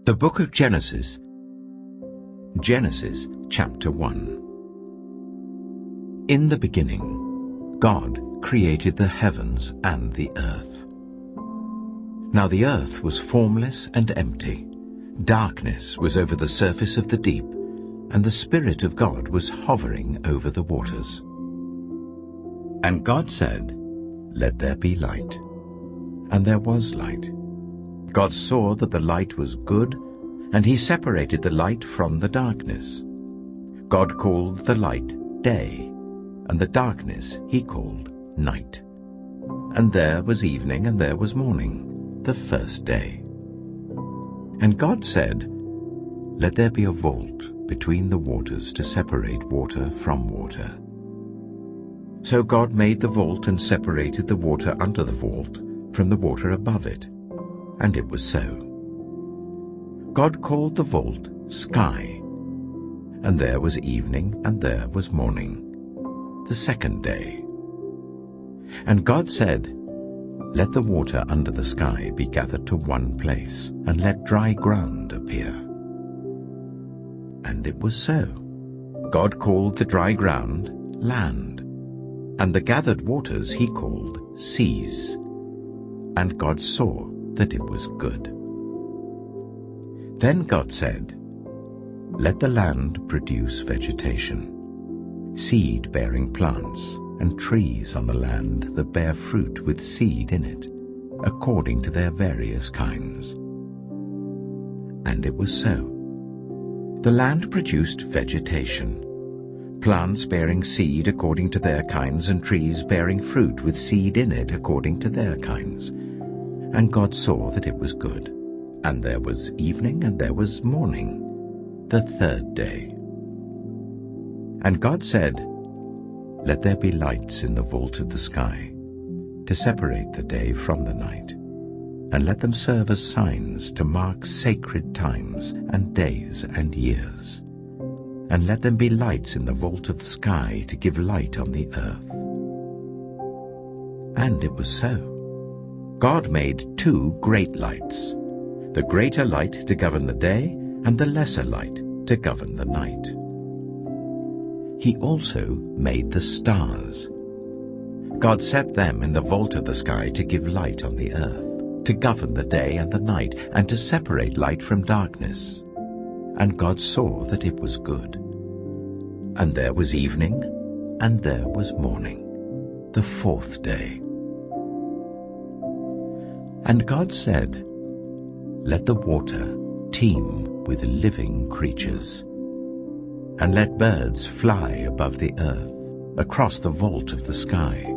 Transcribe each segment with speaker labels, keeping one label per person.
Speaker 1: The Book of Genesis. Genesis chapter 1. In the beginning, God created the heavens and the earth. Now the earth was formless and empty. Darkness was over the surface of the deep, and the Spirit of God was hovering over the waters. And God said, "Let there be light." And there was light. God saw that the light was good, and he separated the light from the darkness. God called the light day, and the darkness he called night. And there was evening and there was morning, the first day. And God said, "Let there be a vault between the waters to separate water from water." So God made the vault and separated the water under the vault from the water above it. And it was so. God called the vault sky. And there was evening and there was morning, the second day. And God said, "Let the water under the sky be gathered to one place, and let dry ground appear." And it was so. God called the dry ground land, and the gathered waters he called seas. And God saw that it was good. Then God said, "Let the land produce vegetation, seed-bearing plants, and trees on the land that bear fruit with seed in it, according to their various kinds." And it was so. The land produced vegetation, plants bearing seed according to their kinds, and trees bearing fruit with seed in it according to their kinds. And God saw that it was good. And there was evening and there was morning, the third day. And God said, "Let there be lights in the vault of the sky, to separate the day from the night, and let them serve as signs to mark sacred times and days and years. And let them be lights in the vault of the sky to give light on the earth." And it was so. God made two great lights, the greater light to govern the day, and the lesser light to govern the night. He also made the stars. God set them in the vault of the sky to give light on the earth, to govern the day and the night, and to separate light from darkness. And God saw that it was good. And there was evening, and there was morning, the fourth day. And God said, "Let the water teem with living creatures, and let birds fly above the earth, across the vault of the sky."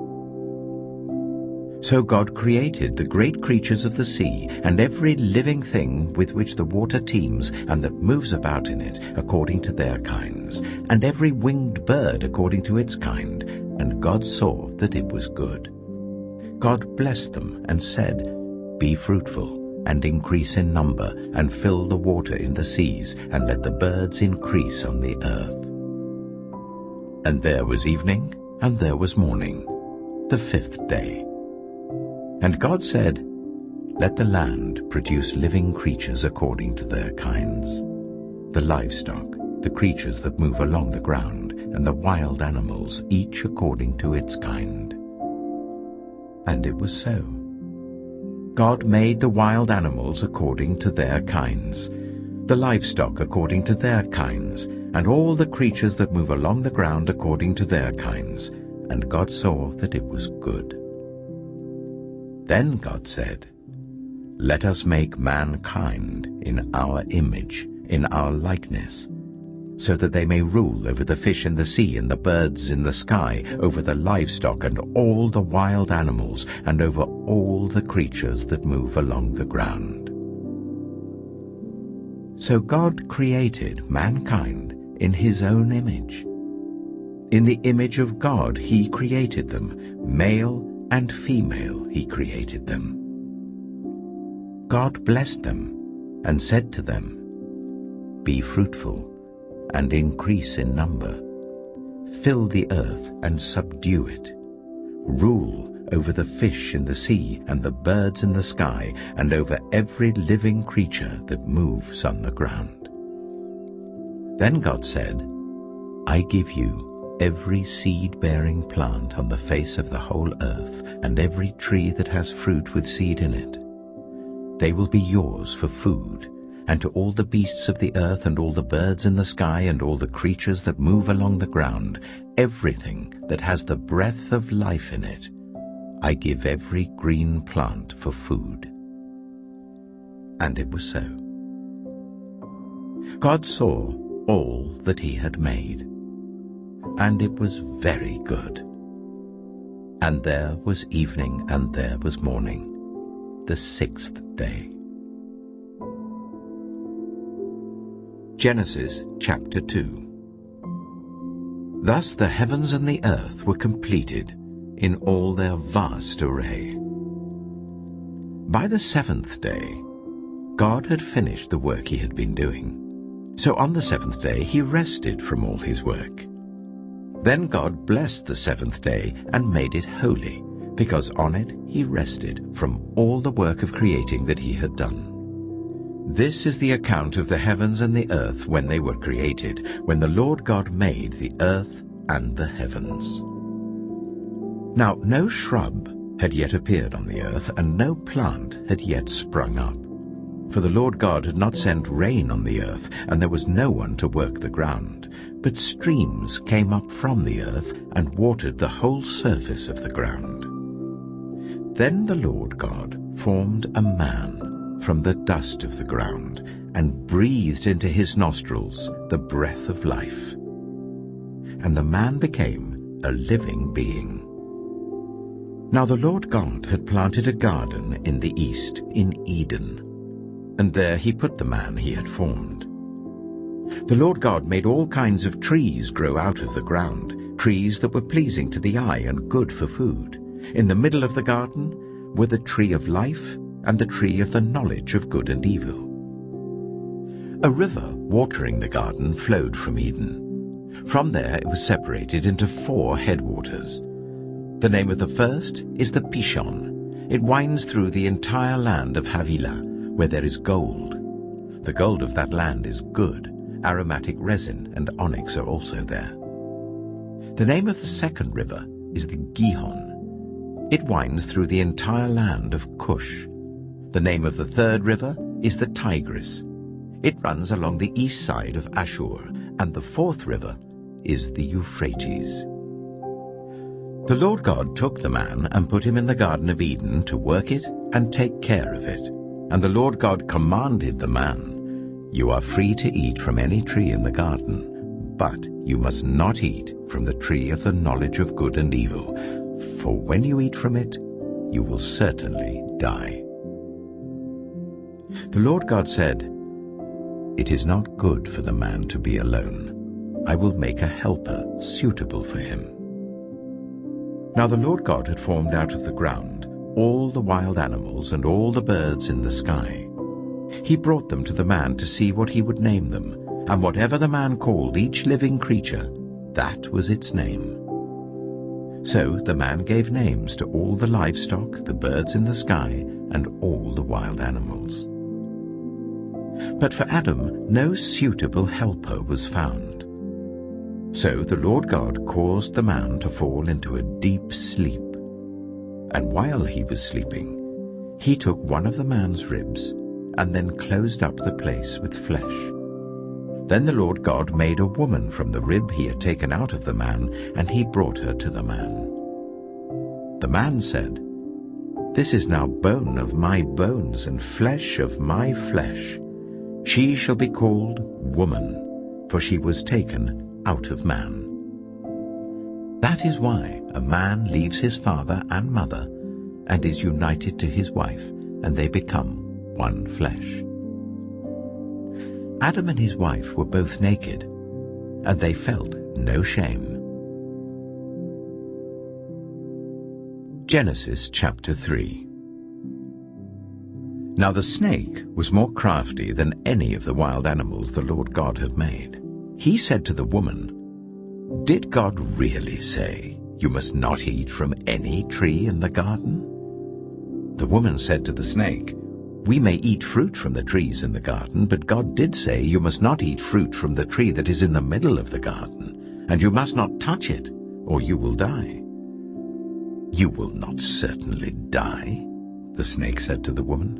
Speaker 1: So God created the great creatures of the sea, and every living thing with which the water teems and that moves about in it, according to their kinds, and every winged bird according to its kind. And God saw that it was good. God blessed them and said, "Be fruitful, and increase in number, and fill the water in the seas, and let the birds increase on the earth." And there was evening, and there was morning, the fifth day. And God said, "Let the land produce living creatures according to their kinds, the livestock, the creatures that move along the ground, and the wild animals, each according to its kind." And it was so. God made the wild animals according to their kinds, the livestock according to their kinds, and all the creatures that move along the ground according to their kinds. And God saw that it was good. Then God said, "Let us make mankind in our image, in our likeness, so that they may rule over the fish in the sea and the birds in the sky, over the livestock and all the wild animals, and over all the creatures that move along the ground." So God created mankind in his own image. In the image of God he created them, male and female he created them. God blessed them and said to them, "Be fruitful and increase in number. Fill the earth and subdue it. Rule over the fish in the sea and the birds in the sky, and over every living creature that moves on the ground. Then God said, I give you every seed-bearing plant on the face of the whole earth, and every tree that has fruit with seed in it. They will be yours for food, and to all the beasts of the earth and all the birds in the sky and all the creatures that move along the ground, everything that has the breath of life in it, I give every green plant for food. And it was so. God saw all that he had made, and it was very good. And there was evening and there was morning, the sixth day. Genesis chapter 2. Thus the heavens and the earth were completed in all their vast array. By the seventh day, God had finished the work he had been doing. So on the seventh day he rested from all his work. Then God blessed the seventh day and made it holy, because on it he rested from all the work of creating that he had done. This is the account of the heavens and the earth when they were created, when the Lord God made the earth and the heavens. Now no shrub had yet appeared on the earth, and no plant had yet sprung up. For the Lord God had not sent rain on the earth, and there was no one to work the ground. But streams came up from the earth and watered the whole surface of the ground. Then the Lord God formed a man from the dust of the ground, and breathed into his nostrils the breath of life. And the man became a living being. Now the Lord God had planted a garden in the east, in Eden, and there he put the man he had formed. The Lord God made all kinds of trees grow out of the ground, trees that were pleasing to the eye and good for food. In the middle of the garden were the tree of life and the tree of the knowledge of good and evil. A river watering the garden flowed from Eden. From there it was separated into 4 headwaters. The name of the first is the Pishon. It winds through the entire land of Havilah, where there is gold. The gold of that land is good. Aromatic resin and onyx are also there. The name of the second river is the Gihon. It winds through the entire land of Cush. The name of the third river is the Tigris. It runs along the east side of Ashur, and the fourth river is the Euphrates. The Lord God took the man and put him in the Garden of Eden to work it and take care of it. And the Lord God commanded the man, You are free to eat from any tree in the garden, but you must not eat from the tree of the knowledge of good and evil, for when you eat from it, you will certainly die. The Lord God said, It is not good for the man to be alone. I will make a helper suitable for him. Now the Lord God had formed out of the ground all the wild animals and all the birds in the sky. He brought them to the man to see what he would name them, and whatever the man called each living creature, that was its name. So the man gave names to all the livestock, the birds in the sky, and all the wild animals. But for Adam no suitable helper was found. So the Lord God caused the man to fall into a deep sleep. And while he was sleeping, he took one of the man's ribs and then closed up the place with flesh. Then the Lord God made a woman from the rib he had taken out of the man, and he brought her to the man. The man said, This is now bone of my bones and flesh of my flesh. She shall be called woman, for she was taken out of man. That is why a man leaves his father and mother and is united to his wife, and they become one flesh. Adam and his wife were both naked, and they felt no shame. Genesis chapter 3. Now the snake was more crafty than any of the wild animals the Lord God had made. He said to the woman, Did God really say, you must not eat from any tree in the garden?" The woman said to the snake, "We may eat fruit from the trees in the garden, but God did say you must not eat fruit from the tree that is in the middle of the garden, and you must not touch it, or you will die." "You will not certainly die," the snake said to the woman,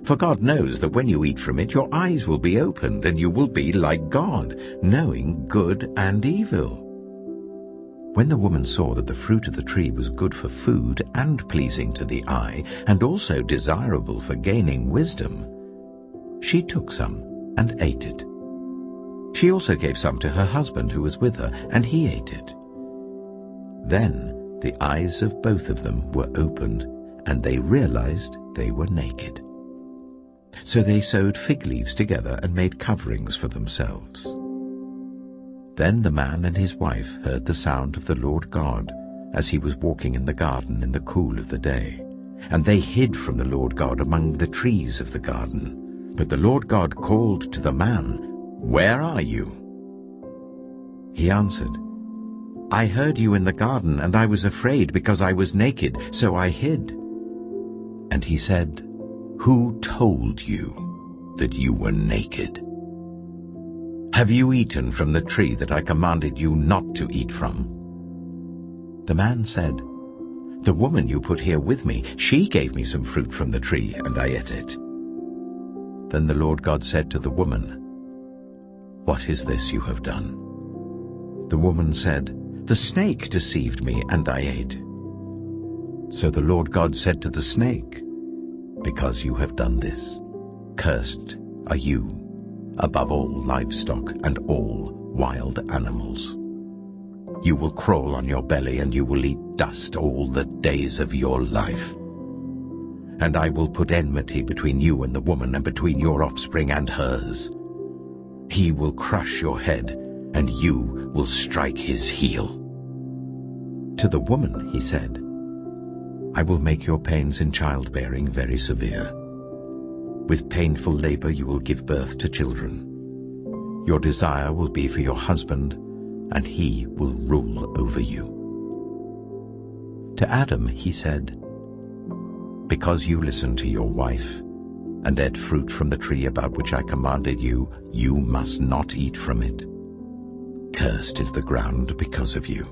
Speaker 1: "for God knows that when you eat from it, your eyes will be opened, and you will be like God, knowing good and evil." When the woman saw that the fruit of the tree was good for food and pleasing to the eye, and also desirable for gaining wisdom, she took some and ate it. She also gave some to her husband who was with her, and he ate it. Then the eyes of both of them were opened, and they realized they were naked. So they sewed fig leaves together and made coverings for themselves. Then the man and his wife heard the sound of the Lord God as he was walking in the garden in the cool of the day. And they hid from the Lord God among the trees of the garden. But the Lord God called to the man, "Where are you?" He answered, "I heard you in the garden, and I was afraid because I was naked, so I hid." And he said, "Who told you that you were naked? Have you eaten from the tree that I commanded you not to eat from?" The man said, "The woman you put here with me, she gave me some fruit from the tree, and I ate it." Then the Lord God said to the woman, "What is this you have done?" The woman said, "The snake deceived me, and I ate." So the Lord God said to the snake, "Because you have done this, cursed are you above all livestock and all wild animals. You will crawl on your belly, and you will eat dust all the days of your life. And I will put enmity between you and the woman, and between your offspring and hers. He will crush your head, and you will strike his heel." To the woman he said, "I will make your pains in childbearing very severe. With painful labor you will give birth to children. Your desire will be for your husband, and he will rule over you." To Adam he said, "Because you listened to your wife, and ate fruit from the tree about which I commanded you, you must not eat from it. Cursed is the ground because of you.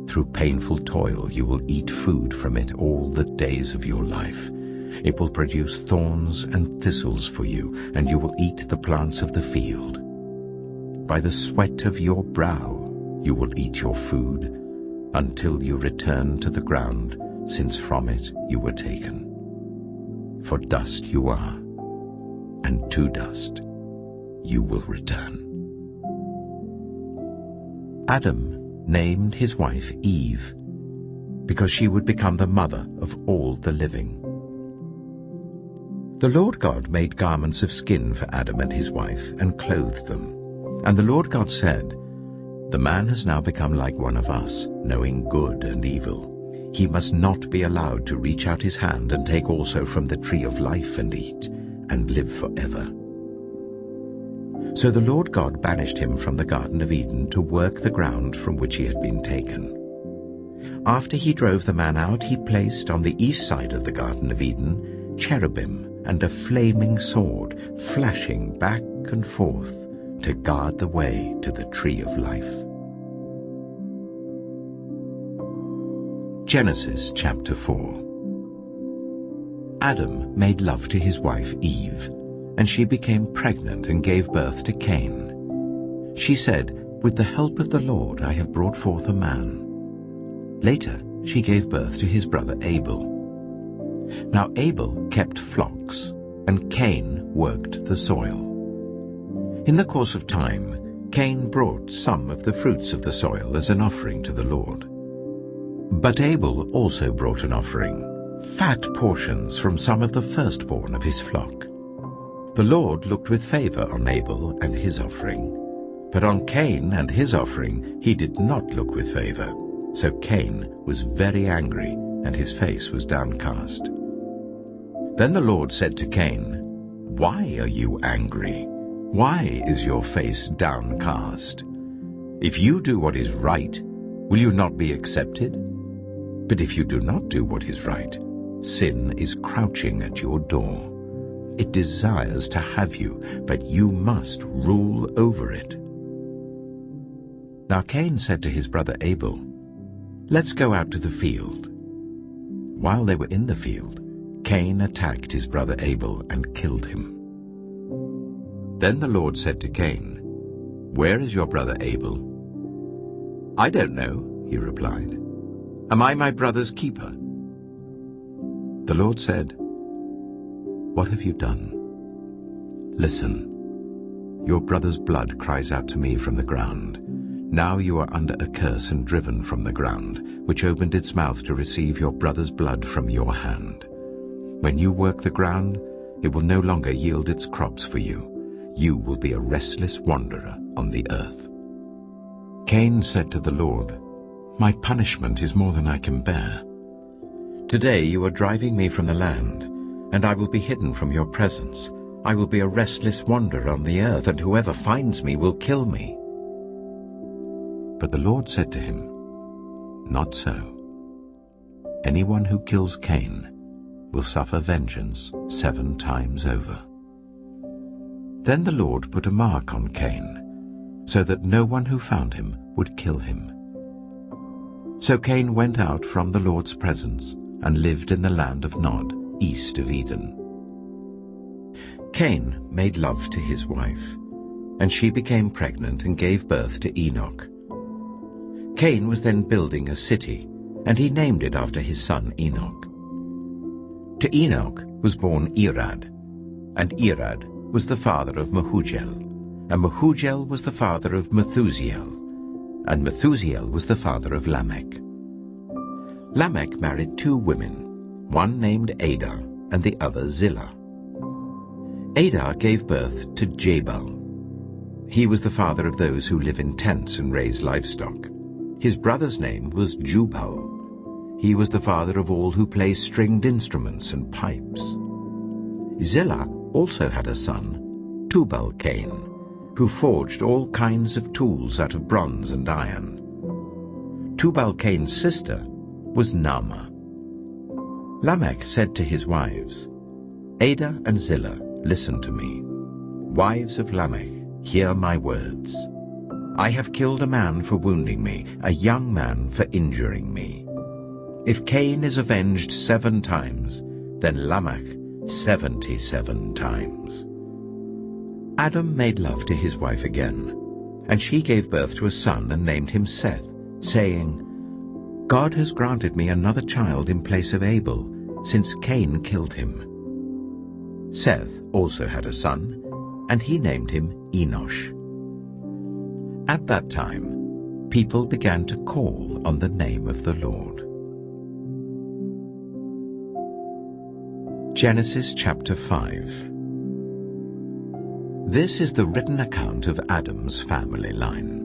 Speaker 1: Through painful toil you will eat food from it all the days of your life. It will produce thorns and thistles for you, and you will eat the plants of the field. By the sweat of your brow you will eat your food, until you return to the ground, since from it you were taken. For dust you are, and to dust you will return." Adam named his wife Eve, because she would become the mother of all the living. The Lord God made garments of skin for Adam and his wife, and clothed them. And the Lord God said, "The man has now become like one of us, knowing good and evil. He must not be allowed to reach out his hand and take also from the tree of life and eat, and live forever." So the Lord God banished him from the Garden of Eden to work the ground from which he had been taken. After he drove the man out, he placed on the east side of the Garden of Eden cherubim and a flaming sword, flashing back and forth to guard the way to the tree of life. Genesis chapter 4. Adam made love to his wife Eve, and she became pregnant and gave birth to Cain. She said, "With the help of the Lord I have brought forth a man." Later she gave birth to his brother Abel. Now Abel kept flocks, and Cain worked the soil. In the course of time, Cain brought some of the fruits of the soil as an offering to the Lord. But Abel also brought an offering, fat portions from some of the firstborn of his flock. The Lord looked with favor on Abel and his offering, but on Cain and his offering he did not look with favor. So Cain was very angry, and his face was downcast. Then the Lord said to Cain, "Why are you angry? Why is your face downcast? If you do what is right, Will you not be accepted? But if you do not do what is right, sin is crouching at your door. It desires to have you, but you must rule over it. Now Cain said to his brother Abel, "Let's go out to the field." While they were in the field, Cain attacked his brother Abel and killed him. Then the Lord said to Cain, "Where is your brother Abel?" "I don't know," he replied. "Am I my brother's keeper?" The Lord said, "What have you done? Listen, your brother's blood cries out to me from the ground. Now you are under a curse and driven from the ground, which opened its mouth to receive your brother's blood from your hand. When you work the ground, it will no longer yield its crops for you. You will be a restless wanderer on the earth." Cain said to the Lord, "My punishment is more than I can bear. Today you are driving me from the land, and I will be hidden from your presence. I will be a restless wanderer on the earth, and whoever finds me will kill me." But the Lord said to him, "Not so. Anyone who kills Cain will suffer vengeance 7 times over." Then the Lord put a mark on Cain, so that no one who found him would kill him. So Cain went out from the Lord's presence and lived in the land of Nod, east of Eden. Cain made love to his wife, and she became pregnant and gave birth to Enoch. Cain was then building a city, and he named it after his son Enoch. To Enoch was born Irad, and Irad was the father of Mehujael, and Mehujael was the father of Methusael, and Methusael was the father of Lamech. Lamech married 2 women, one named Adah and the other Zillah. Adah gave birth to Jabal. He was the father of those who live in tents and raise livestock. His brother's name was Jubal. He was the father of all who play stringed instruments and pipes. Zillah also had a son, Tubal-Cain, who forged all kinds of tools out of bronze and iron. Tubal-Cain's sister was Naamah. Lamech said to his wives, "Adah and Zillah, listen to me. Wives of Lamech, hear my words. I have killed a man for wounding me, a young man for injuring me. If Cain is avenged 7 times, then Lamech 77 times." Adam made love to his wife again, and she gave birth to a son and named him Seth, saying, "God has granted me another child in place of Abel, since Cain killed him." Seth also had a son, and he named him Enosh. At that time, people began to call on the name of the Lord. Genesis chapter 5. This is the written account of Adam's family line.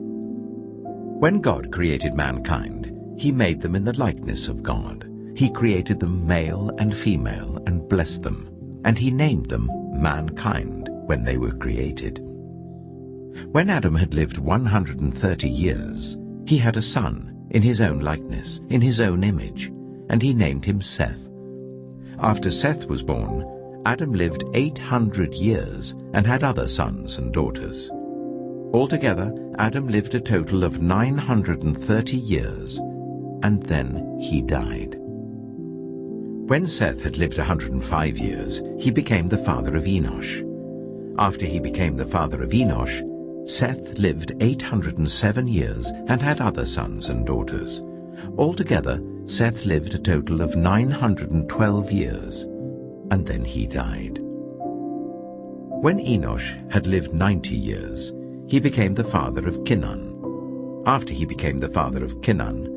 Speaker 1: When God created mankind, he made them in the likeness of God. He created them male and female and blessed them, and he named them mankind when they were created. When Adam had lived 130 years, he had a son in his own likeness, in his own image, and he named him Seth. After Seth was born, Adam lived 800 years and had other sons and daughters. Altogether, Adam lived a total of 930 years, and then he died. When Seth had lived 105 years, he became the father of Enosh. After he became the father of Enosh, Seth lived 807 years and had other sons and daughters. Altogether, Seth lived a total of 912 years, and then he died. When Enosh had lived 90 years, he became the father of Kenan. After he became the father of Kenan,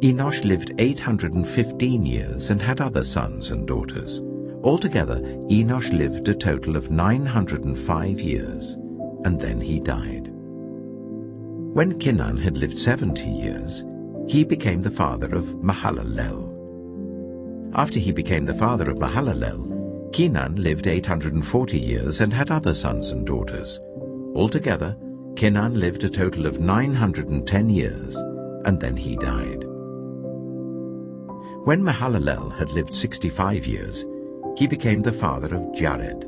Speaker 1: Enosh lived 815 years and had other sons and daughters. Altogether, Enosh lived a total of 905 years, and then he died. When Kenan had lived 70 years, he became the father of Mahalalel. After he became the father of Mahalalel, Kenan lived 840 years and had other sons and daughters. Altogether, Kenan lived a total of 910 years, and then he died. When Mahalalel had lived 65 years, he became the father of Jared.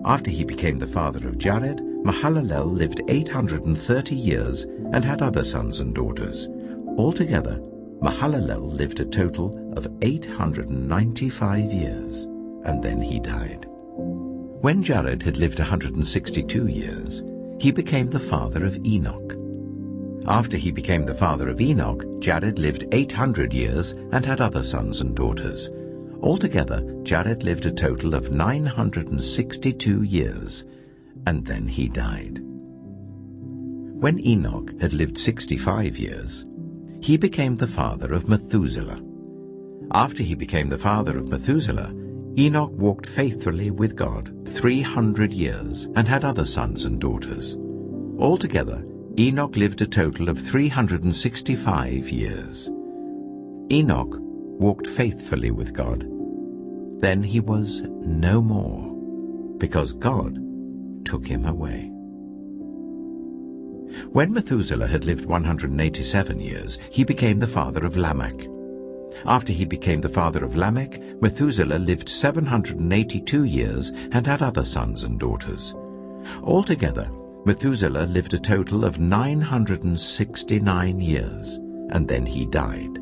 Speaker 1: After he became the father of Jared, Mahalalel lived 830 years and had other sons and daughters. Altogether, Mahalalel lived a total of 895 years, and then he died. When Jared had lived 162 years, he became the father of Enoch. After he became the father of Enoch, Jared lived 800 years and had other sons and daughters. Altogether, Jared lived a total of 962 years, and then he died. When Enoch had lived 65 years, he became the father of Methuselah. After he became the father of Methuselah, Enoch walked faithfully with God 300 years and had other sons and daughters. Altogether, Enoch lived a total of 365 years. Enoch walked faithfully with God. Then he was no more, because God took him away. When Methuselah had lived 187 years, he became the father of Lamech. After he became the father of Lamech, Methuselah lived 782 years and had other sons and daughters. Altogether, Methuselah lived a total of 969 years, and then he died.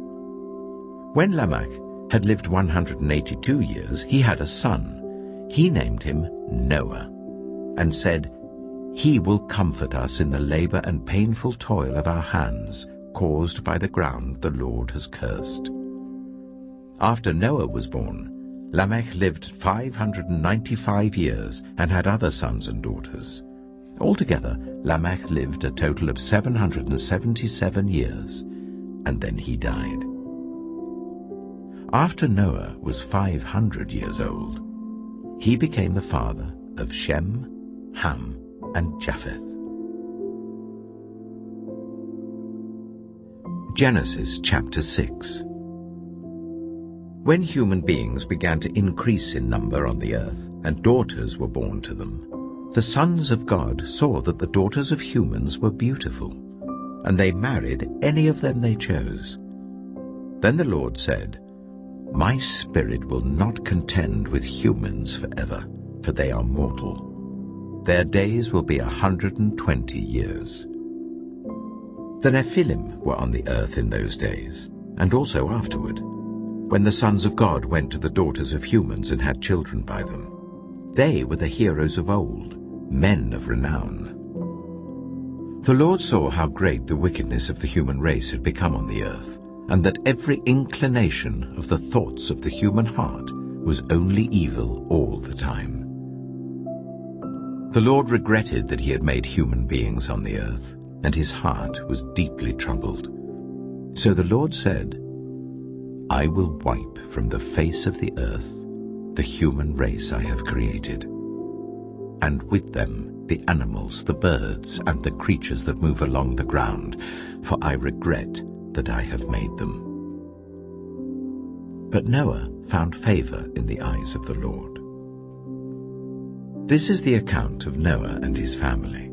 Speaker 1: When Lamech had lived 182 years, he had a son. He named him Noah, and said, "He will comfort us in the labor and painful toil of our hands, caused by the ground the Lord has cursed." After Noah was born, Lamech lived 595 years and had other sons and daughters. Altogether, Lamech lived a total of 777 years, and then he died. After Noah was 500 years old, he became the father of Shem, Ham, and Japheth. Genesis chapter 6. When human beings began to increase in number on the earth, and daughters were born to them, the sons of God saw that the daughters of humans were beautiful, and they married any of them they chose. Then the Lord said, "My spirit will not contend with humans forever, for they are mortal. Their days will be 120 years. The Nephilim were on the earth in those days, and also afterward, when the sons of God went to the daughters of humans and had children by them. They were the heroes of old, men of renown. The Lord saw how great the wickedness of the human race had become on the earth, and that every inclination of the thoughts of the human heart was only evil all the time. The Lord regretted that he had made human beings on the earth, and his heart was deeply troubled. So the Lord said, "I will wipe from the face of the earth the human race I have created, and with them the animals, the birds, and the creatures that move along the ground, for I regret that I have made them." But Noah found favor in the eyes of the Lord. This is the account of Noah and his family.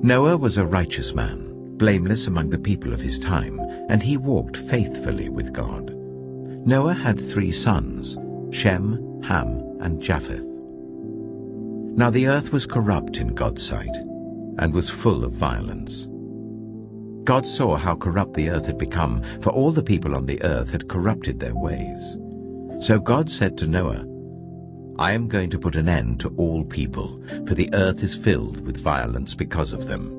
Speaker 1: Noah was a righteous man, blameless among the people of his time, and he walked faithfully with God. Noah had 3 sons, Shem, Ham, and Japheth. Now the earth was corrupt in God's sight, and was full of violence. God saw how corrupt the earth had become, for all the people on the earth had corrupted their ways. So God said to Noah, "I am going to put an end to all people, for the earth is filled with violence because of them.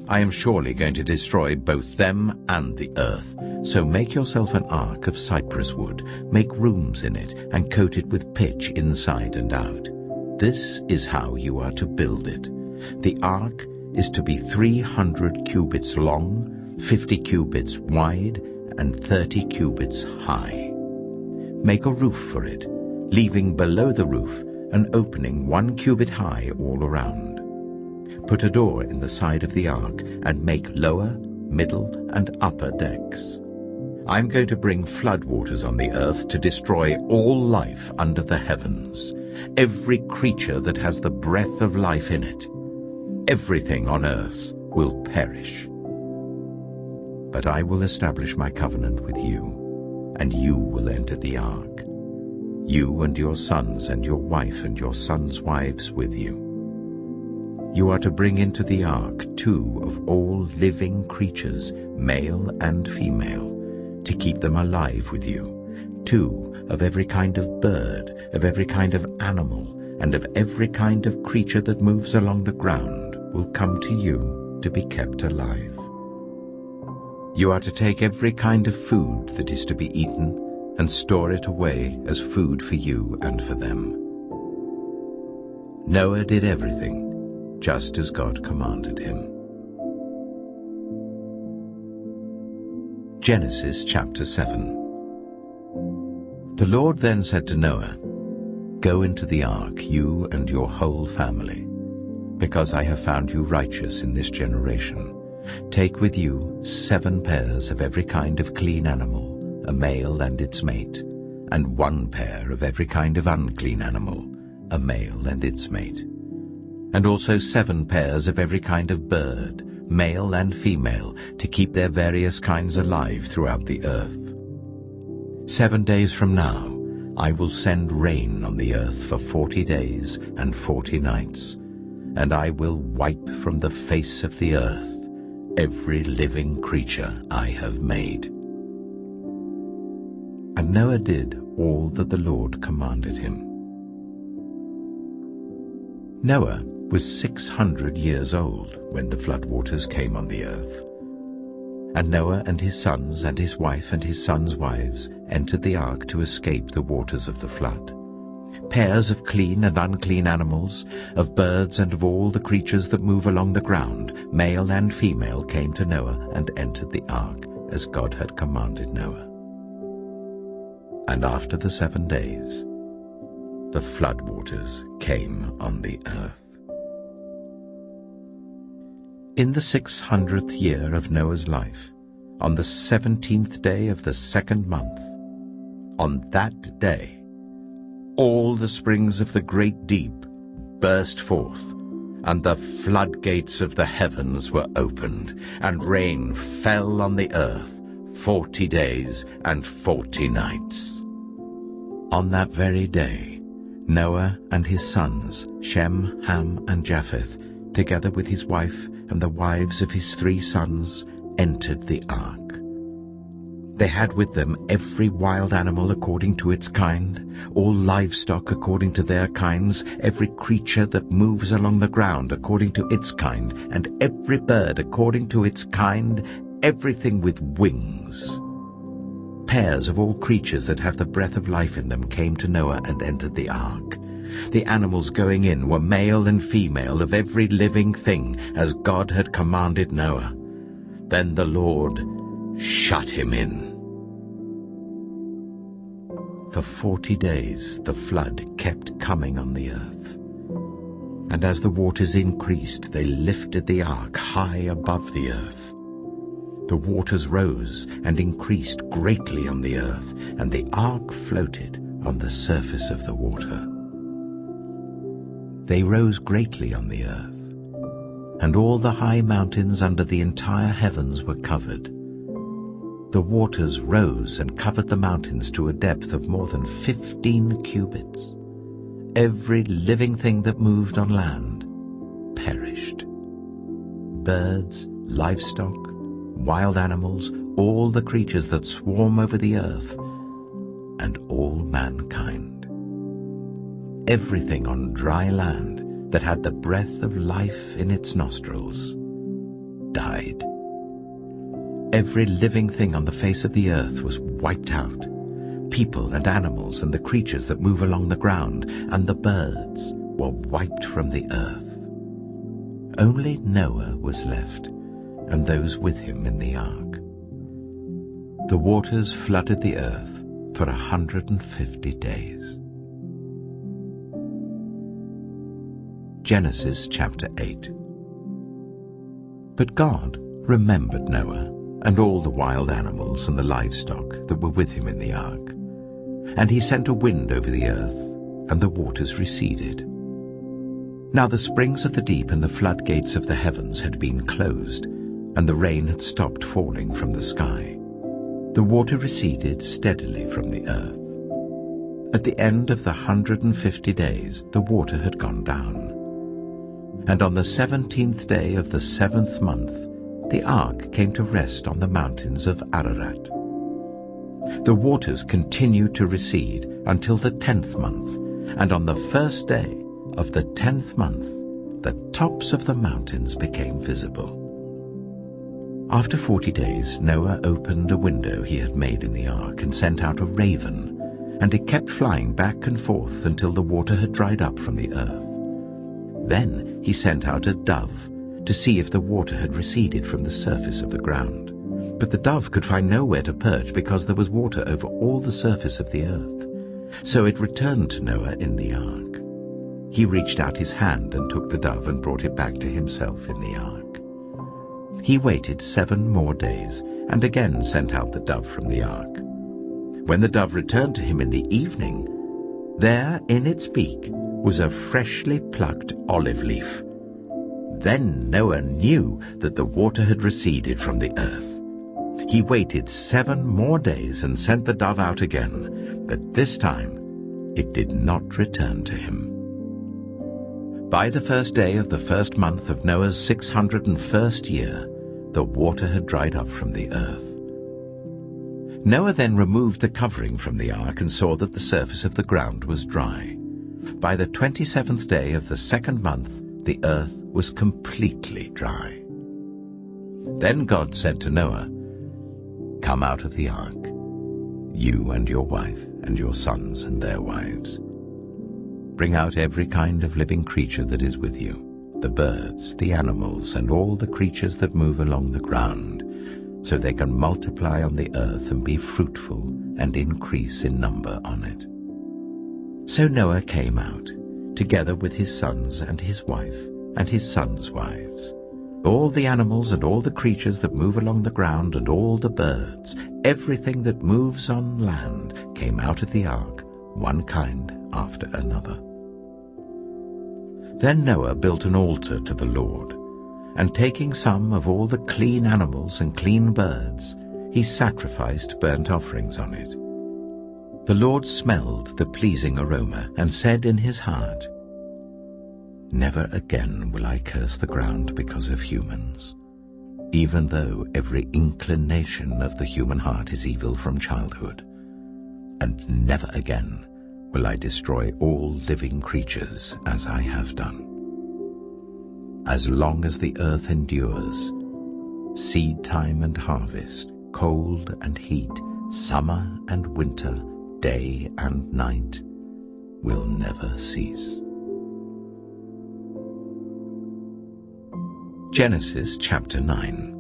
Speaker 1: I am surely going to destroy both them and the earth. So make yourself an ark of cypress wood, make rooms in it, and coat it with pitch inside and out. This is how you are to build it. The ark is to be 300 cubits long, 50 cubits wide, and 30 cubits high. Make a roof for it, leaving below the roof an opening 1 cubit high all around. Put a door in the side of the ark, and make lower, middle, and upper decks. I'm going to bring flood waters on the earth to destroy all life under the heavens, every creature that has the breath of life in it. Everything on earth will perish. But I will establish my covenant with you, and you will enter the ark, you and your sons and your wife and your sons' wives with you. You are to bring into the ark 2 of all living creatures, male and female, to keep them alive with you. 2 of every kind of bird, of every kind of animal, and of every kind of creature that moves along the ground will come to you to be kept alive. You are to take every kind of food that is to be eaten and store it away as food for you and for them. Noah did everything just as God commanded him. Genesis chapter 7. The Lord then said to Noah, "Go into the ark, you and your whole family, because I have found you righteous in this generation. Take with you 7 pairs of every kind of clean animal, a male and its mate, and 1 pair of every kind of unclean animal, a male and its mate. And also 7 pairs of every kind of bird, male and female, to keep their various kinds alive throughout the earth. 7 days from now I will send rain on the earth for 40 days and 40 nights, and I will wipe from the face of the earth every living creature I have made." And Noah did all that the Lord commanded him. Noah was 600 years old when the floodwaters came on the earth. And Noah and his sons and his wife and his sons' wives entered the ark to escape the waters of the flood. Pairs of clean and unclean animals, of birds and of all the creatures that move along the ground, male and female, came to Noah and entered the ark as God had commanded Noah. And after the 7 days, the floodwaters came on the earth. In the 600th year of Noah's life, on the 17th day of the 2nd month, on that day, all the springs of the great deep burst forth, and the floodgates of the heavens were opened, and rain fell on the earth 40 days and 40 nights. On that very day, Noah and his sons, Shem, Ham, and Japheth, together with his wife and the wives of his 3 sons, entered the ark. They had with them every wild animal according to its kind, all livestock according to their kinds, every creature that moves along the ground according to its kind, and every bird according to its kind, everything with wings. Pairs of all creatures that have the breath of life in them came to Noah and entered the ark. The animals going in were male and female of every living thing, as God had commanded Noah. Then the Lord shut him in. For 40 days the flood kept coming on the earth. And as the waters increased, they lifted the ark high above the earth. The waters rose and increased greatly on the earth, and the ark floated on the surface of the water. They rose greatly on the earth, and all the high mountains under the entire heavens were covered. The waters rose and covered the mountains to a depth of more than 15 cubits. Every living thing that moved on land perished. Birds, livestock, wild animals, all the creatures that swarm over the earth, and all mankind. Everything on dry land that had the breath of life in its nostrils died. Every living thing on the face of the earth was wiped out, people and animals and the creatures that move along the ground, and the birds were wiped from the earth. Only Noah was left, and those with him in the ark. The waters flooded the earth for 150 days. Genesis chapter 8. But God remembered Noah and all the wild animals and the livestock that were with him in the ark. And he sent a wind over the earth, and the waters receded. Now the springs of the deep and the floodgates of the heavens had been closed, and the rain had stopped falling from the sky. The water receded steadily from the earth. At the end of the 150 days, the water had gone down. And on the 17th day of the 7th month, the ark came to rest on the mountains of Ararat. The waters continued to recede until the 10th month, and on the first day of the 10th month, the tops of the mountains became visible. After 40 days, Noah opened a window he had made in the ark and sent out a raven, and it kept flying back and forth until the water had dried up from the earth. Then he sent out a dove to see if the water had receded from the surface of the ground. But the dove could find nowhere to perch because there was water over all the surface of the earth. So it returned to Noah in the ark. He reached out his hand and took the dove and brought it back to himself in the ark. He waited 7 more days and again sent out the dove from the ark. When the dove returned to him in the evening, there in its beak was a freshly plucked olive leaf. Then Noah knew that the water had receded from the earth. He waited 7 more days and sent the dove out again, but this time it did not return to him. By the first day of the 1st month of Noah's 601st year, the water had dried up from the earth. Noah then removed the covering from the ark and saw that the surface of the ground was dry. By the 27th day of the 2nd month, the earth was completely dry. Then God said to Noah, "Come out of the ark, you and your wife and your sons and their wives. Bring out every kind of living creature that is with you, the birds, the animals, and all the creatures that move along the ground, so they can multiply on the earth and be fruitful and increase in number on it." So Noah came out, together with his sons and his wife and his sons' wives. All the animals and all the creatures that move along the ground and all the birds, everything that moves on land, came out of the ark, one kind after another. Then Noah built an altar to the Lord, and taking some of all the clean animals and clean birds, he sacrificed burnt offerings on it. The Lord smelled the pleasing aroma and said in his heart, "Never again will I curse the ground because of humans, even though every inclination of the human heart is evil from childhood. And never again will I destroy all living creatures as I have done. As long as the earth endures, seed time and harvest, cold and heat, summer and winter, day and night, will never cease." Genesis chapter 9.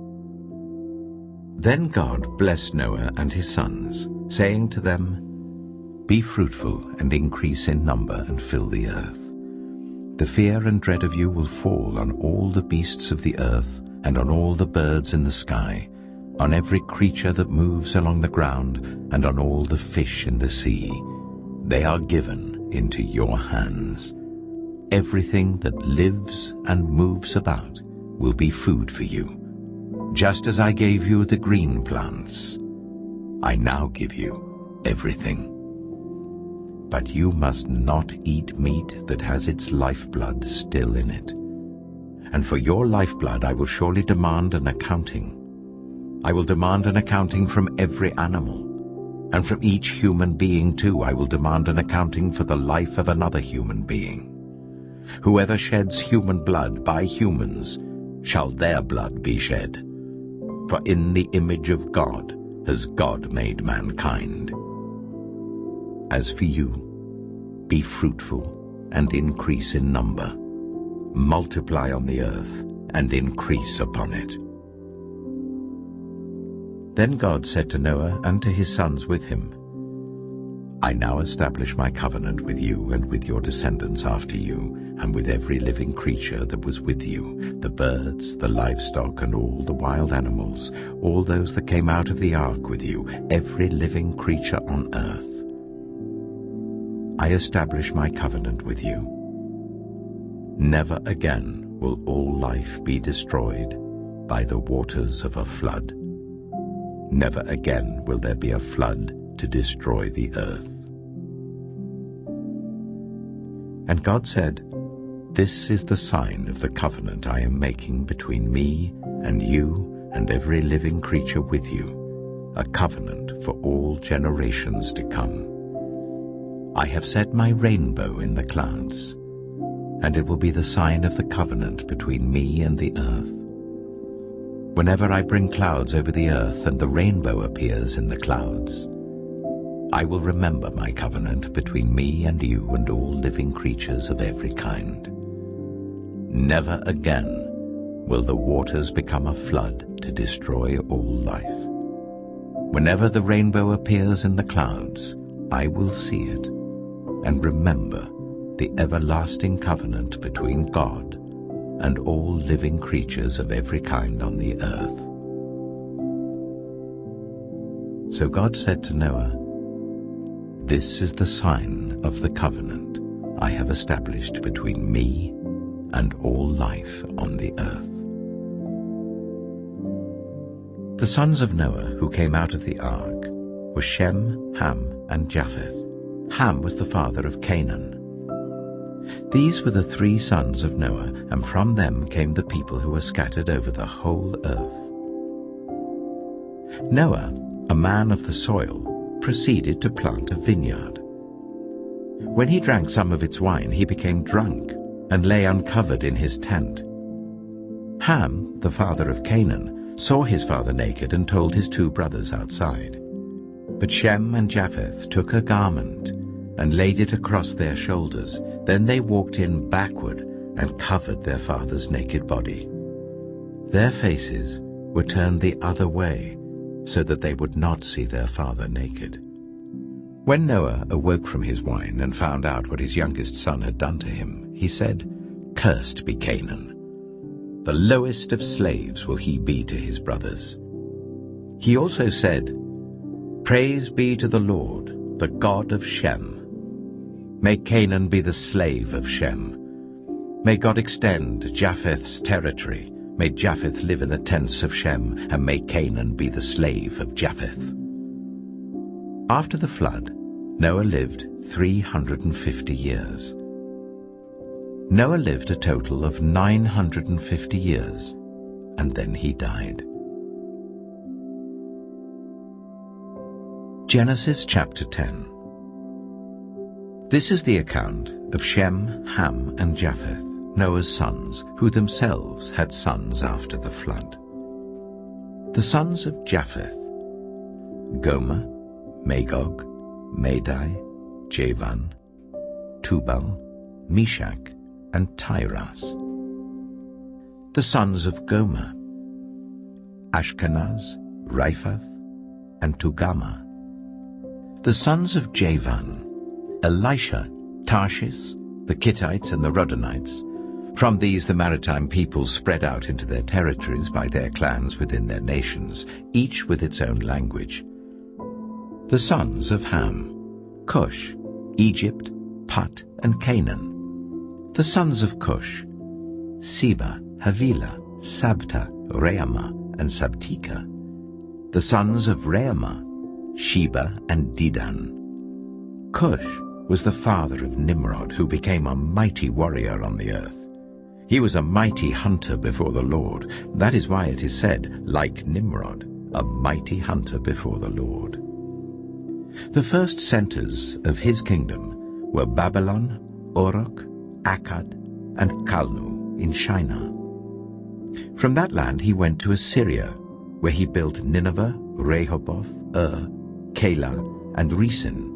Speaker 1: Then God blessed Noah and his sons, saying to them, "Be fruitful and increase in number and fill the earth. The fear and dread of you will fall on all the beasts of the earth and on all the birds in the sky, on every creature that moves along the ground and on all the fish in the sea. They are given into your hands. Everything that lives and moves about will be food for you. Just as I gave you the green plants, I now give you everything. But you must not eat meat that has its lifeblood still in it. And for your lifeblood I will surely demand an accounting. I will demand an accounting from every animal, and from each human being too I will demand an accounting for the life of another human being. Whoever sheds human blood by humans, shall their blood be shed. For in the image of God has God made mankind. As for you, be fruitful and increase in number. Multiply on the earth and increase upon it." Then God said to Noah and to his sons with him, "I now establish my covenant with you and with your descendants after you, and with every living creature that was with you, the birds, the livestock, and all the wild animals, all those that came out of the ark with you, every living creature on earth. I establish my covenant with you. Never again will all life be destroyed, by the waters of a flood. Never again will there be a flood to destroy the earth. And God said, "This is the sign of the covenant I am making between me and you and every living creature with you, a covenant for all generations to come. I have set my rainbow in the clouds, and it will be the sign of the covenant between me and the earth. Whenever I bring clouds over the earth and the rainbow appears in the clouds, I will remember my covenant between me and you and all living creatures of every kind. Never again will the waters become a flood to destroy all life. Whenever the rainbow appears in the clouds, I will see it and remember the everlasting covenant between God and all living creatures of every kind on the earth." So God said to Noah, "This is the sign of the covenant I have established between me and all life on the earth." The sons of Noah who came out of the ark were Shem, Ham, and Japheth. Ham was the father of Canaan. These were the 3 sons of Noah, and from them came the people who were scattered over the whole earth. Noah, a man of the soil, proceeded to plant a vineyard. When he drank some of its wine, he became drunk and lay uncovered in his tent. Ham, the father of Canaan, saw his father naked and told his 2 brothers outside. But Shem and Japheth took a garment and laid it across their shoulders. Then they walked in backward and covered their father's naked body. Their faces were turned the other way so that they would not see their father naked. When Noah awoke from his wine and found out what his youngest son had done to him, he said, "Cursed be Canaan. The lowest of slaves will he be to his brothers." He also said, "Praise be to the Lord, the God of Shem. May Canaan be the slave of Shem. May God extend Japheth's territory. May Japheth live in the tents of Shem, and may Canaan be the slave of Japheth." After the flood, Noah lived 350 years. Noah lived a total of 950 years, and then he died. Genesis chapter 10. This is the account of Shem, Ham, and Japheth, Noah's sons, who themselves had sons after the flood. The sons of Japheth: Gomer, Magog, Madai, Javan, Tubal, Meshach, and Tyras. The sons of Gomer: Ashkenaz, Riphath, and Togarmah. The sons of Javan: Elisha, Tarshish, the Kittites, and the Rodanites. From these the maritime peoples spread out into their territories by their clans within their nations, each with its own language. The sons of Ham: Cush, Egypt, Put, and Canaan. The sons of Cush: Seba, Havilah, Sabta, Reamah, and Sabtika. The sons of Reamah: Sheba and Dedan. Cush was the father of Nimrod, who became a mighty warrior on the earth. He was a mighty hunter before the Lord. That is why it is said, like Nimrod, a mighty hunter before the Lord. The first centers of his kingdom were Babylon, Uruk, Akkad, and Calnu in Shinar. From that land he went to Assyria, where he built Nineveh, Rehoboth, Calah, and Resen,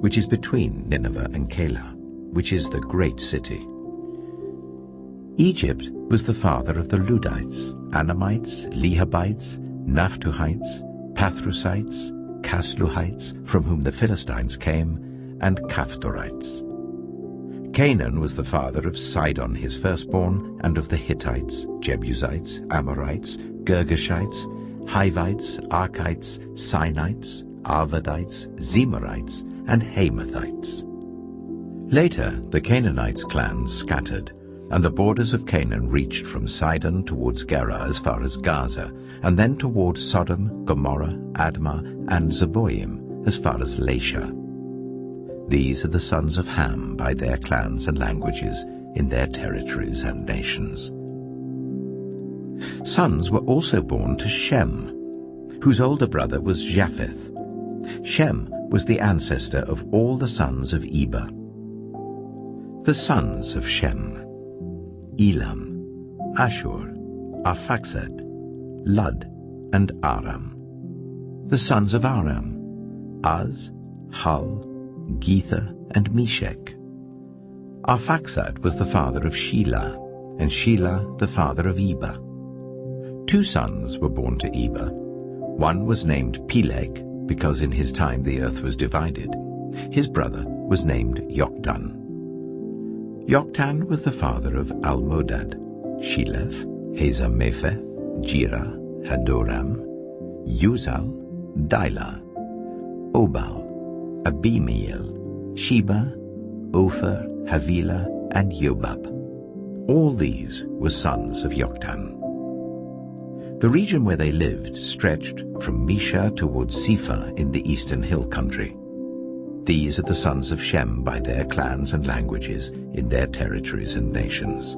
Speaker 1: which is between Nineveh and Calah, which is the great city. Egypt was the father of the Ludites, Anamites, Lehabites, Naphtuhites, Pathrusites, Casluhites, from whom the Philistines came, and Caphtorites. Canaan was the father of Sidon his firstborn, and of the Hittites, Jebusites, Amorites, Girgashites, Hivites, Archites, Sinites, Arvadites, Zemarites, and Hamathites. Later the Canaanites' clans scattered, And the borders of Canaan reached from Sidon towards Gerar as far as Gaza, and then toward Sodom, Gomorrah, Admah, and Zeboim as far as Lasha. These are the sons of Ham by their clans and languages, in their territories and nations. Sons were also born to Shem, whose older brother was Japheth. Shem was the ancestor of all the sons of Eber. The sons of Shem: Elam, Ashur, Arphaxad, Lud, and Aram. The sons of Aram: Az, Hul, Gether, and Meshech. Arphaxad was the father of Shelah, and Shelah the father of Eber. 2 sons were born to Eber. One was named Peleg, because in his time the earth was divided. His brother was named Joktan. Joktan was the father of Almodad, Sheleph, Hazamepheth, Jirah, Hadoram, Uzal, Dilah, Obal, Abimael, Sheba, Ophir, Havilah, and Jobab. All these were sons of Joktan. The region where they lived stretched from Mesha towards Sephar in the eastern hill country. These are the sons of Shem by their clans and languages, in their territories and nations.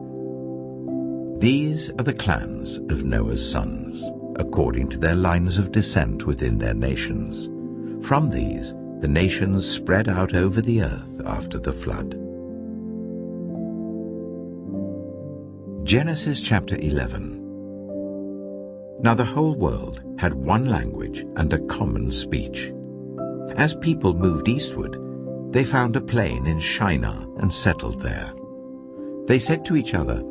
Speaker 1: These are the clans of Noah's sons, according to their lines of descent within their nations. From these, the nations spread out over the earth after the flood. Genesis chapter 11. Now the whole world had one language and a common speech. As people moved eastward, they found a plain in Shinar and settled there. They said to each other,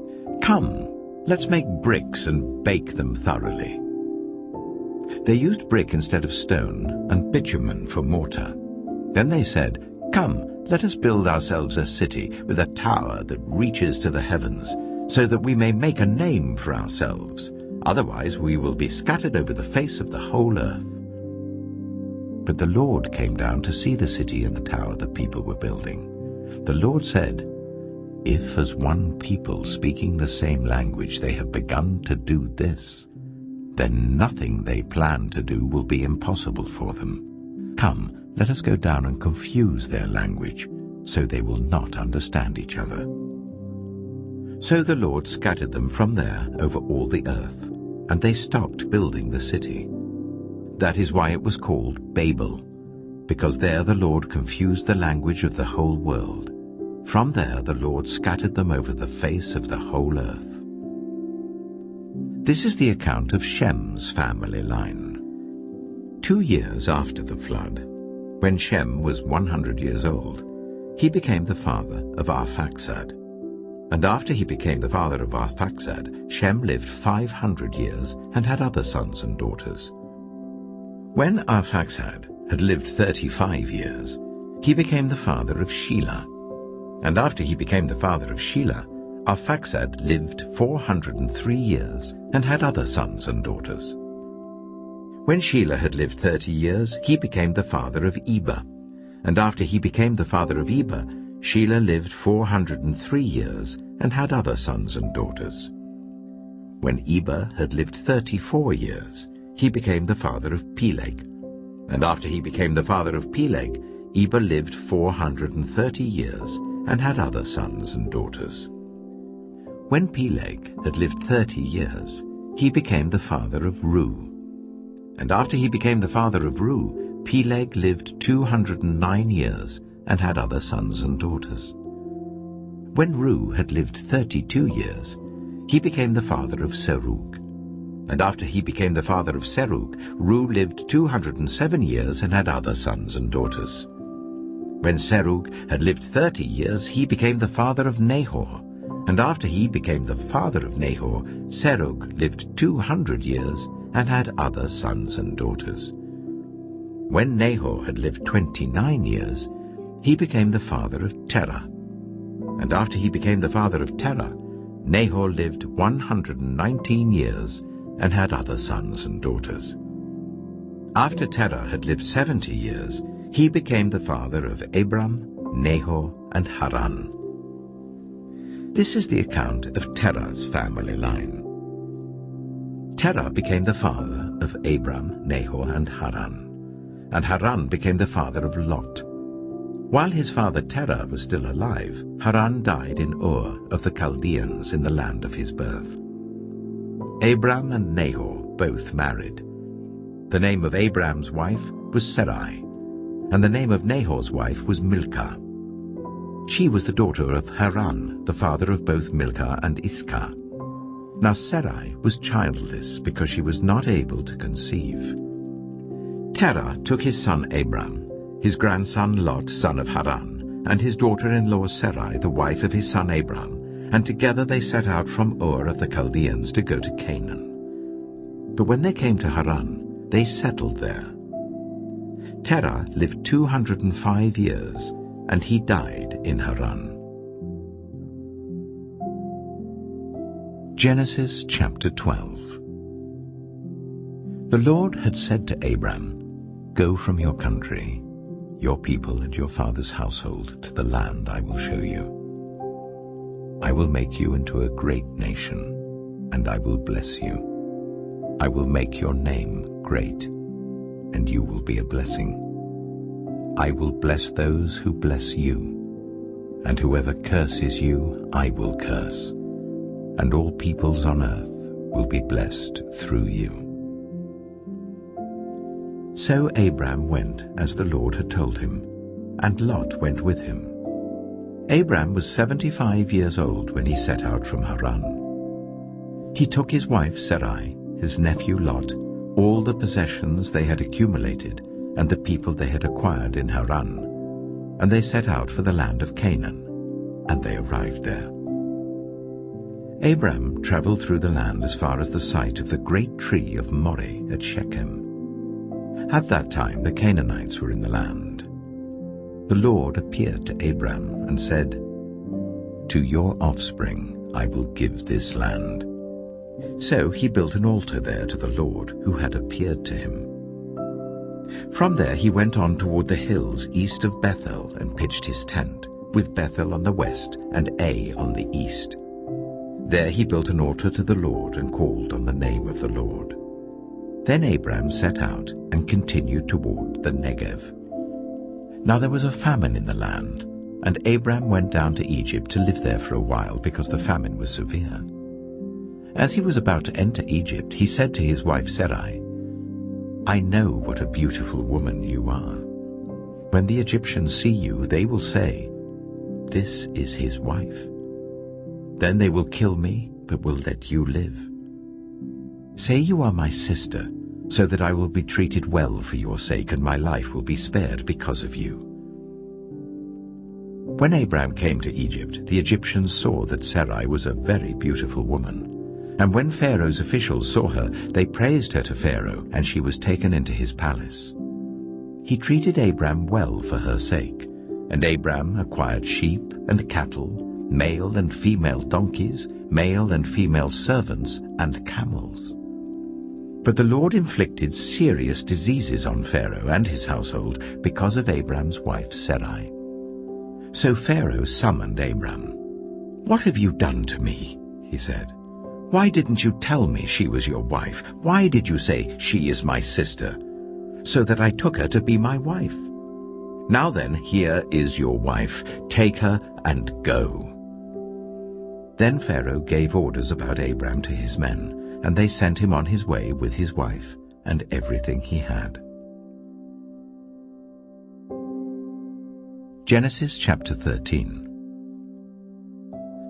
Speaker 1: "Come, let's make bricks and bake them thoroughly." They used brick instead of stone and bitumen for mortar. Then they said, "Come, let us build ourselves a city with a tower that reaches to the heavens, so that we may make a name for ourselves. Otherwise we will be scattered over the face of the whole earth." But the Lord came down to see the city and the tower the people were building. The Lord said, "If as one people speaking the same language they have begun to do this, then nothing they plan to do will be impossible for them. Come, let us go down and confuse their language, so they will not understand each other." So the Lord scattered them from there over all the earth, and they stopped building the city. That is why it was called Babel, because there the Lord confused the language of the whole world. From there the Lord scattered them over the face of the whole earth. This is the account of Shem's family line. 2 years after the flood, when Shem was 100 years old, he became the father of Arphaxad. And after he became the father of Arphaxad, Shem lived 500 years and had other sons and daughters. When Arphaxad had lived 35 years, he became the father of Shelah. And after he became the father of Shelah, Arphaxad lived 403 years and had other sons and daughters. When Shelah had lived 30 years, he became the father of Eber. And after he became the father of Eber, Shelah lived 403 years and had other sons and daughters. When Eber had lived 34 years, he became the father of Peleg. And after he became the father of Peleg, Eber lived 430 years and had other sons and daughters. When Peleg had lived 30 years, he became the father of Reu. And after he became the father of Reu, Peleg lived 209 years and had other sons and daughters. When Reu had lived 32 years, he became the father of Serug. And after he became the father of Serug, Reu lived 207 years and had other sons and daughters. When Serug had lived 30 years, he became the father of Nahor. And after he became the father of Nahor, Serug lived 200 years and had other sons and daughters. When Nahor had lived 29 years, he became the father of Terah. And after he became the father of Terah, Nahor lived 119 years and had other sons and daughters. After Terah had lived 70 years, he became the father of Abram, Nahor, and Haran. This is the account of Terah's family line. Terah became the father of Abram, Nahor, and Haran became the father of Lot. While his father Terah was still alive, Haran died in Ur of the Chaldeans in the land of his birth. Abram and Nahor both married. The name of Abram's wife was Sarai, and the name of Nahor's wife was Milcah. She was the daughter of Haran, the father of both Milcah and Iscah. Now Sarai was childless because she was not able to conceive. Terah took his son Abram, his grandson Lot, son of Haran, and his daughter-in-law Sarai, the wife of his son Abram, and together they set out from Ur of the Chaldeans to go to Canaan. But when they came to Haran, they settled there. Terah lived 205 years, and he died in Haran. Genesis chapter 12. The Lord had said to Abram, "Go from your country, your people and your father's household to the land I will show you. I will make you into a great nation, and I will bless you. I will make your name great, and you will be a blessing. I will bless those who bless you, and whoever curses you I will curse, and all peoples on earth will be blessed through you." So Abram went as the Lord had told him, and Lot went with him. Abram was 75 years old when he set out from Haran. He took his wife Sarai, his nephew Lot, all the possessions they had accumulated, and the people they had acquired in Haran, and they set out for the land of Canaan, and they arrived there. Abram traveled through the land as far as the site of the great tree of Moreh at Shechem. At that time the Canaanites were in the land. The Lord appeared to Abram and said, "To your offspring I will give this land." So he built an altar there to the Lord who had appeared to him. From there he went on toward the hills east of Bethel and pitched his tent, with Bethel on the west and Ai on the east. There he built an altar to the Lord and called on the name of the Lord. Then Abram set out and continued toward the Negev. Now there was a famine in the land, and Abram went down to Egypt to live there for a while because the famine was severe. As he was about to enter Egypt, he said to his wife Sarai, "I know what a beautiful woman you are. When the Egyptians see you, they will say, 'This is his wife.' Then they will kill me, but will let you live. Say you are my sister, so that I will be treated well for your sake, and my life will be spared because of you." When Abram came to Egypt, the Egyptians saw that Sarai was a very beautiful woman. And when Pharaoh's officials saw her, they praised her to Pharaoh, and she was taken into his palace. He treated Abram well for her sake, and Abram acquired sheep and cattle, male and female donkeys, male and female servants, and camels. But the Lord inflicted serious diseases on Pharaoh and his household because of Abram's wife Sarai. So Pharaoh summoned Abram. "What have you done to me?" he said. "Why didn't you tell me she was your wife? Why did you say, 'She is my sister,' so that I took her to be my wife? Now then, here is your wife. Take her and go." Then Pharaoh gave orders about Abram to his men, and they sent him on his way with his wife and everything he had. Genesis chapter 13.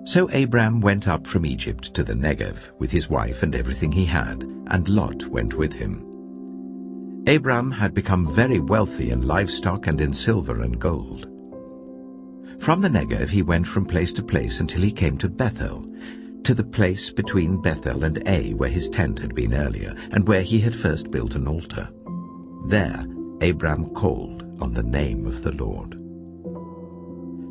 Speaker 1: So Abram went up from Egypt to the Negev with his wife and everything he had, and Lot went with him. Abram had become very wealthy in livestock and in silver and gold. From the Negev he went from place to place until he came to Bethel, to the place between Bethel and Ai where his tent had been earlier, and where he had first built an altar. There Abram called on the name of the Lord.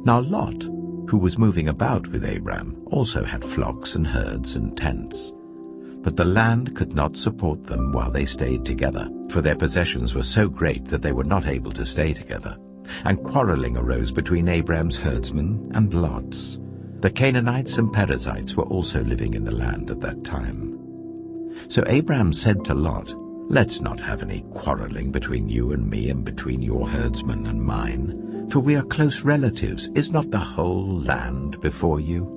Speaker 1: Now Lot, who was moving about with Abram, also had flocks and herds and tents. But the land could not support them while they stayed together, for their possessions were so great that they were not able to stay together. And quarreling arose between Abram's herdsmen and Lot's. The Canaanites and Perizzites were also living in the land at that time. So Abram said to Lot, "Let's not have any quarreling between you and me and between your herdsmen and mine, for we are close relatives. Is not the whole land before you?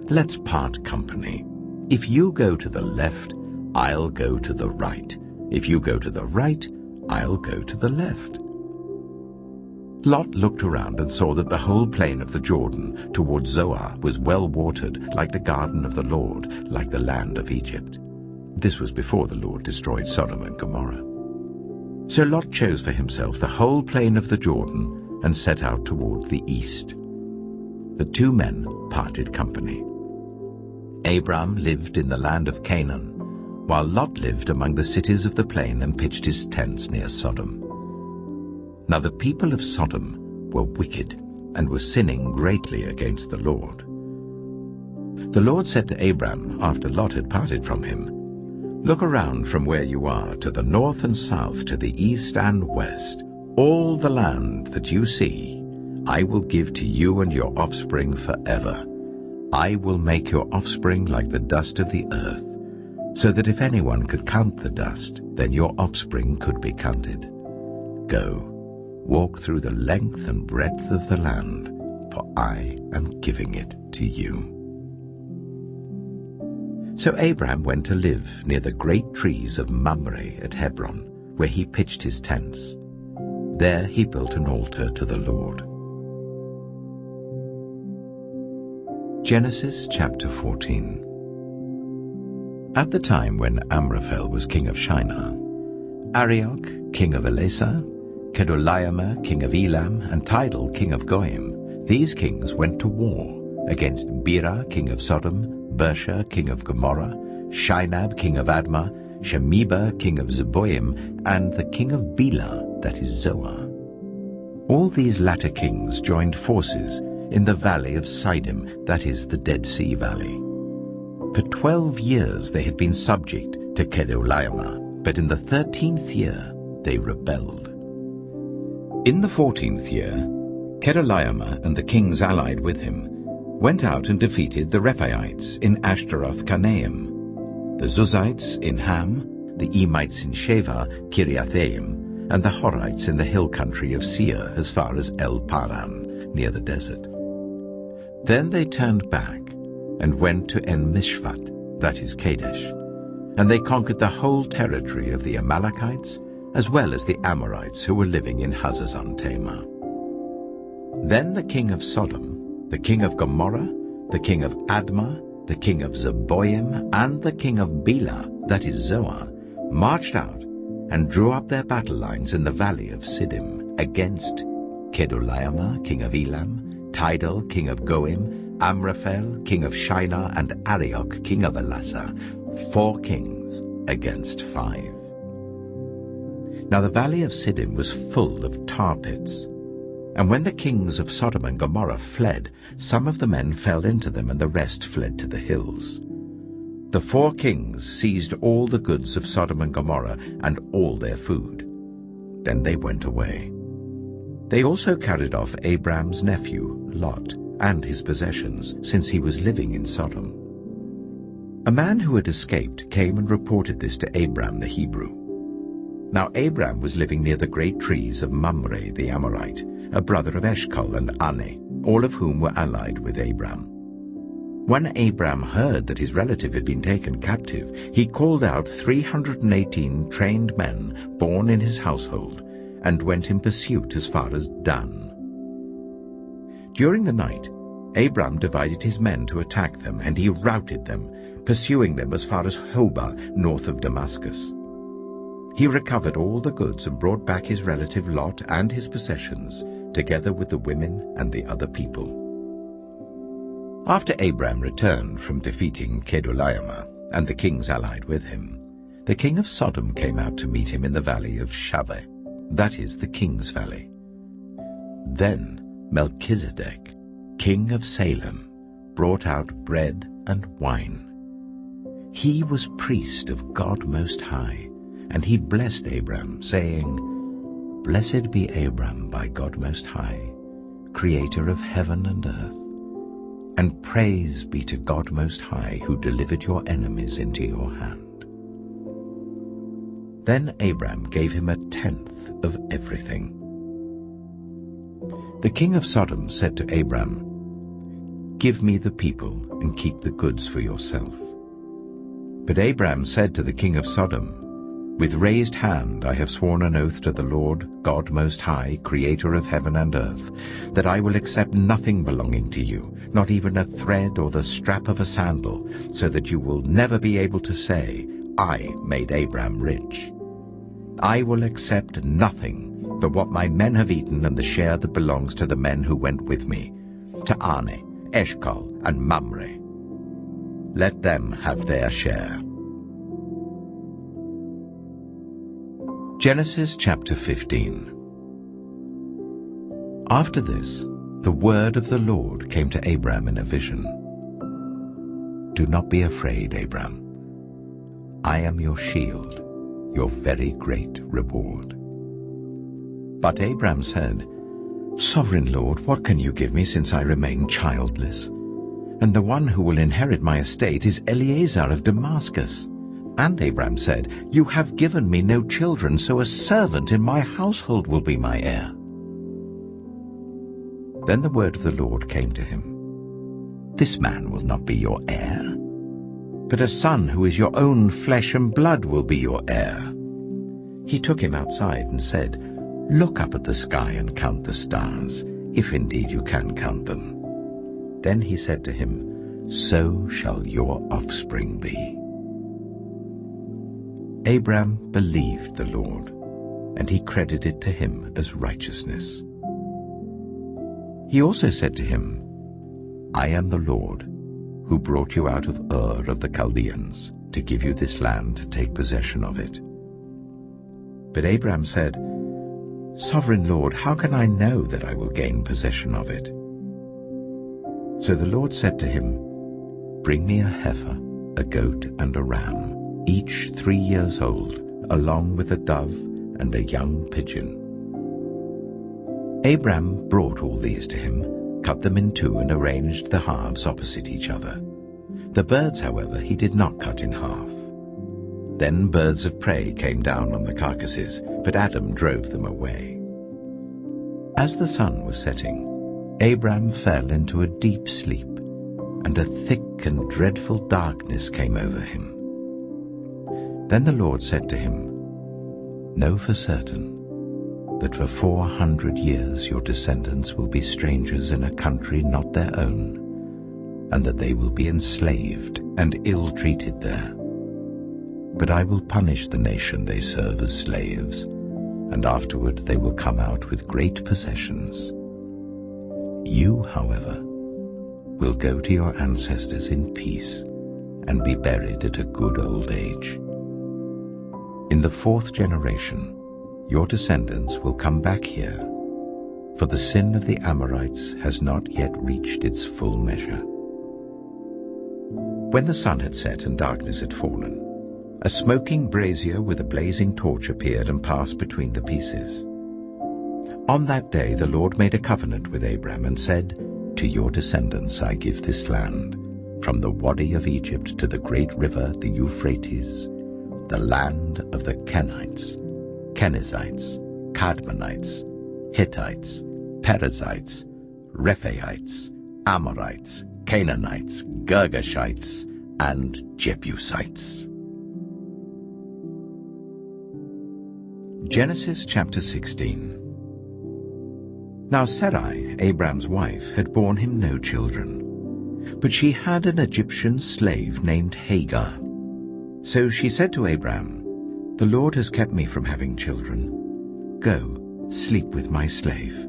Speaker 1: Let's part company. If you go to the left, I'll go to the right. If you go to the right, I'll go to the left." Lot looked around and saw that the whole plain of the Jordan toward Zoar was well watered, like the garden of the Lord, like the land of Egypt. This was before the Lord destroyed Sodom and Gomorrah. So Lot chose for himself the whole plain of the Jordan and set out toward the east. The two men parted company. Abram lived in the land of Canaan, while Lot lived among the cities of the plain and pitched his tents near Sodom. Now the people of Sodom were wicked and were sinning greatly against the Lord. The Lord said to Abram after Lot had parted from him, "Look around from where you are to the north and south, to the east and west. All the land that you see, I will give to you and your offspring forever. I will make your offspring like the dust of the earth, so that if anyone could count the dust, then your offspring could be counted. Go, walk through the length and breadth of the land, for I am giving it to you." So Abram went to live near the great trees of Mamre at Hebron, where he pitched his tents. There he built an altar to the Lord. Genesis chapter 14. At the time when Amraphel was king of Shinar, Arioch, king of Elasar, Kedorlaomer, king of Elam, and Tidal, king of Goyim, these kings went to war against Bera, king of Sodom, Bersha, king of Gomorrah, Shinab, king of Admah, Shemeba, king of Zeboim, and the king of Bela, that is Zoar. All these latter kings joined forces in the valley of Siddim, that is the Dead Sea Valley. For 12 years they had been subject to Kedorlaomer, but in the 13th year they rebelled. In the 14th year, Kedorlaomer and the kings allied with him went out and defeated the Rephaites in Ashtaroth-Karnaim, the Zuzites in Ham, the Emites in Sheva, Kiriathaim, and the Horites in the hill country of Seir as far as El-Paran, near the desert. Then they turned back and went to En-Mishpat, that is Kadesh, and they conquered the whole territory of the Amalekites, as well as the Amorites who were living in Hazazon-Tamar. Then the king of Sodom, the king of Gomorrah, the king of Admah, the king of Zeboim, and the king of Bela, that is Zoar, marched out and drew up their battle lines in the valley of Siddim against Kedorlaomer, king of Elam, Tidal, king of Goim, Amraphel, king of Shinar, and Arioch, king of Elasar, 4 kings against 5. Now the valley of Siddim was full of tar pits, and when the kings of Sodom and Gomorrah fled, some of the men fell into them, and the rest fled to the hills. The 4 kings seized all the goods of Sodom and Gomorrah and all their food. Then they went away. They also carried off Abram's nephew, Lot, and his possessions, since he was living in Sodom. A man who had escaped came and reported this to Abram the Hebrew. Now Abram was living near the great trees of Mamre the Amorite, a brother of Eshcol and Ane, all of whom were allied with Abram. When Abram heard that his relative had been taken captive, he called out 318 trained men born in his household, and went in pursuit as far as Dan. During the night, Abram divided his men to attack them, and he routed them, pursuing them as far as Hobah, north of Damascus. He recovered all the goods and brought back his relative Lot and his possessions, together with the women and the other people. After Abram returned from defeating Kedorlaomer and the kings allied with him, the king of Sodom came out to meet him in the valley of Shaveh, that is the king's valley. Then Melchizedek, king of Salem, brought out bread and wine. He was priest of God Most High, and he blessed Abram, saying, "Blessed be Abram by God Most High, creator of heaven and earth. and praise be to God Most High, who delivered your enemies into your hand." Then Abram gave him 1/10 of everything. The king of Sodom said to Abram, "Give me the people and keep the goods for yourself." But Abram said to the king of Sodom, "With raised hand I have sworn an oath to the Lord, God Most High, creator of heaven and earth, that I will accept nothing belonging to you, not even a thread or the strap of a sandal, so that you will never be able to say, 'I made Abram rich.' I will accept nothing but what my men have eaten and the share that belongs to the men who went with me, to Ane, Eshcol, and Mamre. Let them have their share." Genesis chapter 15. After this, the word of the Lord came to Abram in a vision. "Do not be afraid, Abram. I am your shield, your very great reward." But Abram said, "Sovereign Lord, what can you give me since I remain childless? And the one who will inherit my estate is Eliezer of Damascus." And Abram said, "You have given me no children, so a servant in my household will be my heir." Then the word of the Lord came to him, "This man will not be your heir, but a son who is your own flesh and blood will be your heir." He took him outside and said, "Look up at the sky and count the stars, if indeed you can count them." Then he said to him, "So shall your offspring be." Abram believed the Lord, and he credited to him as righteousness. He also said to him, "I am the Lord, who brought you out of Ur of the Chaldeans, to give you this land to take possession of it." But Abram said, "Sovereign Lord, how can I know that I will gain possession of it?" So the Lord said to him, "Bring me a heifer, a goat, and a ram, each 3 years old, along with a dove and a young pigeon." Abram brought all these to him, cut them in two, and arranged the halves opposite each other. The birds, however, he did not cut in half. Then birds of prey came down on the carcasses, but Adam drove them away. As the sun was setting, Abram fell into a deep sleep, and a thick and dreadful darkness came over him. Then the Lord said to him, "Know for certain that for 400 years your descendants will be strangers in a country not their own, and that they will be enslaved and ill-treated there. But I will punish the nation they serve as slaves, and afterward they will come out with great possessions. You, however, will go to your ancestors in peace and be buried at a good old age. In the 4th generation, your descendants will come back here, for the sin of the Amorites has not yet reached its full measure." When the sun had set and darkness had fallen, a smoking brazier with a blazing torch appeared and passed between the pieces. On that day the Lord made a covenant with Abram and said, "To your descendants I give this land, from the Wadi of Egypt to the great river, the Euphrates, the land of the Kenites, Kenizzites, Kadmonites, Hittites, Perizzites, Rephaites, Amorites, Canaanites, Girgashites, and Jebusites." Genesis chapter 16. Now Sarai, Abram's wife, had borne him no children, but she had an Egyptian slave named Hagar. So she said to Abram, "The Lord has kept me from having children. Go, sleep with my slave.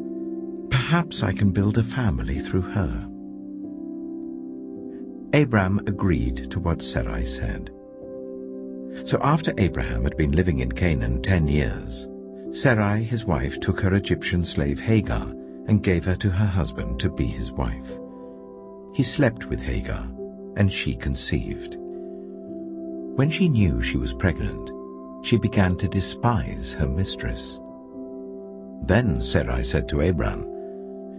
Speaker 1: Perhaps I can build a family through her." Abram agreed to what Sarai said. So after Abraham had been living in Canaan 10 years, Sarai his wife took her Egyptian slave Hagar and gave her to her husband to be his wife. He slept with Hagar, and she conceived. When she knew she was pregnant, she began to despise her mistress. Then Sarai said to Abram,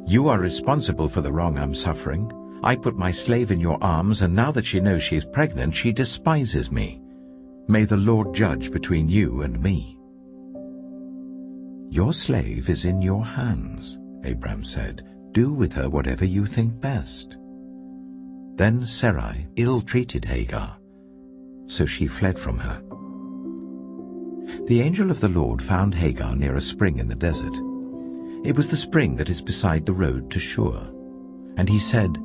Speaker 1: "You are responsible for the wrong I'm suffering. I put my slave in your arms, and now that she knows she is pregnant, she despises me. May the Lord judge between you and me." "Your slave is in your hands," Abram said. "Do with her whatever you think best." Then Sarai ill-treated Hagar, so she fled from her. The angel of the Lord found Hagar near a spring in the desert. It was the spring that is beside the road to Shur. And he said,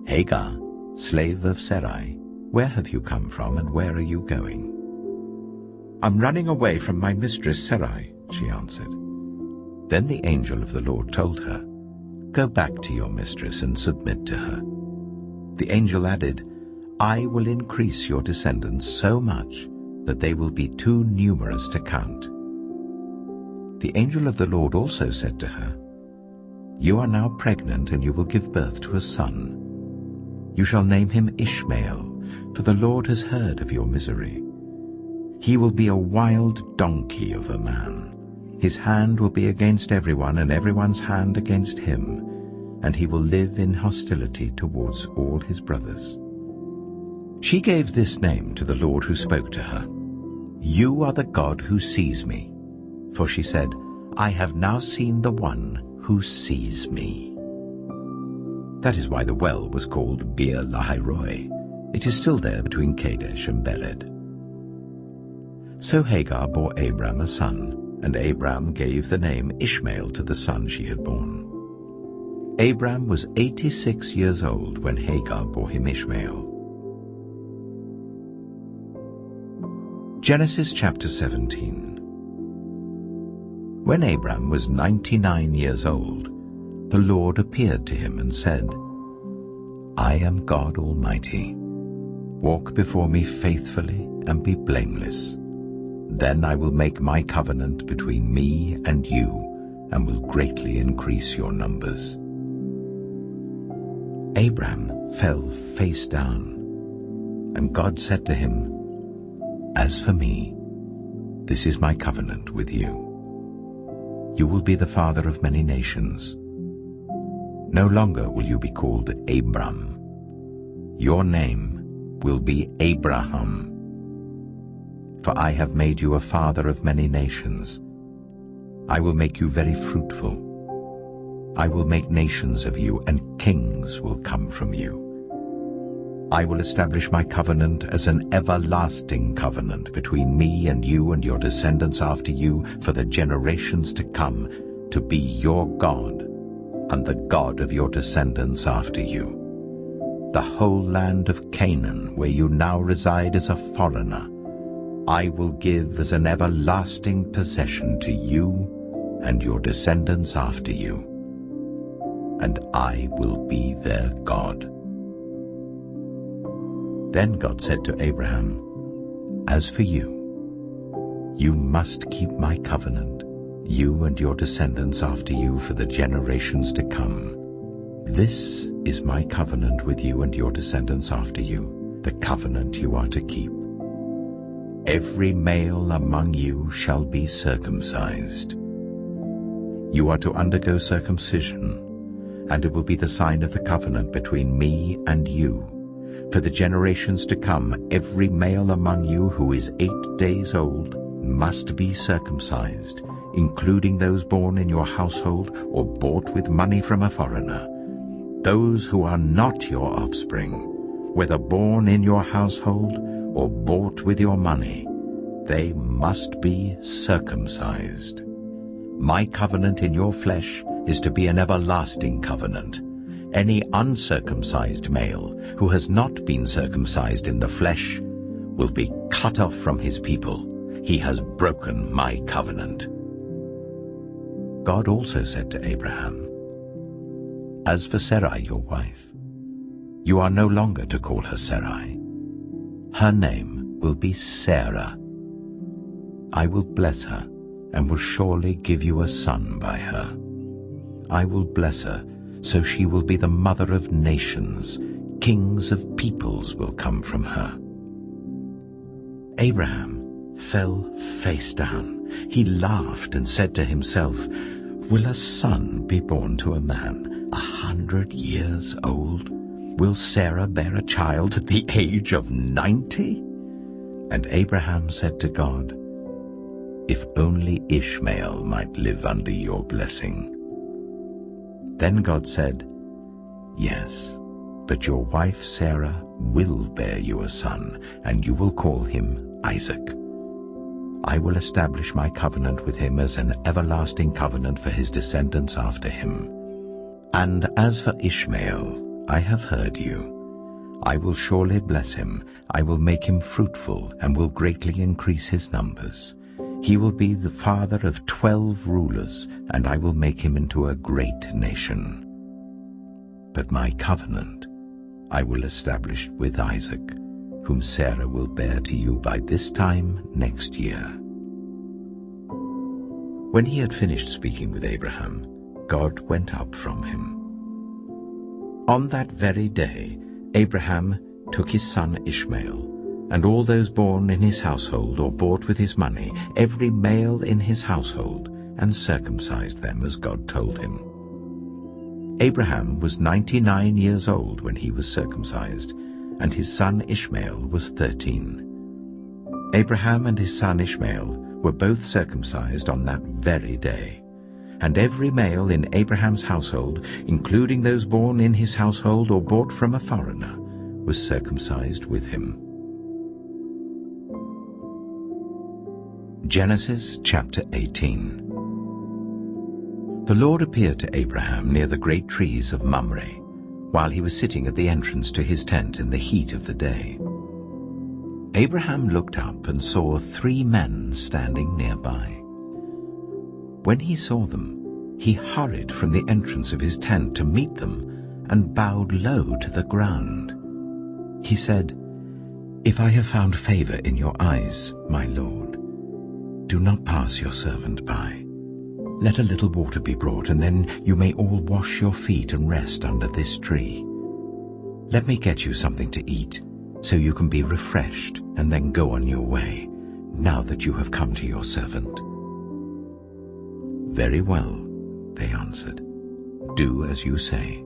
Speaker 1: "Hagar, slave of Sarai, where have you come from and where are you going?" "I'm running away from my mistress Sarai," she answered. Then the angel of the Lord told her, "Go back to your mistress and submit to her." The angel added, "I will increase your descendants so much that they will be too numerous to count." The angel of the Lord also said to her, "You are now pregnant, and you will give birth to a son. You shall name him Ishmael, for the Lord has heard of your misery. He will be a wild donkey of a man. His hand will be against everyone, and everyone's hand against him, and he will live in hostility towards all his brothers." She gave this name to the Lord who spoke to her, "You are the God who sees me." For she said, "I have now seen the one who sees me." That is why the well was called Beer Lahai-roi. It is still there between Kadesh and Bered. So Hagar bore Abram a son, and Abram gave the name Ishmael to the son she had born. Abram was 86 years old when Hagar bore him Ishmael. Genesis chapter 17. When Abram was 99 years old, the Lord appeared to him and said, "I am God Almighty. Walk before me faithfully and be blameless. Then I will make my covenant between me and you, and will greatly increase your numbers." Abram fell face down, and God said to him, "As for me, this is my covenant with you. You will be the father of many nations. No longer will you be called Abram. Your name will be Abraham. For I have made you a father of many nations. I will make you very fruitful. I will make nations of you, and kings will come from you. I will establish my covenant as an everlasting covenant between me and you and your descendants after you for the generations to come, to be your God and the God of your descendants after you. The whole land of Canaan, where you now reside as a foreigner, I will give as an everlasting possession to you and your descendants after you, and I will be their God." Then God said to Abraham, "As for you, you must keep my covenant, you and your descendants after you for the generations to come. This is my covenant with you and your descendants after you, the covenant you are to keep. Every male among you shall be circumcised. You are to undergo circumcision, and it will be the sign of the covenant between me and you. For the generations to come, every male among you who is 8 days old must be circumcised, including those born in your household or bought with money from a foreigner. Those who are not your offspring, whether born in your household or bought with your money, they must be circumcised. My covenant in your flesh is to be an everlasting covenant. Any uncircumcised male who has not been circumcised in the flesh will be cut off from his people. He has broken my covenant." God also said to Abraham, "As for Sarai, your wife, you are no longer to call her Sarai. Her name will be Sarah. I will bless her and will surely give you a son by her. I will bless her, so she will be the mother of nations. Kings of peoples will come from her." Abraham fell face down. He laughed and said to himself, "Will a son be born to a man 100 years old? Will Sarah bear a child at the age of 90? And Abraham said to God, If only Ishmael might live under your blessing. Then God said, Yes, but your wife Sarah will bear you a son, and you will call him Isaac. I will establish my covenant with him as an everlasting covenant for his descendants after him. And as for Ishmael, I have heard you. I will surely bless him. I will make him fruitful and will greatly increase his numbers. He will be the father of 12 rulers, and I will make him into a great nation. But my covenant I will establish with Isaac, whom Sarah will bear to you by this time next year. When he had finished speaking with Abraham, God went up from him. On that very day, Abraham took his son Ishmael, and all those born in his household or bought with his money, every male in his household, and circumcised them as God told him. Abraham was 99 years old when he was circumcised, and his son Ishmael was 13. Abraham and his son Ishmael were both circumcised on that very day. And every male in Abraham's household, including those born in his household or bought from a foreigner, was circumcised with him. Genesis chapter 18. The Lord appeared to Abraham near the great trees of Mamre, while he was sitting at the entrance to his tent in the heat of the day. Abraham looked up and saw 3 men standing nearby. When he saw them, he hurried from the entrance of his tent to meet them and bowed low to the ground. He said, If I have found favor in your eyes, my Lord, do not pass your servant by. Let a little water be brought, and then you may all wash your feet and rest under this tree. Let me get you something to eat, so you can be refreshed and then go on your way, now that you have come to your servant. Very well, they answered. Do as you say.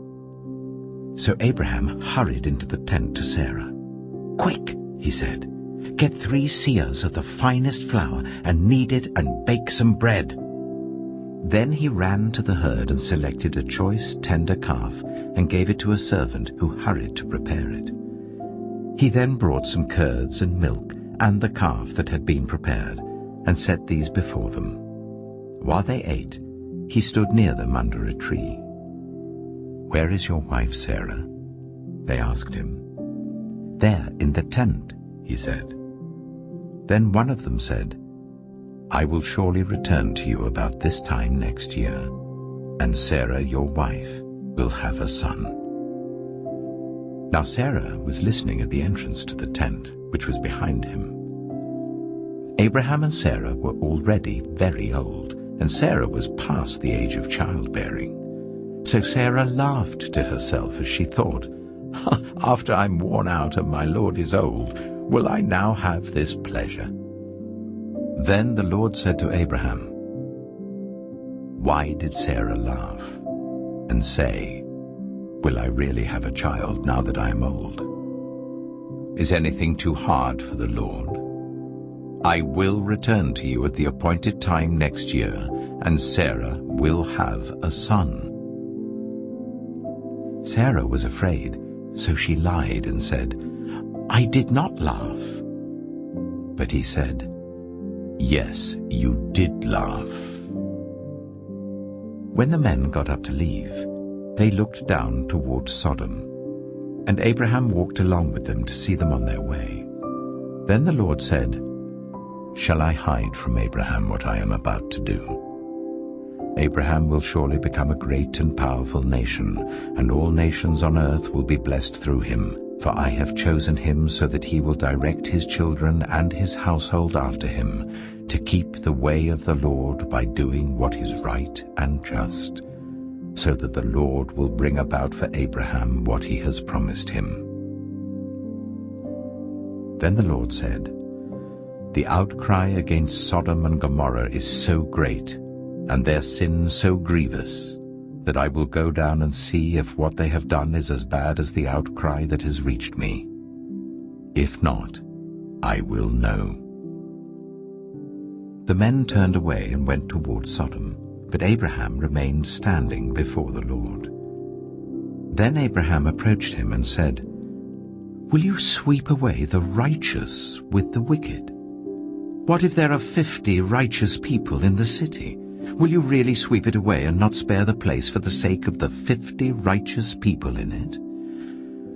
Speaker 1: So Abraham hurried into the tent to Sarah. Quick, he said, get 3 seahs of the finest flour and knead it and bake some bread. Then he ran to the herd and selected a choice tender calf and gave it to a servant who hurried to prepare it. He then brought some curds and milk and the calf that had been prepared and set these before them. While they ate, he stood near them under a tree. Where is your wife Sarah? They asked him. There in the tent, he said. Then one of them said, I will surely return to you about this time next year, and Sarah, your wife, will have a son. Now Sarah was listening at the entrance to the tent, which was behind him. Abraham and Sarah were already very old, and Sarah was past the age of childbearing. So Sarah laughed to herself as she thought, After I'm worn out and my Lord is old, will I now have this pleasure? Then the Lord said to Abraham, Why did Sarah laugh and say, Will I really have a child now that I am old? Is anything too hard for the Lord? I will return to you at the appointed time next year, and Sarah will have a son. Sarah was afraid, so she lied and said, I did not laugh. But he said, Yes, you did laugh. When the men got up to leave, they looked down towards Sodom, and Abraham walked along with them to see them on their way. Then the Lord said, Shall I hide from Abraham what I am about to do? Abraham will surely become a great and powerful nation, and all nations on earth will be blessed through him, for I have chosen him so that he will direct his children and his household after him, to keep the way of the Lord by doing what is right and just, so that the Lord will bring about for Abraham what he has promised him. Then the Lord said, The outcry against Sodom and Gomorrah is so great, and their sin so grievous, that I will go down and see if what they have done is as bad as the outcry that has reached me. If not, I will know." The men turned away and went towards Sodom, but Abraham remained standing before the Lord. Then Abraham approached him and said, "Will you sweep away the righteous with the wicked? What if there are 50 righteous people in the city? Will you really sweep it away and not spare the place for the sake of the 50 righteous people in it?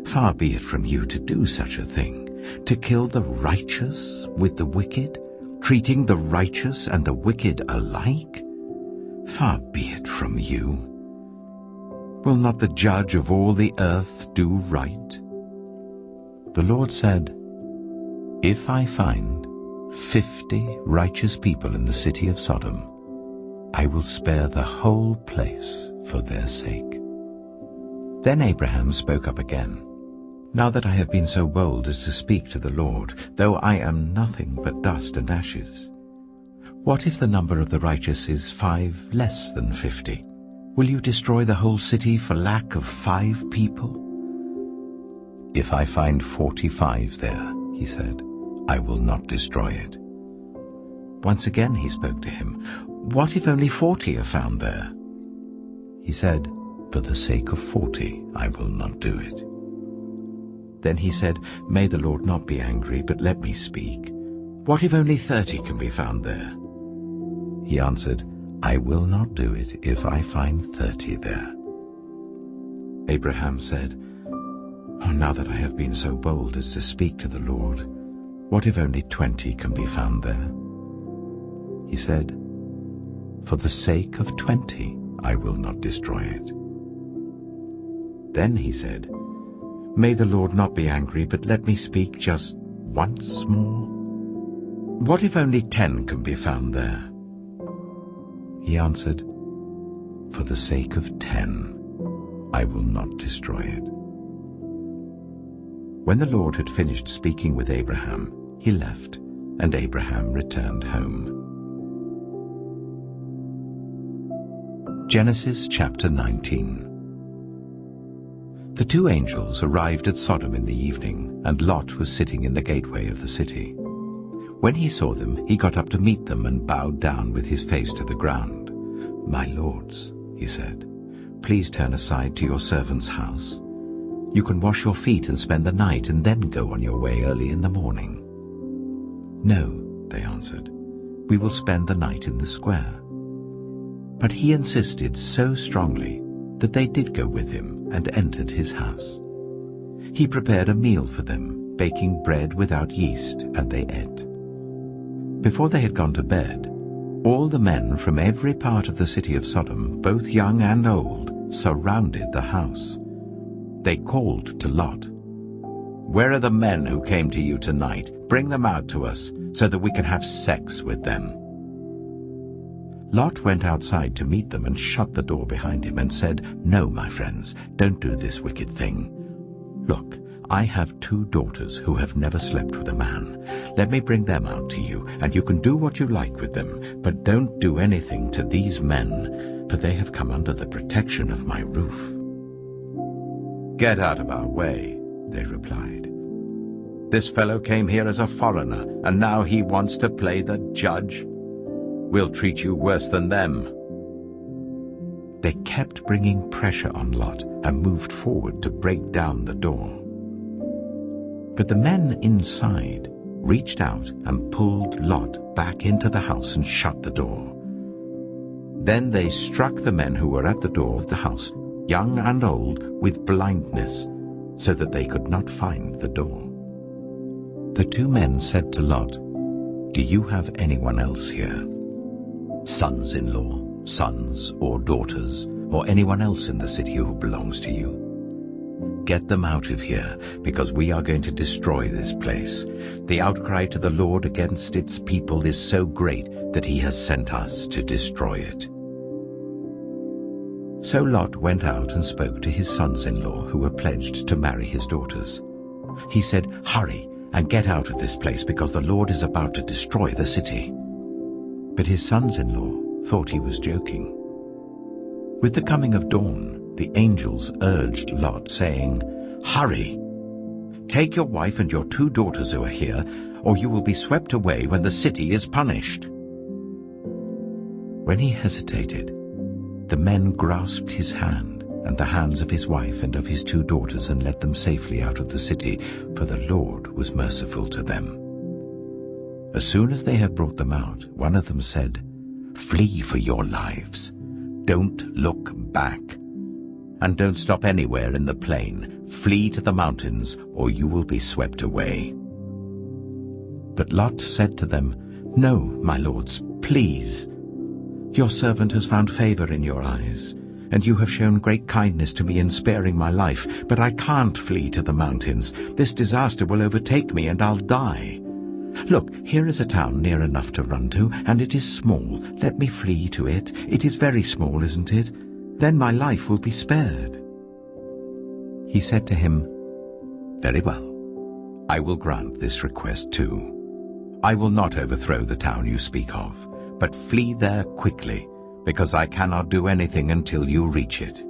Speaker 1: Far be it from you to do such a thing, to kill the righteous with the wicked, treating the righteous and the wicked alike? Far be it from you. Will not the judge of all the earth do right?" The Lord said, "If I find 50 righteous people in the city of Sodom, I will spare the whole place for their sake." Then Abraham spoke up again, "Now that I have been so bold as to speak to the Lord, though I am nothing but dust and ashes, what if the number of the righteous is 5 less than 50? Will you destroy the whole city for lack of 5 people? If I find 45 there," he said, "I will not destroy it." Once again he spoke to him, "What if only 40 are found there?" He said, "For the sake of 40, I will not do it." Then he said, "May the Lord not be angry, but let me speak. What if only 30 can be found there?" He answered, "I will not do it if I find 30 there." Abraham said, "Oh, now that I have been so bold as to speak to the Lord, what if only 20 can be found there?" He said, "For the sake of 20, I will not destroy it." Then he said, "May the Lord not be angry, but let me speak just once more. What if only 10 can be found there?" He answered, "For the sake of 10, I will not destroy it." When the Lord had finished speaking with Abraham, he left, and Abraham returned home. Genesis chapter 19. The 2 angels arrived at Sodom in the evening, and Lot was sitting in the gateway of the city. When he saw them, he got up to meet them and bowed down with his face to the ground. "My lords," he said, "please turn aside to your servant's house. You can wash your feet and spend the night and then go on your way early in the morning." "No," they answered, "we will spend the night in the square." But he insisted so strongly that they did go with him and entered his house. He prepared a meal for them, baking bread without yeast, and they ate. Before they had gone to bed, all the men from every part of the city of Sodom, both young and old, surrounded the house. They called to Lot, "Where are the men who came to you tonight? Bring them out to us, so that we can have sex with them." Lot went outside to meet them and shut the door behind him and said, "No, my friends, don't do this wicked thing. Look, I have 2 daughters who have never slept with a man. Let me bring them out to you, and you can do what you like with them, but don't do anything to these men, for they have come under the protection of my roof." "Get out of our way," they replied. "This fellow came here as a foreigner, and now he wants to play the judge. We'll treat you worse than them." They kept bringing pressure on Lot and moved forward to break down the door. But the men inside reached out and pulled Lot back into the house and shut the door. Then they struck the men who were at the door of the house, young and old, with blindness, so that they could not find the door. The 2 men said to Lot, "Do you have anyone else here? Sons-in-law, sons or daughters, or anyone else in the city who belongs to you? Get them out of here, because we are going to destroy this place. The outcry to the Lord against its people is so great that he has sent us to destroy it." So Lot went out and spoke to his sons-in-law who were pledged to marry his daughters. He said, "Hurry and get out of this place, because the Lord is about to destroy the city." But his sons-in-law thought he was joking. With the coming of dawn, the angels urged Lot, saying, "Hurry! Take your wife and your 2 daughters who are here, or you will be swept away when the city is punished." When he hesitated, the men grasped his hand and the hands of his wife and of his 2 daughters and led them safely out of the city, for the Lord was merciful to them. As soon as they had brought them out, one of them said, "Flee for your lives. Don't look back. And don't stop anywhere in the plain. Flee to the mountains, or you will be swept away." But Lot said to them, "No, my lords, please. Your servant has found favor in your eyes, and you have shown great kindness to me in sparing my life, but I can't flee to the mountains. This disaster will overtake me, and I'll die. Look, here is a town near enough to run to, and it is small. Let me flee to it. It is very small, isn't it? Then my life will be spared." He said to him, "Very well. I will grant this request too. I will not overthrow the town you speak of, but flee there quickly, because I cannot do anything until you reach it."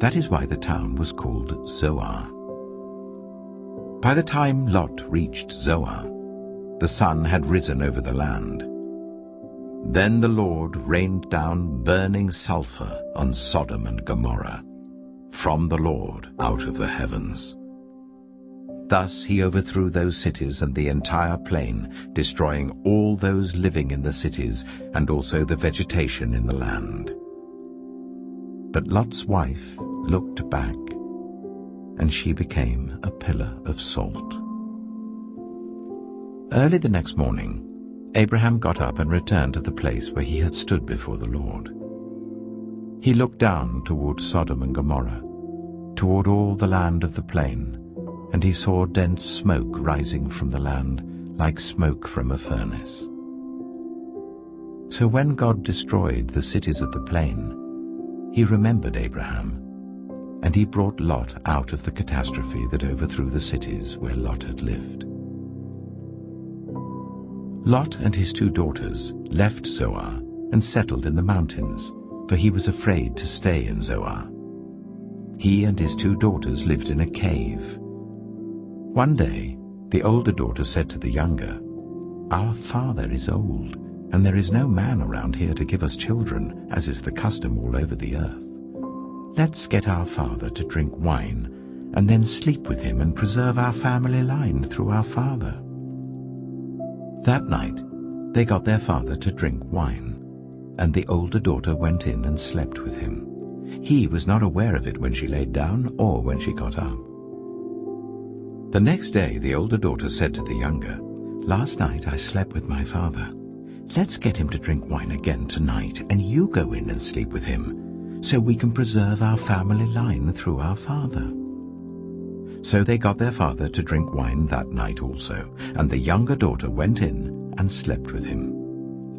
Speaker 1: That is why the town was called Zoar. By the time Lot reached Zoar, the sun had risen over the land. Then the Lord rained down burning sulfur on Sodom and Gomorrah, from the Lord out of the heavens. Thus he overthrew those cities and the entire plain, destroying all those living in the cities and also the vegetation in the land. But Lot's wife looked back, and she became a pillar of salt. Early the next morning, Abraham got up and returned to the place where he had stood before the Lord. He looked down toward Sodom and Gomorrah, toward all the land of the plain, and he saw dense smoke rising from the land, like smoke from a furnace. So when God destroyed the cities of the plain, he remembered Abraham, and he brought Lot out of the catastrophe that overthrew the cities where Lot had lived. Lot and his 2 daughters left Zoar and settled in the mountains, for he was afraid to stay in Zoar. He and his 2 daughters lived in a cave. One day, the older daughter said to the younger, "Our father is old, and there is no man around here to give us children, as is the custom all over the earth. Let's get our father to drink wine, and then sleep with him and preserve our family line through our father." That night, they got their father to drink wine, and the older daughter went in and slept with him. He was not aware of it when she laid down or when she got up. The next day, the older daughter said to the younger, "Last night I slept with my father. Let's get him to drink wine again tonight, and you go in and sleep with him, so we can preserve our family line through our father." So they got their father to drink wine that night also, and the younger daughter went in and slept with him.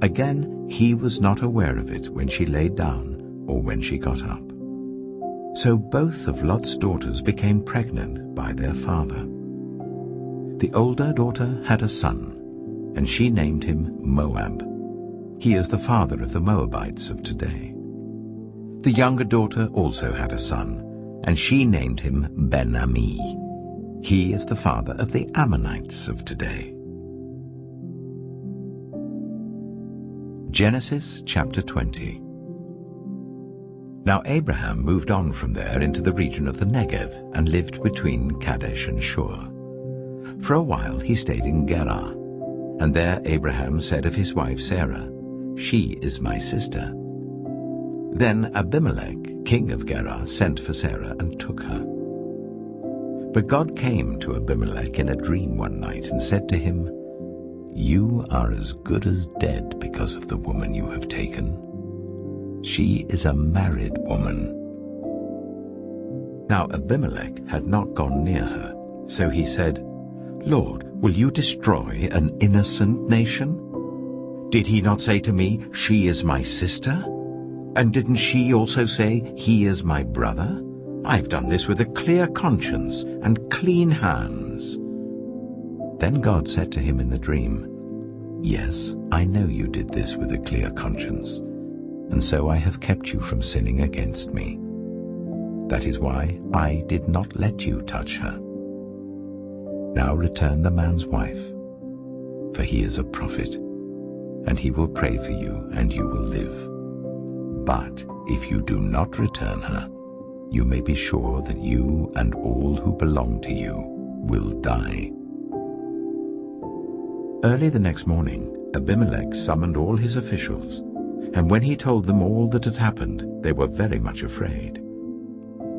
Speaker 1: Again, he was not aware of it when she laid down or when she got up. So both of Lot's daughters became pregnant by their father. The older daughter had a son, and she named him Moab. He is the father of the Moabites of today. The younger daughter also had a son, and she named him Ben-Ami. He is the father of the Ammonites of today. Genesis chapter 20. Now Abraham moved on from there into the region of the Negev and lived between Kadesh and Shur. For a while he stayed in Gerar, and there Abraham said of his wife Sarah, "She is my sister." Then Abimelech, king of Gerar, sent for Sarah and took her. But God came to Abimelech in a dream one night and said to him, "You are as good as dead because of the woman you have taken. She is a married woman." Now Abimelech had not gone near her, so he said, "Lord, will you destroy an innocent nation? Did he not say to me, 'She is my sister'? And didn't she also say, 'He is my brother'? I've done this with a clear conscience and clean hands." Then God said to him in the dream, "Yes, I know you did this with a clear conscience. and so I have kept you from sinning against me. That is why I did not let you touch her. Now return the man's wife, for he is a prophet, and he will pray for you, and you will live. But if you do not return her, you may be sure that you and all who belong to you will die." Early the next morning, Abimelech summoned all his officials, and when he told them all that had happened, they were very much afraid.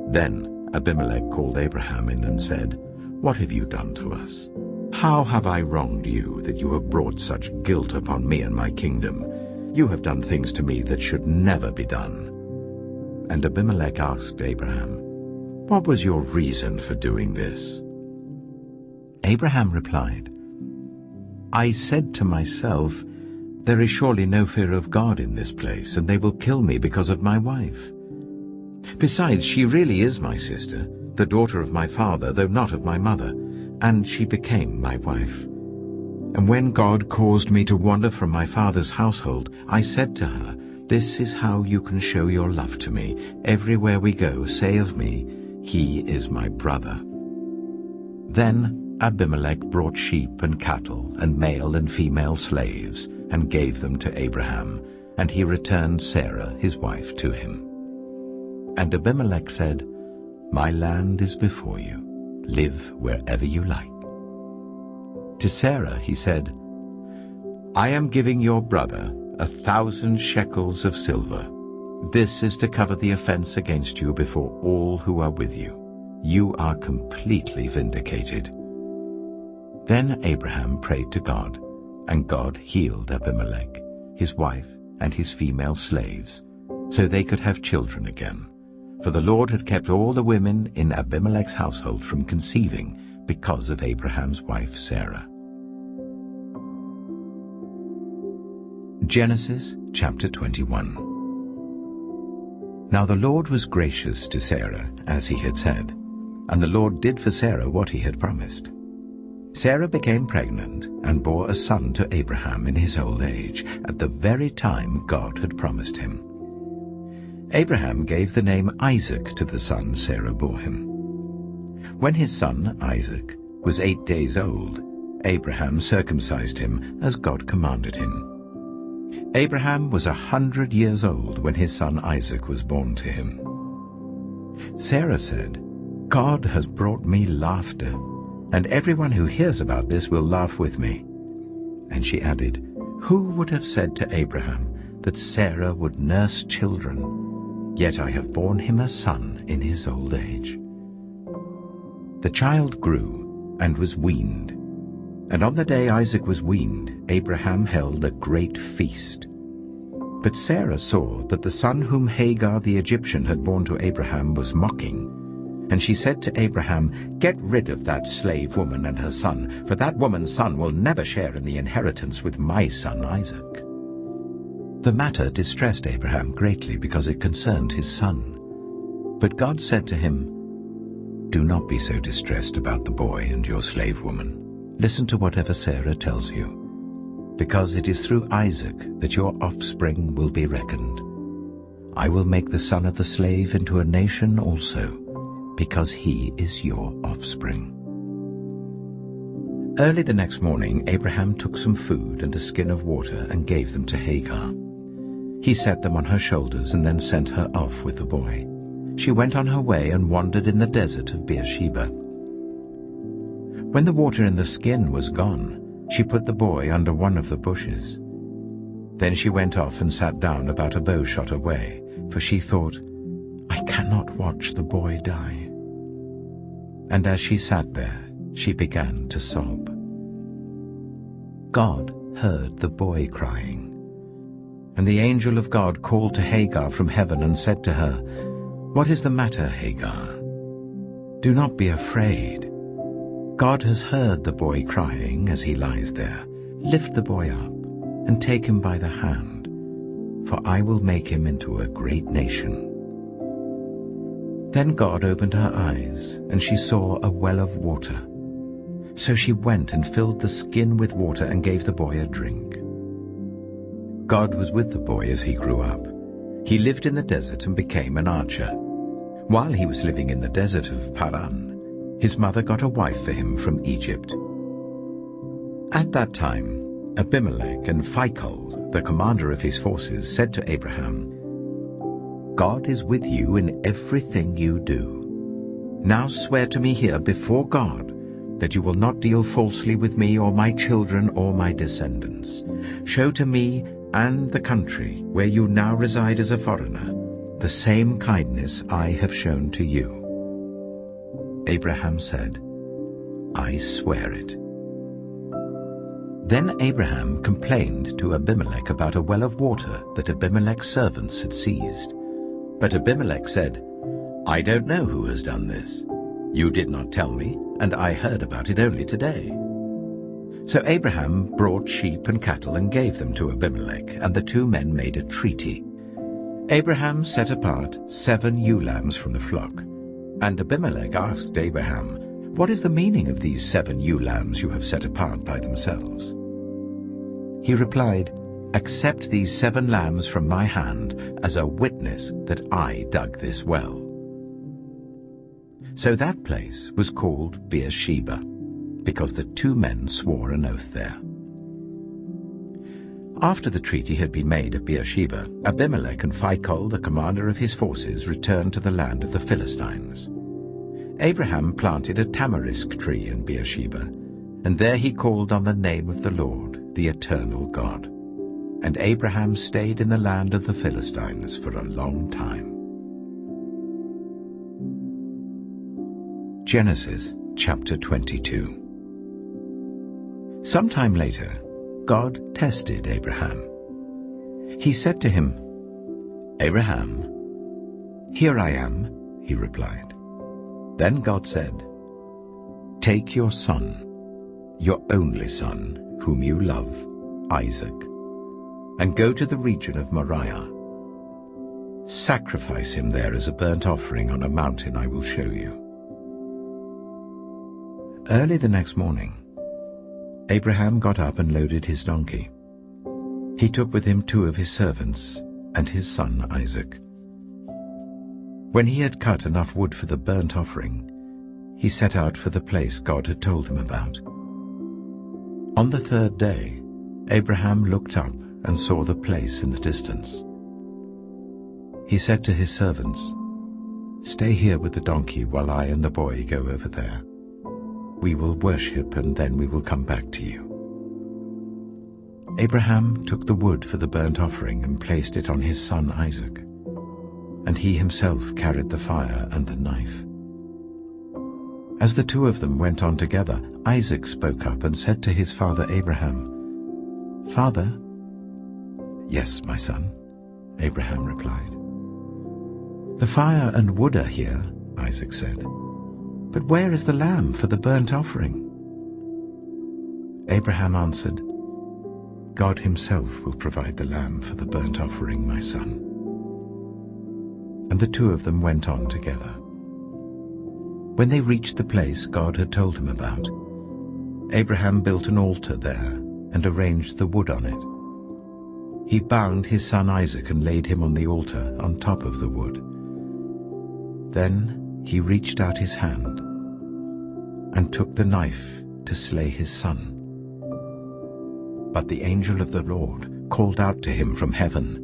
Speaker 1: Then Abimelech called Abraham in and said, "What have you done to us? How have I wronged you that you have brought such guilt upon me and my kingdom? You have done things to me that should never be done." And Abimelech asked Abraham, "What was your reason for doing this?" Abraham replied, "I said to myself, 'There is surely no fear of God in this place, and they will kill me because of my wife. Besides, she really is my sister, the daughter of my father, though not of my mother, and she became my wife. And when God caused me to wander from my father's household, I said to her, This is how you can show your love to me. Everywhere we go, say of me, He is my brother.'" Then Abimelech brought sheep and cattle and male and female slaves and gave them to Abraham, and he returned Sarah his wife to him. And Abimelech said, "My land is before you. Live wherever you like." To Sarah he said, "I am giving your brother 1,000 shekels of silver. This is to cover the offense against you before all who are with you. You are completely vindicated." Then Abraham prayed to God, and God healed Abimelech, his wife, and his female slaves, so they could have children again. For the Lord had kept all the women in Abimelech's household from conceiving because of Abraham's wife Sarah. Genesis chapter 21. Now the Lord was gracious to Sarah, as he had said, and the Lord did for Sarah what he had promised. Sarah became pregnant and bore a son to Abraham in his old age, at the very time God had promised him. Abraham gave the name Isaac to the son Sarah bore him. When his son, Isaac, was 8 days old, Abraham circumcised him as God commanded him. Abraham was 100 years old when his son Isaac was born to him. Sarah said, "God has brought me laughter, and everyone who hears about this will laugh with me." And she added, "Who would have said to Abraham that Sarah would nurse children? Yet I have borne him a son in his old age." The child grew and was weaned, and on the day Isaac was weaned, Abraham held a great feast. But Sarah saw that the son whom Hagar the Egyptian had borne to Abraham was mocking, and she said to Abraham, "Get rid of that slave woman and her son, for that woman's son will never share in the inheritance with my son Isaac." The matter distressed Abraham greatly because it concerned his son. But God said to him, "Do not be so distressed about the boy and your slave woman. Listen to whatever Sarah tells you, because it is through Isaac that your offspring will be reckoned. I will make the son of the slave into a nation also, because he is your offspring." Early the next morning, Abraham took some food and a skin of water and gave them to Hagar. He set them on her shoulders and then sent her off with the boy. She went on her way and wandered in the desert of Beersheba. When the water in the skin was gone, she put the boy under one of the bushes. Then she went off and sat down about a bow shot away, for she thought, "I cannot watch the boy die." And as she sat there, she began to sob. God heard the boy crying. And the angel of God called to Hagar from heaven and said to her, "What is the matter, Hagar? Do not be afraid. God has heard the boy crying as he lies there. Lift the boy up and take him by the hand, for I will make him into a great nation." Then God opened her eyes, and she saw a well of water. So she went and filled the skin with water and gave the boy a drink. God was with the boy as he grew up, He lived in the desert and became an archer. While he was living in the desert of Paran, his mother got a wife for him from Egypt. At that time, Abimelech and Phicol, the commander of his forces, said to Abraham, "God is with you in everything you do. Now swear to me here before God that you will not deal falsely with me or my children or my descendants. Show to me and the country where you now reside as a foreigner the same kindness I have shown to you." Abraham said, "I swear it." Then Abraham complained to Abimelech about a well of water that Abimelech's servants had seized. But Abimelech said, "I don't know who has done this. You did not tell me, and I heard about it only today." So Abraham brought sheep and cattle and gave them to Abimelech, and the two men made a treaty. Abraham set apart 7 ewe lambs from the flock, and Abimelech asked Abraham, "What is the meaning of these 7 ewe lambs you have set apart by themselves?" He replied, "Accept these 7 lambs from my hand as a witness that I dug this well." So that place was called Beersheba, because the two men swore an oath there. After the treaty had been made at Beersheba, Abimelech and Phicol, the commander of his forces, returned to the land of the Philistines. Abraham planted a tamarisk tree in Beersheba, and there he called on the name of the Lord, the eternal God. And Abraham stayed in the land of the Philistines for a long time. Genesis chapter 22. Sometime later, God tested Abraham. He said to him, "Abraham." "Here I am," he replied. Then God said, "Take your son, your only son, whom you love, Isaac, and go to the region of Moriah. Sacrifice him there as a burnt offering on a mountain I will show you." Early the next morning, Abraham got up and loaded his donkey. He took with him 2 of his servants and his son Isaac. When he had cut enough wood for the burnt offering, he set out for the place God had told him about. On the 3rd day, Abraham looked up and saw the place in the distance. He said to his servants, "Stay here with the donkey while I and the boy go over there. We will worship and then we will come back to you." Abraham took the wood for the burnt offering and placed it on his son Isaac, and he himself carried the fire and the knife. As the 2 of them went on together, Isaac spoke up and said to his father Abraham, "Father?" "Yes, my son," Abraham replied. "The fire and wood are here," Isaac said. "But where is the lamb for the burnt offering?" Abraham answered, "God himself will provide the lamb for the burnt offering, my son." And the 2 of them went on together. When they reached the place God had told him about, Abraham built an altar there and arranged the wood on it. He bound his son Isaac and laid him on the altar on top of the wood. Then he reached out his hand and took the knife to slay his son. But the angel of the Lord called out to him from heaven,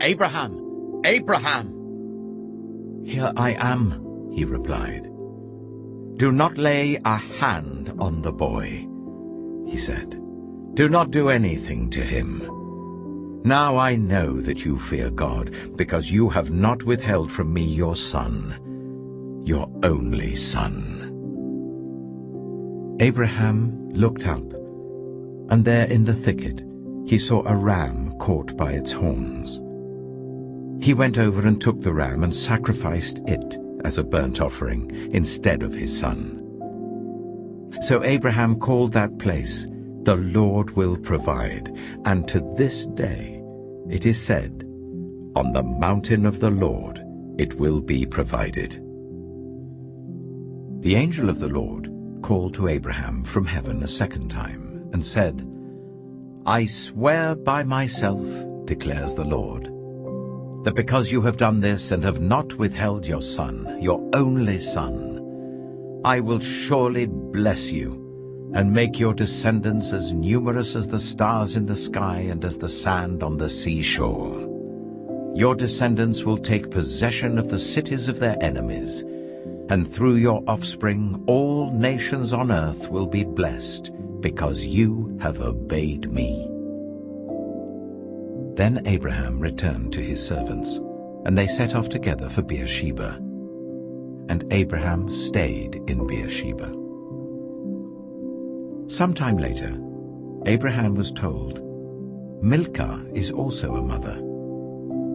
Speaker 1: "Abraham! Abraham!" "Here I am," he replied. "Do not lay a hand on the boy," he said. "Do not do anything to him. Now I know that you fear God, because you have not withheld from me your son, your only son." Abraham looked up, and there in the thicket he saw a ram caught by its horns. He went over and took the ram and sacrificed it as a burnt offering instead of his son. So Abraham called that place, "The Lord will provide," and to this day it is said, "On the mountain of the Lord it will be provided." The angel of the Lord called to Abraham from heaven a second time and said, "I swear by myself, declares the Lord, that because you have done this and have not withheld your son, your only son, I will surely bless you and make your descendants as numerous as the stars in the sky and as the sand on the seashore. Your descendants will take possession of the cities of their enemies, and through your offspring all nations on earth will be blessed, because you have obeyed me." Then Abraham returned to his servants, and they set off together for Beersheba. And Abraham stayed in Beersheba. Sometime later, Abraham was told, "Milcah is also a mother.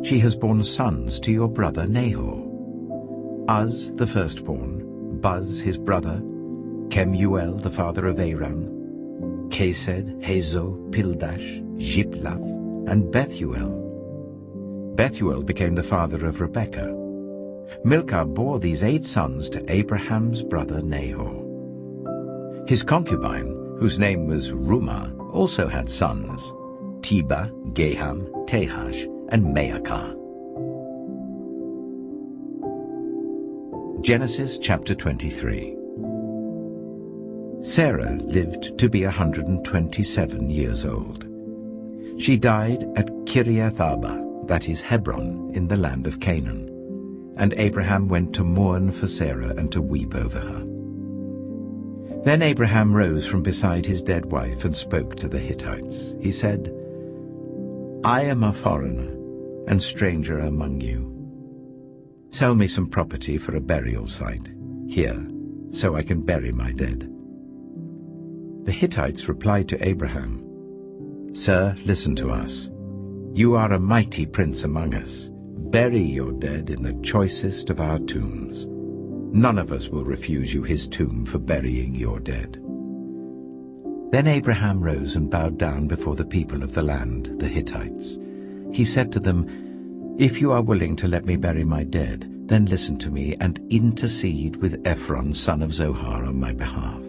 Speaker 1: She has borne sons to your brother Nahor. Uz the firstborn, Buz his brother, Kemuel the father of Aram, Kesed, Hazo, Pildash, Jiplaph, and Bethuel. Bethuel became the father of Rebekah. Milcah bore these 8 sons to Abraham's brother Nahor. His concubine, whose name was Rumah, also had sons, Teba, Gaham, Tehash, and Maacah. Genesis chapter 23. Sarah lived to be 127 years old. She died at Kiriath Arba, that is Hebron, in the land of Canaan. And Abraham went to mourn for Sarah and to weep over her. Then Abraham rose from beside his dead wife and spoke to the Hittites. He said, "I am a foreigner and stranger among you. Sell me some property for a burial site here, so I can bury my dead." The Hittites replied to Abraham, "Sir, listen to us. You are a mighty prince among us. Bury your dead in the choicest of our tombs. None of us will refuse you his tomb for burying your dead." Then Abraham rose and bowed down before the people of the land, the Hittites. He said to them, "If you are willing to let me bury my dead, then listen to me and intercede with Ephron, son of Zohar, on my behalf.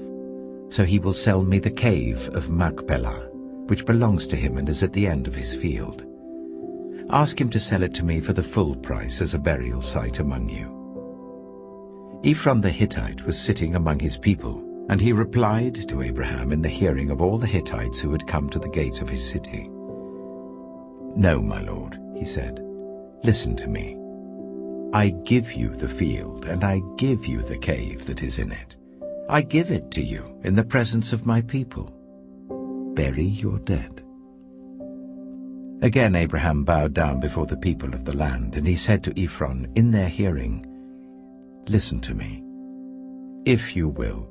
Speaker 1: So he will sell me the cave of Machpelah, which belongs to him and is at the end of his field. Ask him to sell it to me for the full price as a burial site among you." Ephron the Hittite was sitting among his people, and he replied to Abraham in the hearing of all the Hittites who had come to the gate of his city. "No, my lord," he said, "listen to me. I give you the field, and I give you the cave that is in it. I give it to you in the presence of my people. Bury your dead." Again Abraham bowed down before the people of the land, and he said to Ephron in their hearing, "Listen to me. If you will,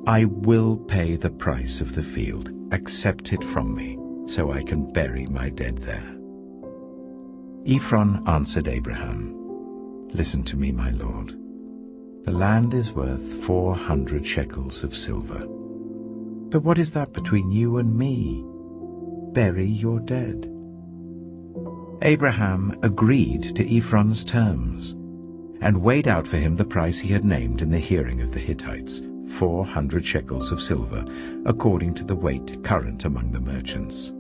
Speaker 1: I will pay the price of the field. Accept it from me, so I can bury my dead there." Ephron answered Abraham, "Listen to me, my lord. The land is worth 400 shekels of silver. But what is that between you and me? Bury your dead." Abraham agreed to Ephron's terms and weighed out for him the price he had named in the hearing of the Hittites, 400 shekels of silver, according to the weight current among the merchants.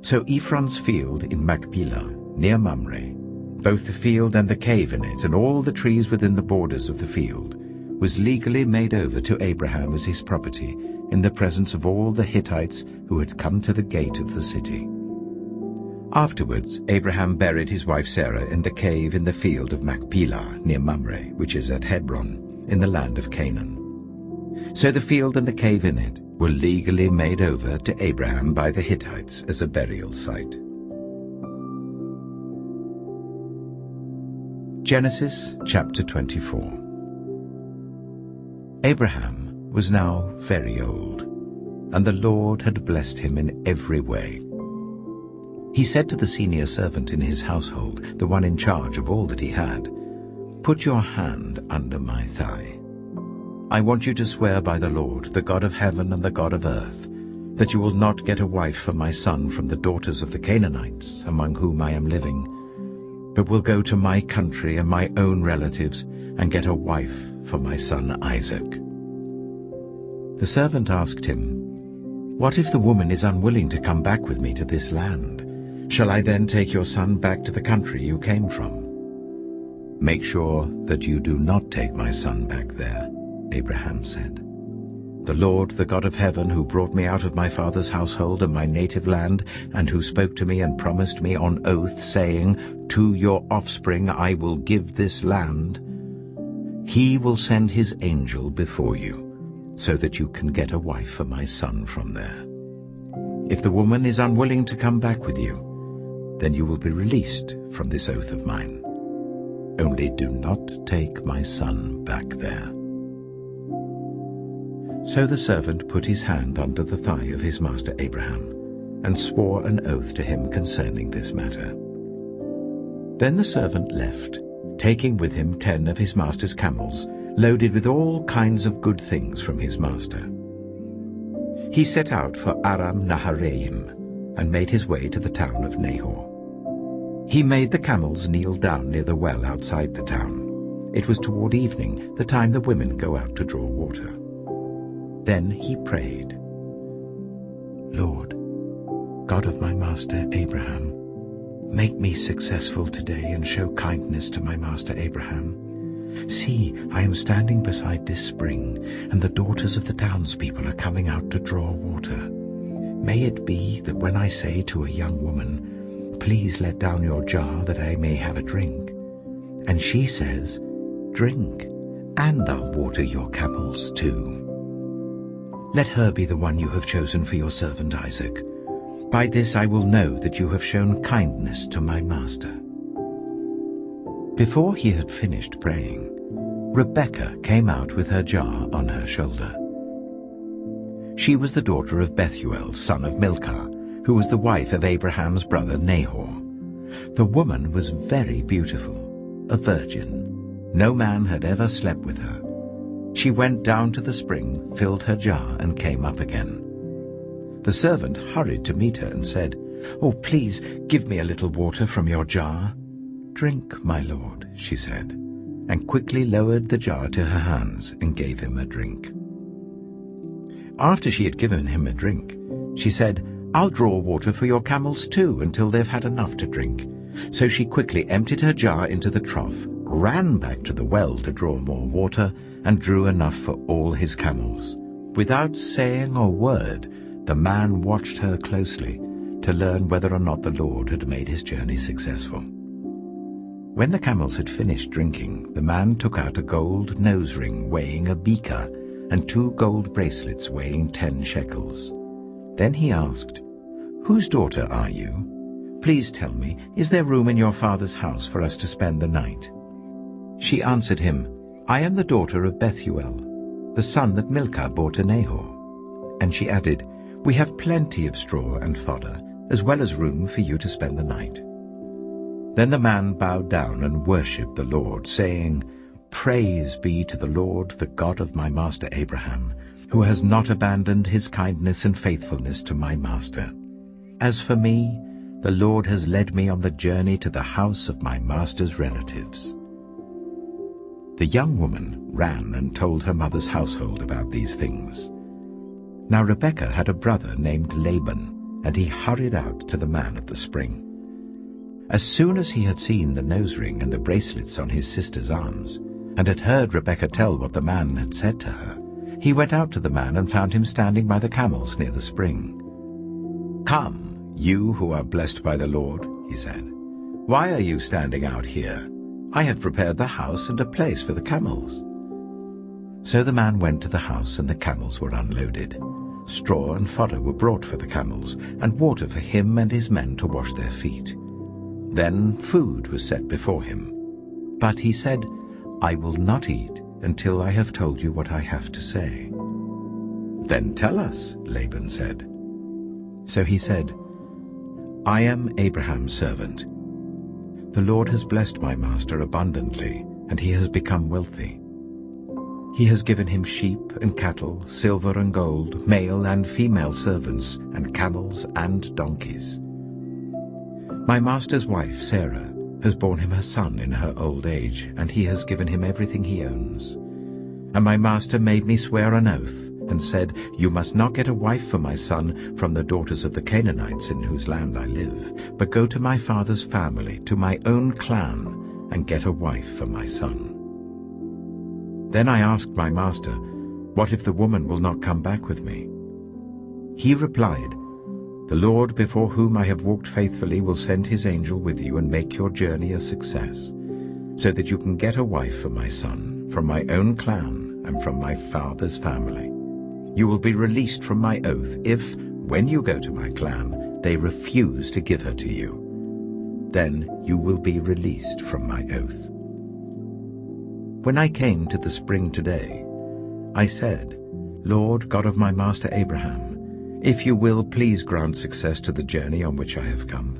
Speaker 1: So Ephron's field in Machpelah, near Mamre, both the field and the cave in it, and all the trees within the borders of the field, was legally made over to Abraham as his property, in the presence of all the Hittites who had come to the gate of the city. Afterwards Abraham buried his wife Sarah in the cave in the field of Machpelah, near Mamre, which is at Hebron, in the land of Canaan. So the field and the cave in it were legally made over to Abraham by the Hittites as a burial site. Genesis chapter 24. Abraham was now very old, and the Lord had blessed him in every way. He said to the senior servant in his household, the one in charge of all that he had, "Put your hand under my thigh. I want you to swear by the Lord, the God of heaven and the God of earth, that you will not get a wife for my son from the daughters of the Canaanites, among whom I am living, but will go to my country and my own relatives and get a wife for my son Isaac." The servant asked him, "What if the woman is unwilling to come back with me to this land? Shall I then take your son back to the country you came from?" "Make sure that you do not take my son back there," Abraham said. "The Lord, the God of heaven, who brought me out of my father's household and my native land, and who spoke to me and promised me on oath, saying, 'To your offspring I will give this land,' he will send his angel before you, so that you can get a wife for my son from there. If the woman is unwilling to come back with you, then you will be released from this oath of mine. Only do not take my son back there." So the servant put his hand under the thigh of his master Abraham, and swore an oath to him concerning this matter. Then the servant left, taking with him 10 of his master's camels, loaded with all kinds of good things from his master. He set out for Aram Naharaim, and made his way to the town of Nahor. He made the camels kneel down near the well outside the town. It was toward evening, the time the women go out to draw water. Then he prayed, "Lord, God of my master Abraham, make me successful today and show kindness to my master Abraham. See, I am standing beside this spring, and the daughters of the townspeople are coming out to draw water. May it be that when I say to a young woman, 'Please let down your jar that I may have a drink,' and she says, 'Drink, and I'll water your camels too.' Let her be the one you have chosen for your servant Isaac. By this I will know that you have shown kindness to my master." Before he had finished praying, Rebekah came out with her jar on her shoulder. She was the daughter of Bethuel, son of Milcah, who was the wife of Abraham's brother Nahor. The woman was very beautiful, a virgin. No man had ever slept with her. She went down to the spring, filled her jar, and came up again. The servant hurried to meet her and said, "Oh, please give me a little water from your jar." "Drink, my lord," she said, and quickly lowered the jar to her hands and gave him a drink. After she had given him a drink, she said, "I'll draw water for your camels too until they've had enough to drink." So she quickly emptied her jar into the trough, ran back to the well to draw more water, and drew enough for all his camels. Without saying a word, the man watched her closely to learn whether or not the Lord had made his journey successful. When the camels had finished drinking, the man took out a gold nose ring weighing a beaker and 2 gold bracelets weighing 10 shekels. Then he asked, "Whose daughter are you? Please tell me, is there room in your father's house for us to spend the night?" She answered him, "I am the daughter of Bethuel, the son that Milcah bore to Nahor." And she added, "We have plenty of straw and fodder, as well as room for you to spend the night." Then the man bowed down and worshipped the Lord, saying, "Praise be to the Lord, the God of my master Abraham, who has not abandoned his kindness and faithfulness to my master. As for me, the Lord has led me on the journey to the house of my master's relatives." The young woman ran and told her mother's household about these things. Now Rebekah had a brother named Laban, and he hurried out to the man at the spring. As soon as he had seen the nose ring and the bracelets on his sister's arms, and had heard Rebekah tell what the man had said to her, he went out to the man and found him standing by the camels near the spring. "Come, you who are blessed by the Lord," he said. "Why are you standing out here? I have prepared the house and a place for the camels." So the man went to the house, and the camels were unloaded. Straw and fodder were brought for the camels, and water for him and his men to wash their feet. Then food was set before him. But he said, "I will not eat until I have told you what I have to say." "Then tell us," Laban said. So he said, "I am Abraham's servant. The Lord has blessed my master abundantly, and he has become wealthy. He has given him sheep and cattle, silver and gold, male and female servants, and camels and donkeys. My master's wife, Sarah, has borne him a son in her old age, and he has given him everything he owns. And my master made me swear an oath, and said, "You must not get a wife for my son from the daughters of the Canaanites in whose land I live, but go to my father's family, to my own clan, and get a wife for my son." Then I asked my master, "What if the woman will not come back with me?" He replied, "The Lord before whom I have walked faithfully will send his angel with you and make your journey a success, so that you can get a wife for my son from my own clan and from my father's family. You will be released from my oath if, when you go to my clan, they refuse to give her to you. Then you will be released from my oath." When I came to the spring today, I said, "Lord, God of my master Abraham, if you will, please grant success to the journey on which I have come.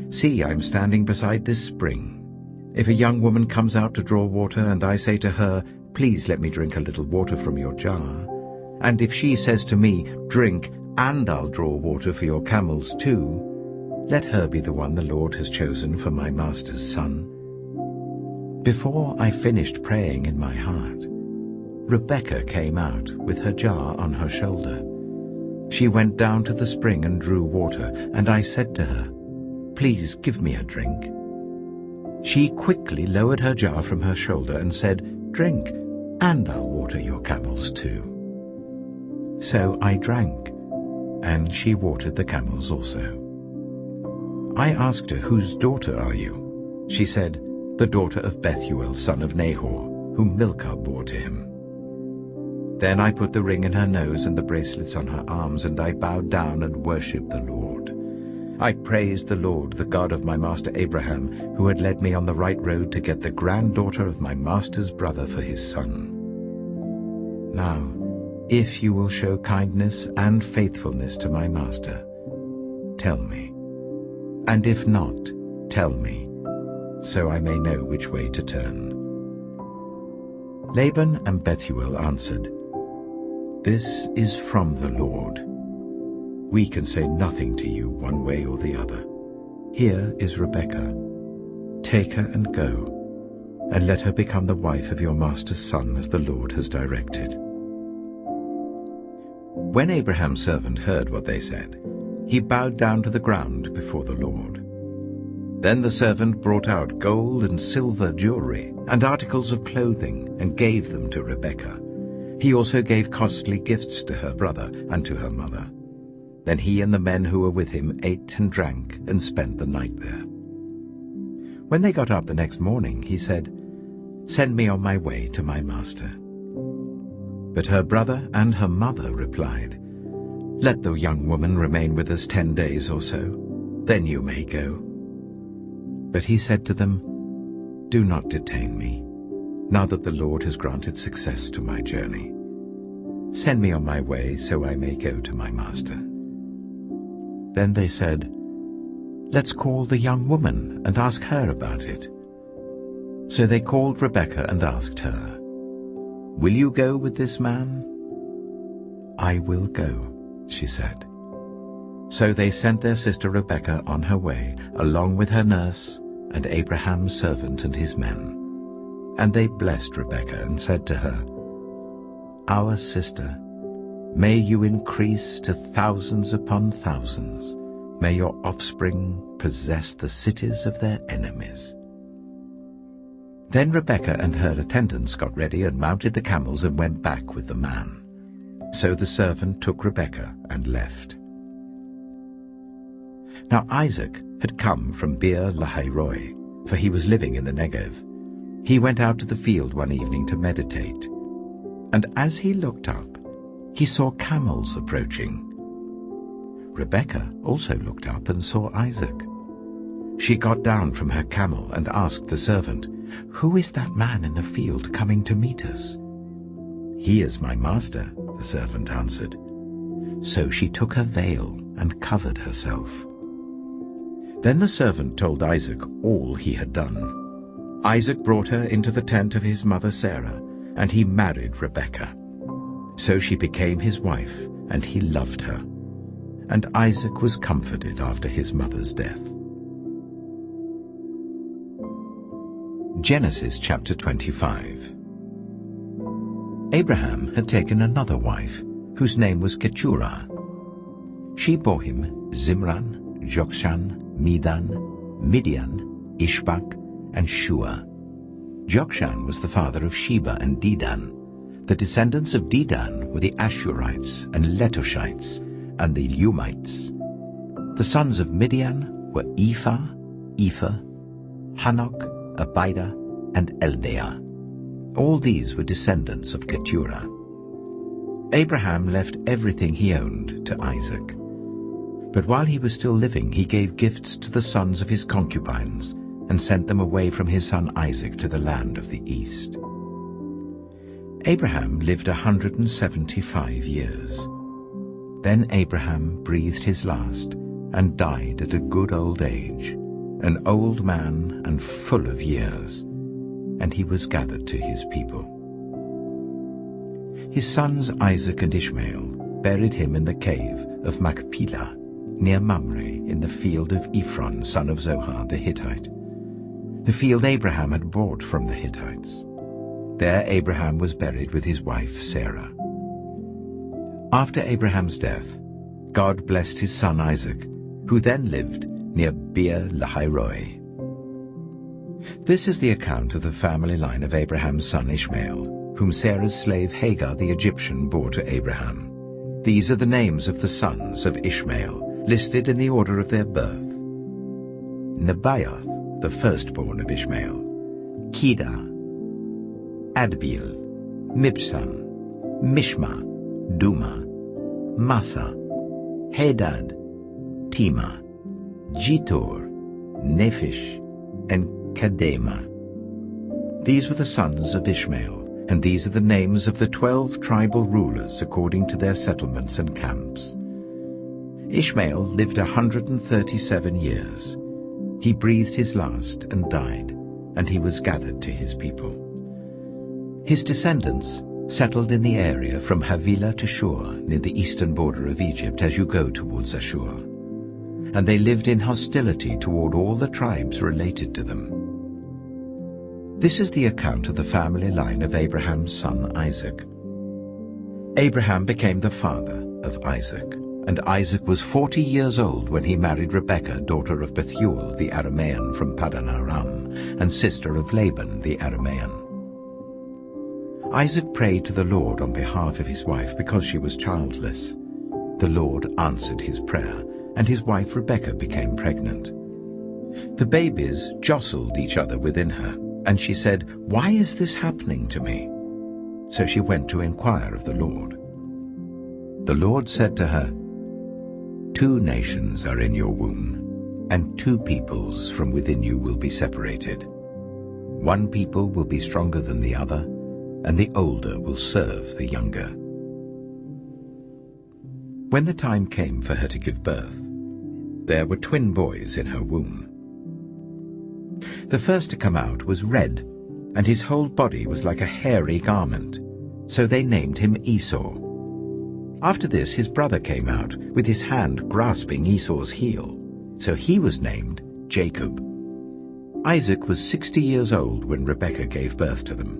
Speaker 1: See, I am standing beside this spring. If a young woman comes out to draw water, and I say to her, 'Please let me drink a little water from your jar,' and if she says to me, 'Drink, and I'll draw water for your camels too,' let her be the one the Lord has chosen for my master's son." Before I finished praying in my heart, Rebekah came out with her jar on her shoulder. She went down to the spring and drew water, and I said to her, "Please give me a drink." She quickly lowered her jar from her shoulder and said, "Drink, and I'll water your camels too." So I drank, and she watered the camels also. I asked her, "Whose daughter are you?" She said, "The daughter of Bethuel, son of Nahor, whom Milcah bore to him." Then I put the ring in her nose and the bracelets on her arms, and I bowed down and worshipped the Lord. I praised the Lord, the God of my master Abraham, who had led me on the right road to get the granddaughter of my master's brother for his son. Now, if you will show kindness and faithfulness to my master, tell me. And if not, tell me, so I may know which way to turn." Laban and Bethuel answered, "This is from the Lord. We can say nothing to you one way or the other. Here is Rebekah. Take her and go, and let her become the wife of your master's son, as the Lord has directed." When Abraham's servant heard what they said, he bowed down to the ground before the Lord. Then the servant brought out gold and silver jewelry and articles of clothing and gave them to Rebekah. He also gave costly gifts to her brother and to her mother. Then he and the men who were with him ate and drank and spent the night there. When they got up the next morning, he said, "Send me on my way to my master." But her brother and her mother replied, "Let the young woman remain with us 10 days or so, then you may go." But he said to them, "Do not detain me, now that the Lord has granted success to my journey. Send me on my way so I may go to my master." Then they said, "Let's call the young woman and ask her about it." So they called Rebekah and asked her, "Will you go with this man?" "I will go," she said. So they sent their sister Rebekah on her way, along with her nurse and Abraham's servant and his men. And they blessed Rebekah and said to her, "Our sister, may you increase to thousands upon thousands. May your offspring possess the cities of their enemies." Then Rebekah and her attendants got ready and mounted the camels and went back with the man. So the servant took Rebekah and left. Now Isaac had come from Beer Lahai-roi, for he was living in the Negev. He went out to the field one evening to meditate. And as he looked up, he saw camels approaching. Rebekah also looked up and saw Isaac. She got down from her camel and asked the servant, "Who is that man in the field coming to meet us?" "He is my master," the servant answered. So she took her veil and covered herself. Then the servant told Isaac all he had done. Isaac brought her into the tent of his mother Sarah, and he married Rebekah. So she became his wife, and he loved her. And Isaac was comforted after his mother's death. Genesis chapter 25. Abraham had taken another wife, whose name was Keturah. She bore him Zimran, Jokshan, Medan, Midian, Ishbak, and Shua. Jokshan was the father of Sheba and Dedan. The descendants of Dedan were the Ashurites and Letoshites and the Lumites. The sons of Midian were Ephah, Epher, Hanok, Abida, and Eldaah. All these were descendants of Keturah. Abraham left everything he owned to Isaac. But while he was still living, he gave gifts to the sons of his concubines and sent them away from his son Isaac to the land of the east. Abraham lived 175 years. Then Abraham breathed his last and died at a good old age, an old man and full of years, and he was gathered to his people. His sons Isaac and Ishmael buried him in the cave of Machpelah, near Mamre, in the field of Ephron, son of Zohar the Hittite, the field Abraham had bought from the Hittites. There Abraham was buried with his wife Sarah. After Abraham's death, God blessed his son Isaac, who then lived near Beer Lahairoi. This is the account of the family line of Abraham's son Ishmael, whom Sarah's slave Hagar the Egyptian bore to Abraham. These are the names of the sons of Ishmael, listed in the order of their birth. Nebaioth, the firstborn of Ishmael, Kedah, Adbeel, Mibsam, Mishma, Duma, Massa, Hadad, Tema, Jitor, Nephish, and Kedema. These were the sons of Ishmael, and these are the names of the 12 tribal rulers according to their settlements and camps. Ishmael lived 137 years. He breathed his last and died, and he was gathered to his people. His descendants settled in the area from Havilah to Shur, near the eastern border of Egypt as you go towards Ashur. And they lived in hostility toward all the tribes related to them. This is the account of the family line of Abraham's son Isaac. Abraham became the father of Isaac, and Isaac was 40 years old when he married Rebekah, daughter of Bethuel the Aramean from Paddan Aram, and sister of Laban the Aramean. Isaac prayed to the Lord on behalf of his wife because she was childless. The Lord answered his prayer, and his wife Rebekah became pregnant. The babies jostled each other within her, and she said, "Why is this happening to me?" So she went to inquire of the Lord. The Lord said to her, "2 nations are in your womb, and 2 peoples from within you will be separated. 1 people will be stronger than the other, and the older will serve the younger." When the time came for her to give birth, there were twin boys in her womb. The first to come out was red, and his whole body was like a hairy garment, so they named him Esau. After this his brother came out, with his hand grasping Esau's heel, so he was named Jacob. Isaac was 60 years old when Rebekah gave birth to them.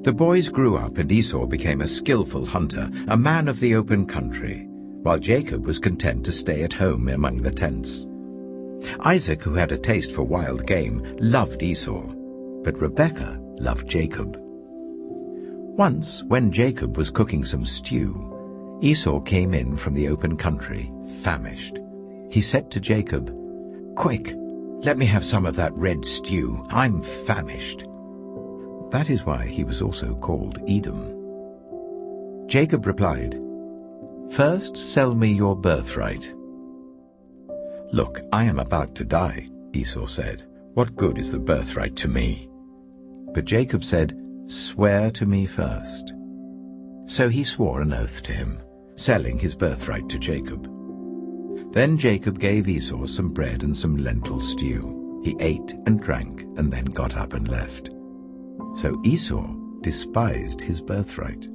Speaker 1: The boys grew up, and Esau became a skillful hunter, a man of the open country, while Jacob was content to stay at home among the tents. Isaac, who had a taste for wild game, loved Esau, but Rebekah loved Jacob. Once, when Jacob was cooking some stew, Esau came in from the open country, famished. He said to Jacob, "Quick, let me have some of that red stew. I'm famished." That is why he was also called Edom. Jacob replied, "First sell me your birthright." "Look, I am about to die," Esau said. "What good is the birthright to me?" But Jacob said, "Swear to me first." So he swore an oath to him, selling his birthright to Jacob. Then Jacob gave Esau some bread and some lentil stew. He ate and drank and then got up and left. So Esau despised his birthright.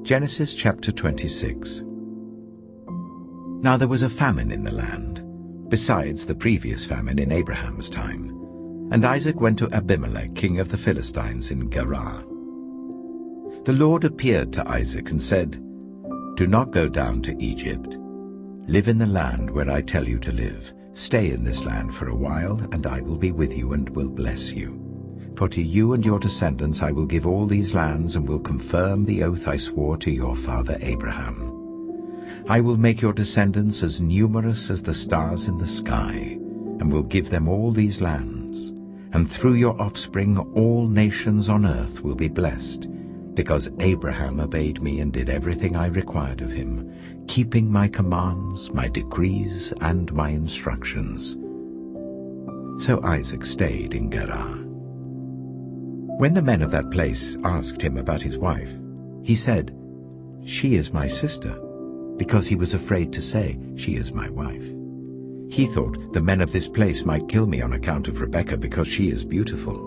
Speaker 1: Genesis chapter 26. Now there was a famine in the land, besides the previous famine in Abraham's time, And Isaac went to Abimelech, king of the Philistines, in Gerar. The Lord appeared to Isaac and said, "Do not go down to Egypt. Live in the land where I tell you to live. Stay in this land for a while, and I will be with you and will bless you. For to you and your descendants I will give all these lands and will confirm the oath I swore to your father Abraham. I will make your descendants as numerous as the stars in the sky, and will give them all these lands. And through your offspring all nations on earth will be blessed, because Abraham obeyed me and did everything I required of him, keeping my commands, my decrees, and my instructions." So Isaac stayed in Gerar. When the men of that place asked him about his wife, he said, "She is my sister," because he was afraid to say, "She is my wife." He thought, "The men of this place might kill me on account of Rebekah, because she is beautiful."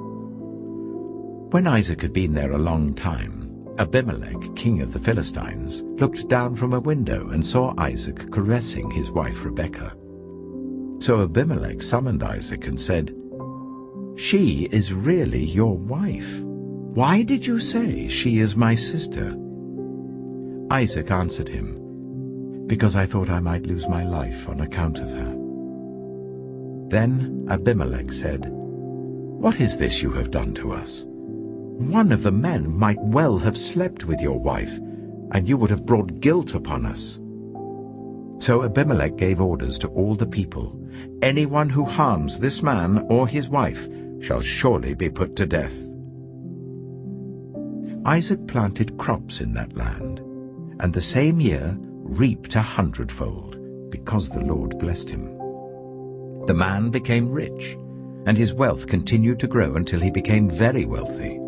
Speaker 1: When Isaac had been there a long time, Abimelech, king of the Philistines, looked down from a window and saw Isaac caressing his wife Rebekah. So Abimelech summoned Isaac and said, "She is really your wife. Why did you say, 'She is my sister'?" Isaac answered him, "Because I thought I might lose my life on account of her." Then Abimelech said, "What is this you have done to us? One of the men might well have slept with your wife, and you would have brought guilt upon us." So Abimelech gave orders to all the people, "Anyone who harms this man or his wife shall surely be put to death." Isaac planted crops in that land, and the same year reaped 100-fold, because the Lord blessed him. The man became rich, and his wealth continued to grow until he became very wealthy.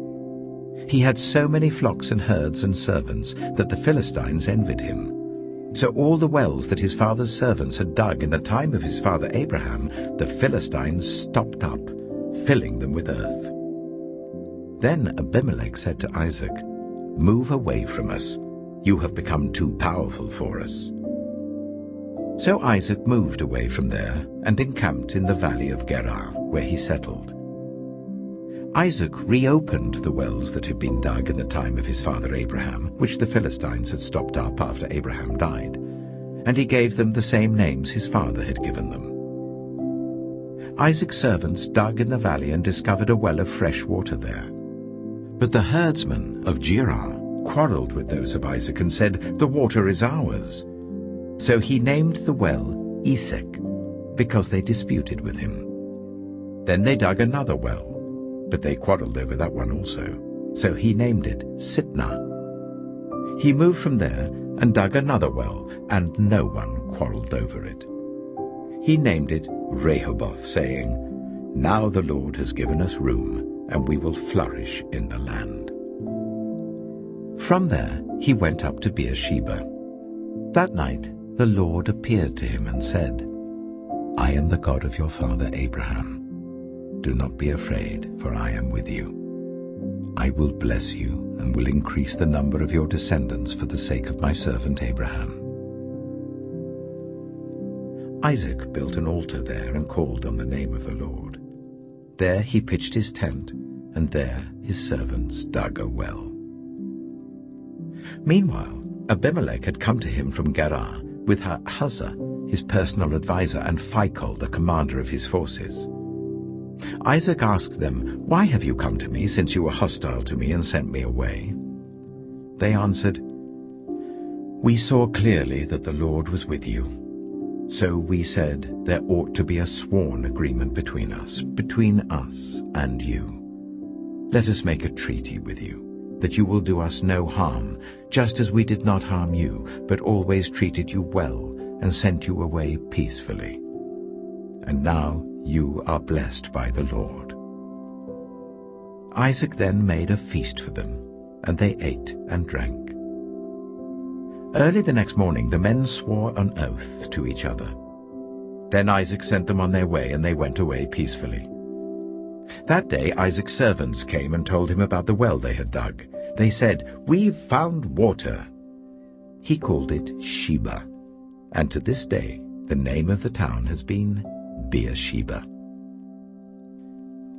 Speaker 1: He had so many flocks and herds and servants that the Philistines envied him. So all the wells that his father's servants had dug in the time of his father Abraham, the Philistines stopped up, filling them with earth. Then Abimelech said to Isaac, "Move away from us. You have become too powerful for us." So Isaac moved away from there and encamped in the valley of Gerar, where he settled. Isaac reopened the wells that had been dug in the time of his father Abraham, which the Philistines had stopped up after Abraham died, and he gave them the same names his father had given them. Isaac's servants dug in the valley and discovered a well of fresh water there. But the herdsmen of Gerar quarreled with those of Isaac and said, "The water is ours." So he named the well Esek, because they disputed with him. Then they dug another well, but they quarreled over that one also. So he named it Sitnah. He moved from there and dug another well, and no one quarreled over it. He named it Rehoboth, saying, "Now the Lord has given us room, and we will flourish in the land." From there he went up to Beersheba. That night the Lord appeared to him and said, "I am the God of your father Abraham. Do not be afraid, for I am with you. I will bless you and will increase the number of your descendants for the sake of my servant Abraham." Isaac built an altar there and called on the name of the Lord. There he pitched his tent, and there his servants dug a well. Meanwhile, Abimelech had come to him from Gerar with Uzzah, his personal adviser, and Phicol, the commander of his forces. Isaac asked them, "Why have you come to me, since you were hostile to me and sent me away?" They answered, "We saw clearly that the Lord was with you. So we said, there ought to be a sworn agreement between us and you. Let us make a treaty with you, that you will do us no harm, just as we did not harm you, but always treated you well and sent you away peacefully. And now you are blessed by the Lord." Isaac then made a feast for them, and they ate and drank. Early the next morning the men swore an oath to each other. Then Isaac sent them on their way, and they went away peacefully. That day Isaac's servants came and told him about the well they had dug. They said, "We've found water." He called it Sheba, and to this day the name of the town has been Beersheba.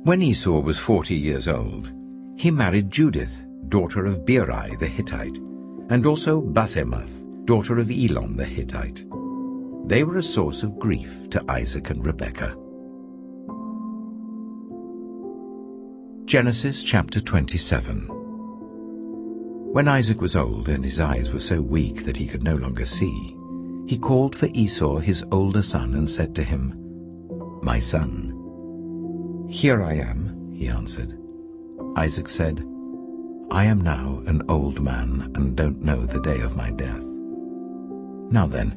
Speaker 1: When Esau was 40 years old, he married Judith, daughter of Beeri the Hittite, and also Basemath, daughter of Elon the Hittite. They were a source of grief to Isaac and Rebekah. Genesis chapter 27. When Isaac was old and his eyes were so weak that he could no longer see, he called for Esau his older son and said to him, "My son." "Here I am," he answered. Isaac said, "I am now an old man and don't know the day of my death. Now then,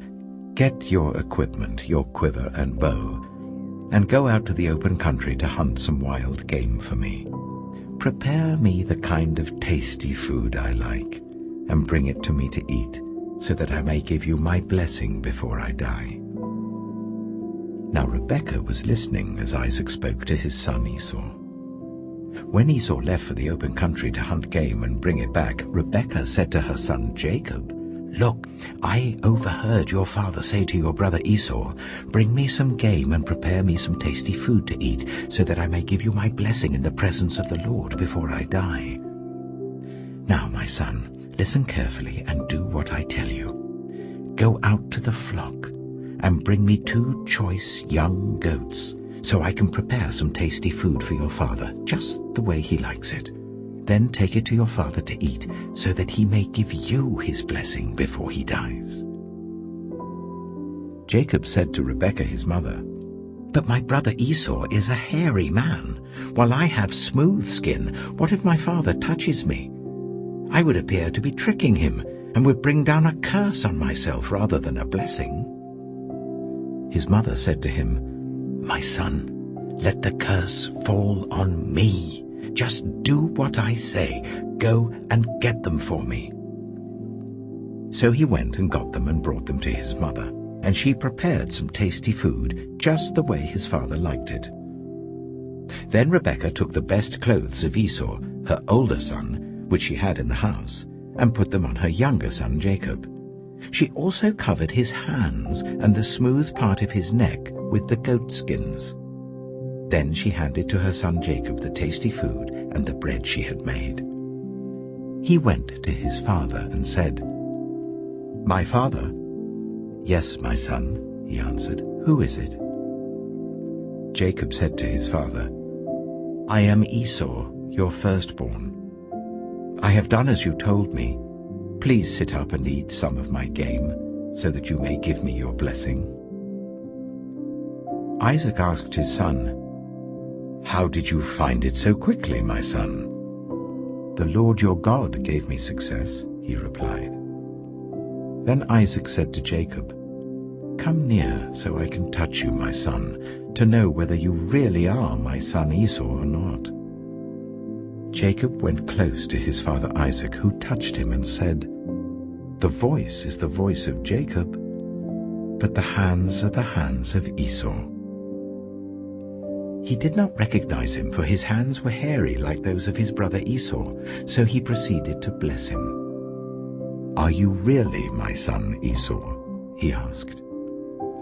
Speaker 1: get your equipment, your quiver and bow, and go out to the open country to hunt some wild game for me. Prepare me the kind of tasty food I like, and bring it to me to eat, so that I may give you my blessing before I die." Now Rebekah was listening as Isaac spoke to his son Esau. When Esau left for the open country to hunt game and bring it back, Rebekah said to her son Jacob, "Look, I overheard your father say to your brother Esau, 'Bring me some game and prepare me some tasty food to eat, so that I may give you my blessing in the presence of the Lord before I die.' Now, my son, listen carefully and do what I tell you. Go out to the flock and bring me 2 choice young goats, so I can prepare some tasty food for your father, just the way he likes it. Then take it to your father to eat, so that he may give you his blessing before he dies." Jacob said to Rebekah his mother, "But my brother Esau is a hairy man, while I have smooth skin. What if my father touches me? I would appear to be tricking him, and would bring down a curse on myself rather than a blessing." His mother said to him, "My son, let the curse fall on me. Just do what I say. Go and get them for me." So he went and got them and brought them to his mother, and she prepared some tasty food just the way his father liked it. Then Rebekah took the best clothes of Esau, her older son, which she had in the house, and put them on her younger son Jacob. She also covered his hands and the smooth part of his neck with the goat skins. Then she handed to her son Jacob the tasty food and the bread she had made. He went to his father and said, "My father?" "Yes, my son," he answered. "Who is it?" Jacob said to his father, "I am Esau, your firstborn. I have done as you told me. Please sit up and eat some of my game, so that you may give me your blessing." Isaac asked his son, "How did you find it so quickly, my son?" "The Lord your God gave me success," he replied. Then Isaac said to Jacob, "Come near so I can touch you, my son, to know whether you really are my son Esau or not." Jacob went close to his father Isaac, who touched him and said, "The voice is the voice of Jacob, but the hands are the hands of Esau." He did not recognize him, for his hands were hairy like those of his brother Esau, so he proceeded to bless him. "Are you really my son Esau?" he asked.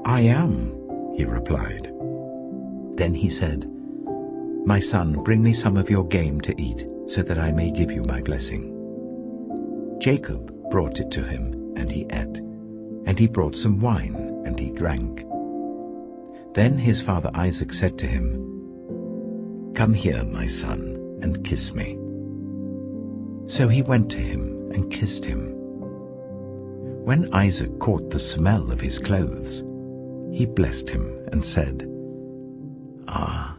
Speaker 1: "I am," he replied. Then he said, "My son, bring me some of your game to eat, so that I may give you my blessing." Jacob brought it to him, and he ate, and he brought some wine, and he drank. Then his father Isaac said to him, "Come here, my son, and kiss me." So he went to him and kissed him. When Isaac caught the smell of his clothes, he blessed him and said, "Ah,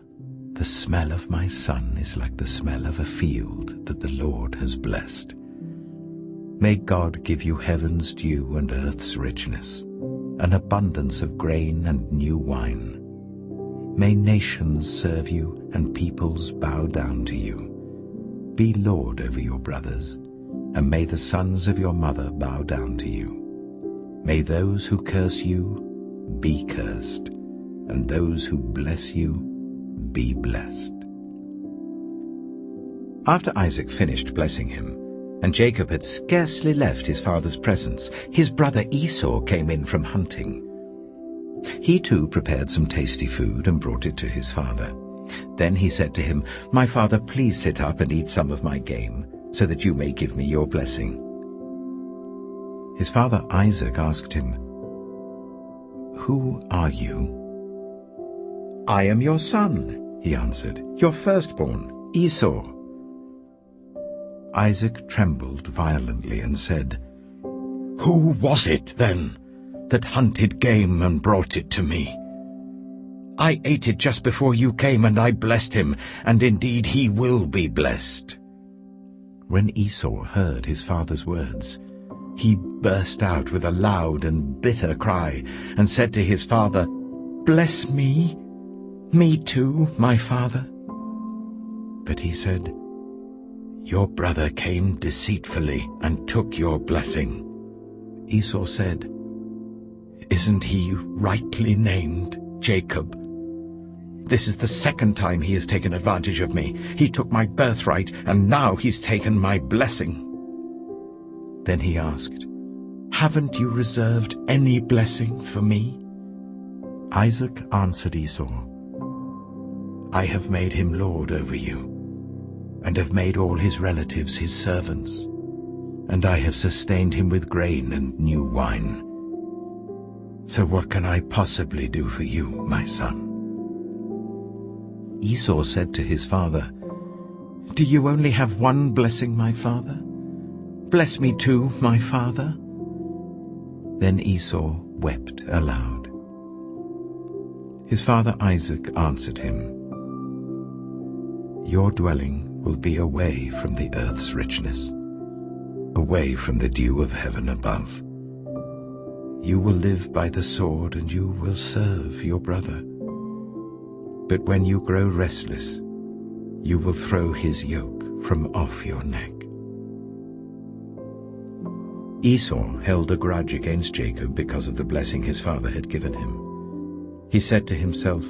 Speaker 1: the smell of my son is like the smell of a field that the Lord has blessed. May God give you heaven's dew and earth's richness, an abundance of grain and new wine. May nations serve you and peoples bow down to you. Be Lord over your brothers, and may the sons of your mother bow down to you. May those who curse you be cursed, and those who bless you be blessed." After Isaac finished blessing him, and Jacob had scarcely left his father's presence, his brother Esau came in from hunting. He too prepared some tasty food and brought it to his father. Then he said to him, "My father, please sit up and eat some of my game, so that you may give me your blessing." His father Isaac asked him, "Who are you?" "I am your son," he answered, "your firstborn, Esau." Isaac trembled violently and said, "Who was it, then, that hunted game and brought it to me? I ate it just before you came, and I blessed him, and indeed he will be blessed." When Esau heard his father's words, he burst out with a loud and bitter cry, and said to his father, "Bless me, me too, my father." But he said, "Your brother came deceitfully and took your blessing." Esau said, "Isn't he rightly named Jacob? This is the second time he has taken advantage of me. He took my birthright, and now he's taken my blessing." Then he asked, "Haven't you reserved any blessing for me?" Isaac answered Esau, "I have made him lord over you, and have made all his relatives his servants, and I have sustained him with grain and new wine. So what can I possibly do for you, my son?" Esau said to his father, "Do you only have one blessing, my father? Bless me too, my father." Then Esau wept aloud. His father Isaac answered him, "Your dwelling will be away from the earth's richness, away from the dew of heaven above. You will live by the sword, and you will serve your brother. But when you grow restless, you will throw his yoke from off your neck." Esau held a grudge against Jacob because of the blessing his father had given him. He said to himself,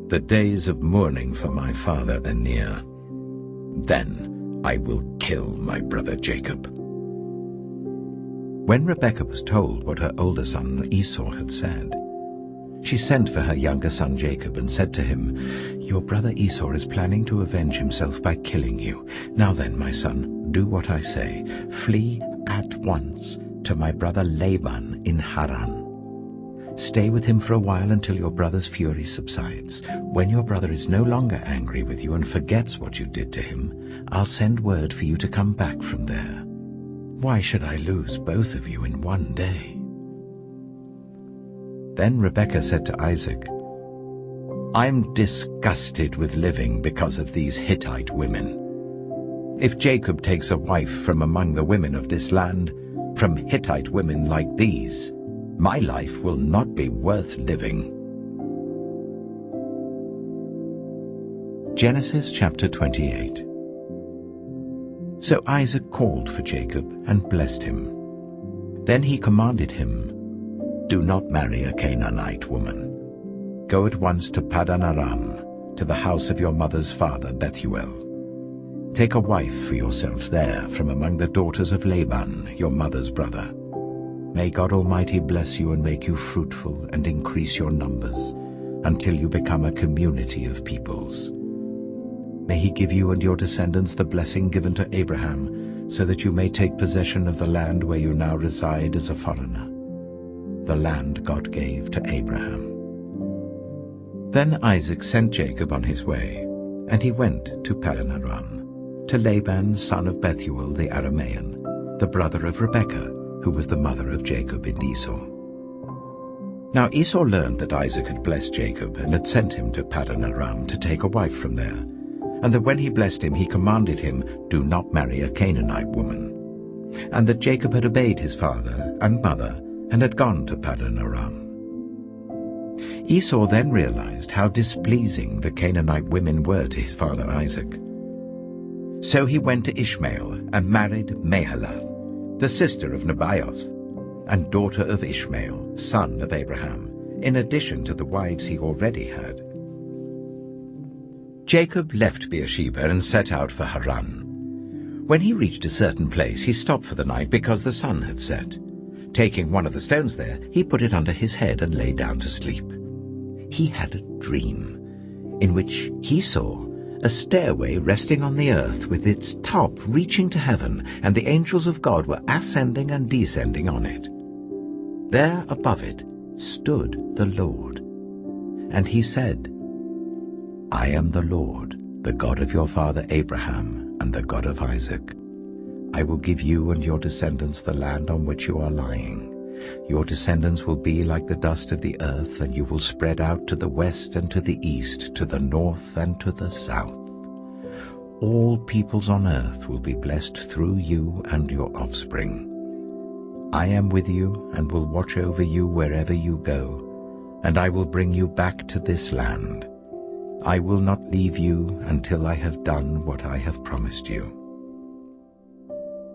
Speaker 1: "The days of mourning for my father are near. Then I will kill my brother Jacob." When Rebekah was told what her older son Esau had said, she sent for her younger son Jacob and said to him, "Your brother Esau is planning to avenge himself by killing you. Now then, my son, do what I say. Flee at once to my brother Laban in Haran. Stay with him for a while until your brother's fury subsides. When your brother is no longer angry with you and forgets what you did to him, I'll send word for you to come back from there. Why should I lose both of you in one day?" Then Rebekah said to Isaac, "I'm disgusted with living because of these Hittite women. If Jacob takes a wife from among the women of this land, from Hittite women like these, my life will not be worth living." Genesis chapter 28. So Isaac called for Jacob and blessed him. Then he commanded him, "Do not marry a Canaanite woman. Go at once to Paddan Aram, to the house of your mother's father Bethuel. Take a wife for yourself there from among the daughters of Laban, your mother's brother. May God Almighty bless you and make you fruitful and increase your numbers, until you become a community of peoples. May he give you and your descendants the blessing given to Abraham, so that you may take possession of the land where you now reside as a foreigner, the land God gave to Abraham." Then Isaac sent Jacob on his way, and he went to Paddan Aram, to Laban son of Bethuel the Aramean, the brother of Rebekah, who was the mother of Jacob and Esau. Now Esau learned that Isaac had blessed Jacob and had sent him to Paddan Aram to take a wife from there, and that when he blessed him he commanded him, "Do not marry a Canaanite woman," and that Jacob had obeyed his father and mother and had gone to Paddan Aram. Esau then realized how displeasing the Canaanite women were to his father Isaac. So he went to Ishmael and married Mahalath, the sister of Nebaioth, and daughter of Ishmael, son of Abraham, in addition to the wives he already had. Jacob left Beersheba and set out for Haran. When he reached a certain place, he stopped for the night because the sun had set. Taking one of the stones there, he put it under his head and lay down to sleep. He had a dream. in which he saw a stairway resting on the earth with its top reaching to heaven, and the angels of God were ascending and descending on it. There above it stood the Lord, and he said, I am the Lord, the God of your father Abraham and the God of Isaac. I will give you and your descendants the land on which you are lying. Your descendants will be like the dust of the earth, and you will spread out to the west and to the east, to the north and to the south. All peoples on earth will be blessed through you and your offspring. I am with you and will watch over you wherever you go, and I will bring you back to this land. I will not leave you until I have done what I have promised you.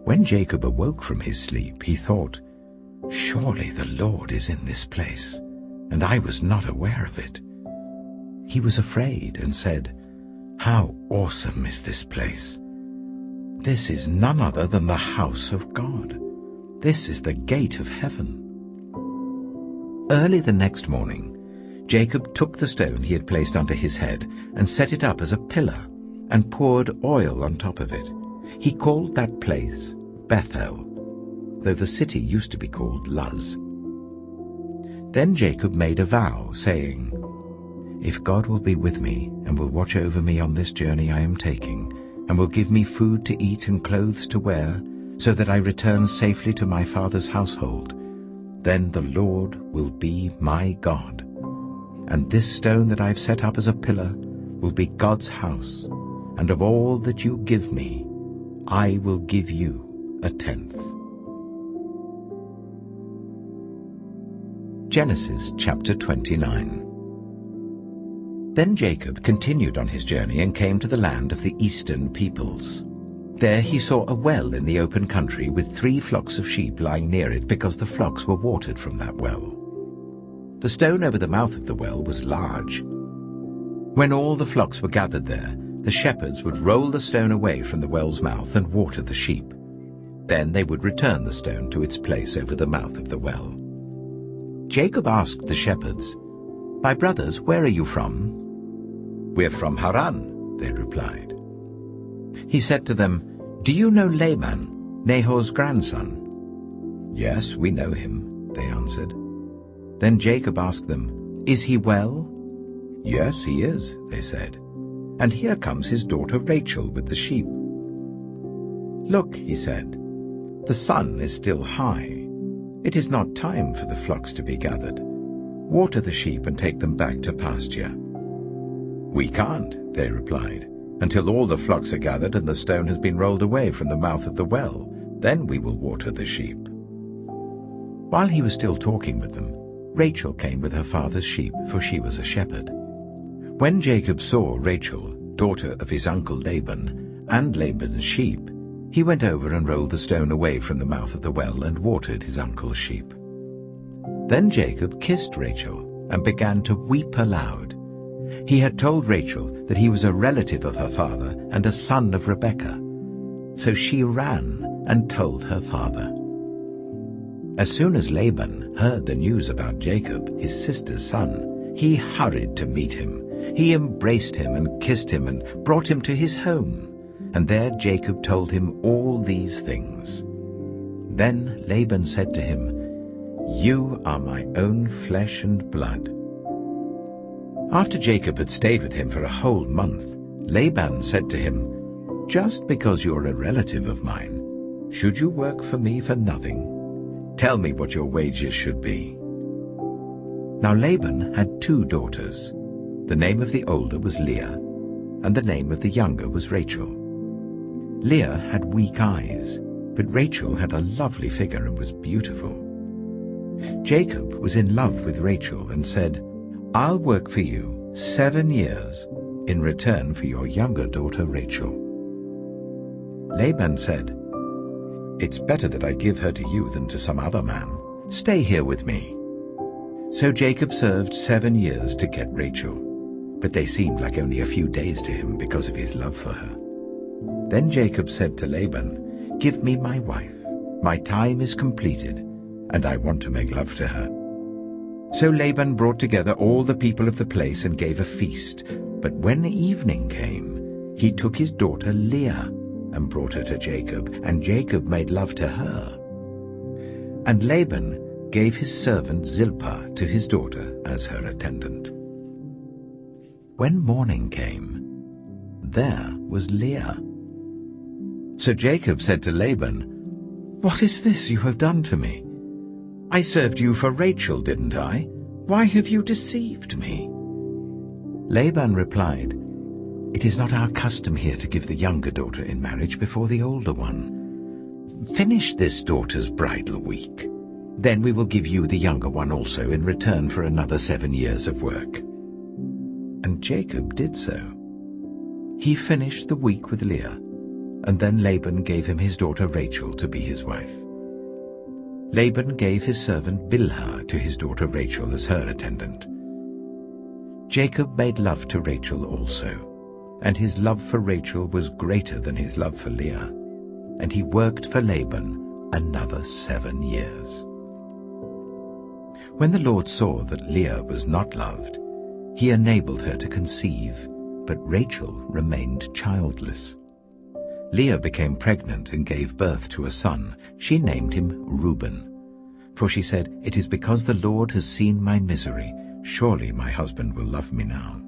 Speaker 1: When Jacob awoke from his sleep, he thought, Surely the Lord is in this place, and I was not aware of it. He was afraid and said, How awesome is this place! This is none other than the house of God. This is the gate of heaven. Early the next morning, Jacob took the stone he had placed under his head and set it up as a pillar and poured oil on top of it. He called that place Bethel, though the city used to be called Luz. Then Jacob made a vow, saying, If God will be with me and will watch over me on this journey I am taking, and will give me food to eat and clothes to wear, so that I return safely to my father's household, then the Lord will be my God. And this stone that I have set up as a pillar will be God's house, and of all that you give me, I will give you a tenth. Genesis chapter 29. Then Jacob continued on his journey and came to the land of the eastern peoples. There he saw a well in the open country with 3 flocks of sheep lying near it, because the flocks were watered from that well. The stone over the mouth of the well was large. When all the flocks were gathered there, the shepherds would roll the stone away from the well's mouth and water the sheep. Then they would return the stone to its place over the mouth of the well. Jacob asked the shepherds, My brothers, where are you from? We're from Haran, they replied. He said to them, Do you know Laban, Nahor's grandson? Yes, we know him, they answered. Then Jacob asked them, Is he well? Yes, he is, they said. And here comes his daughter Rachel with the sheep. Look, he said, the sun is still high. It is not time for the flocks to be gathered. Water the sheep and take them back to pasture. We can't, they replied, until all the flocks are gathered and the stone has been rolled away from the mouth of the well. Then we will water the sheep. While he was still talking with them, Rachel came with her father's sheep, for she was a shepherd. When Jacob saw Rachel, daughter of his uncle Laban, and Laban's sheep, he went over and rolled the stone away from the mouth of the well and watered his uncle's sheep. Then Jacob kissed Rachel and began to weep aloud. He had told Rachel that he was a relative of her father and a son of Rebekah. So she ran and told her father. As soon as Laban heard the news about Jacob, his sister's son, he hurried to meet him. He embraced him and kissed him and brought him to his home. And there Jacob told him all these things. Then Laban said to him, You are my own flesh and blood. After Jacob had stayed with him for a whole month, Laban said to him, Just because you're a relative of mine, should you work for me for nothing? Tell me what your wages should be. Now Laban had 2 daughters. The name of the older was Leah, and the name of the younger was Rachel. Leah had weak eyes, but Rachel had a lovely figure and was beautiful. Jacob was in love with Rachel and said, I'll work for you 7 years in return for your younger daughter Rachel. Laban said, It's better that I give her to you than to some other man. Stay here with me. So Jacob served 7 years to get Rachel, but they seemed like only a few days to him because of his love for her. Then Jacob said to Laban, Give me my wife. My time is completed, and I want to make love to her. So Laban brought together all the people of the place and gave a feast. But when evening came, he took his daughter Leah and brought her to Jacob, and Jacob made love to her. And Laban gave his servant Zilpah to his daughter as her attendant. When morning came, there was Leah. So Jacob said to Laban, "What is this you have done to me? I served you for Rachel, didn't I? Why have you deceived me?" Laban replied, "It is not our custom here to give the younger daughter in marriage before the older one. Finish this daughter's bridal week. Then we will give you the younger one also in return for another 7 years of work." And Jacob did so. He finished the week with Leah, and then Laban gave him his daughter Rachel to be his wife. Laban gave his servant Bilhah to his daughter Rachel as her attendant. Jacob made love to Rachel also, and his love for Rachel was greater than his love for Leah, and he worked for Laban another 7 years. When the Lord saw that Leah was not loved, he enabled her to conceive, but Rachel remained childless. Leah became pregnant and gave birth to a son. She named him Reuben, for she said, "It is because the Lord has seen my misery. Surely my husband will love me now."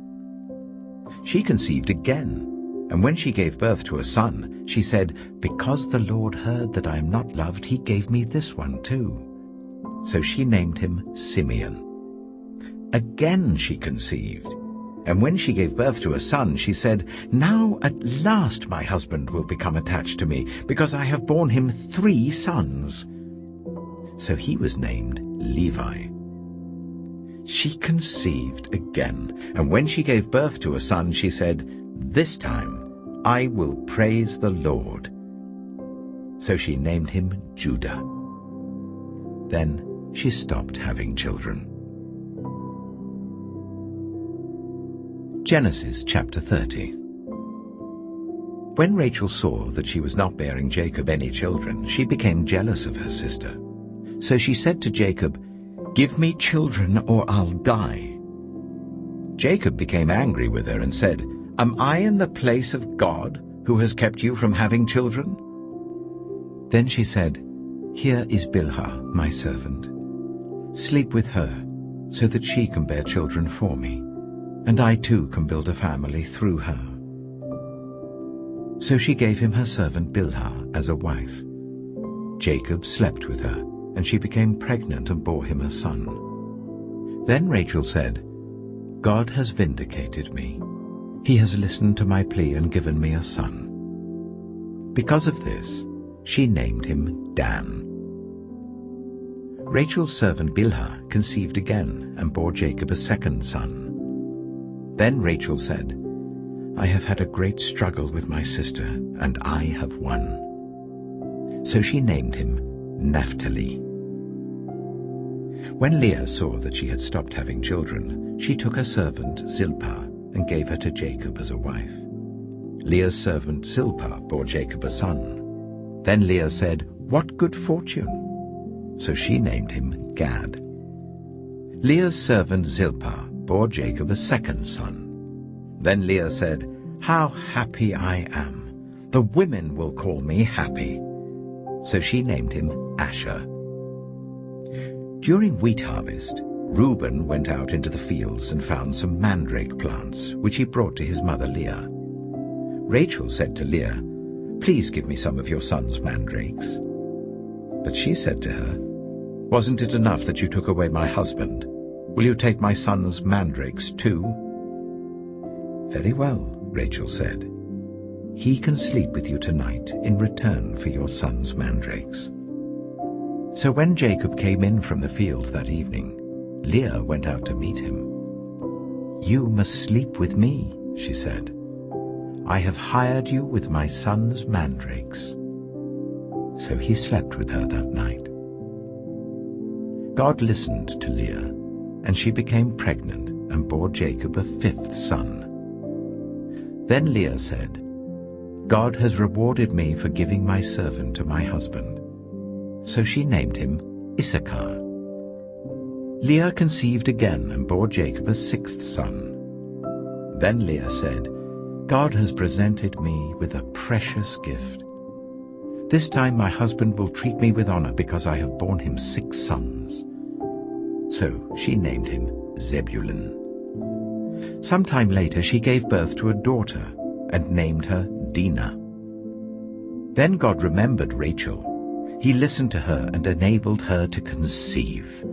Speaker 1: She conceived again, and when she gave birth to a son, she said, "Because the Lord heard that I am not loved, he gave me this one too." So she named him Simeon. Again she conceived, and when she gave birth to a son, she said, "Now at last my husband will become attached to me, because I have borne him 3 sons." So he was named Levi. She conceived again, and when she gave birth to a son, she said, "This time I will praise the Lord." So she named him Judah. Then she stopped having children. Genesis chapter 30. When Rachel saw that she was not bearing Jacob any children, she became jealous of her sister. So she said to Jacob, "Give me children or I'll die." Jacob became angry with her and said, "Am I in the place of God, who has kept you from having children?" Then she said, "Here is Bilhah, my servant. Sleep with her, so that she can bear children for me, and I too can build a family through her." So she gave him her servant Bilhah as a wife. Jacob slept with her, and she became pregnant and bore him a son. Then Rachel said, "God has vindicated me. He has listened to my plea and given me a son." Because of this, she named him Dan. Rachel's servant Bilhah conceived again and bore Jacob a second son. Then Rachel said, "I have had a great struggle with my sister, and I have won." So she named him Naphtali. When Leah saw that she had stopped having children, she took her servant Zilpah and gave her to Jacob as a wife. Leah's servant Zilpah bore Jacob a son. Then Leah said, "What good fortune!" So she named him Gad. Leah's servant Zilpah bore Jacob a second son. Then Leah said, "How happy I am! The women will call me happy." So she named him Asher. During wheat harvest, Reuben went out into the fields and found some mandrake plants, which he brought to his mother Leah. Rachel said to Leah, "Please give me some of your son's mandrakes." But she said to her, "Wasn't it enough that you took away my husband? Will you take my son's mandrakes too?" "Very well," Rachel said. "He can sleep with you tonight in return for your son's mandrakes." So when Jacob came in from the fields that evening, Leah went out to meet him. "You must sleep with me," she said. "I have hired you with my son's mandrakes." So he slept with her that night. God listened to Leah, and she became pregnant and bore Jacob a 5th son. Then Leah said, "God has rewarded me for giving my servant to my husband." So she named him Issachar. Leah conceived again and bore Jacob a 6th son. Then Leah said, "God has presented me with a precious gift. This time my husband will treat me with honor because I have borne him 6 sons." So she named him Zebulun. Sometime later she gave birth to a daughter and named her Dinah. Then God remembered Rachel. He listened to her and enabled her to conceive.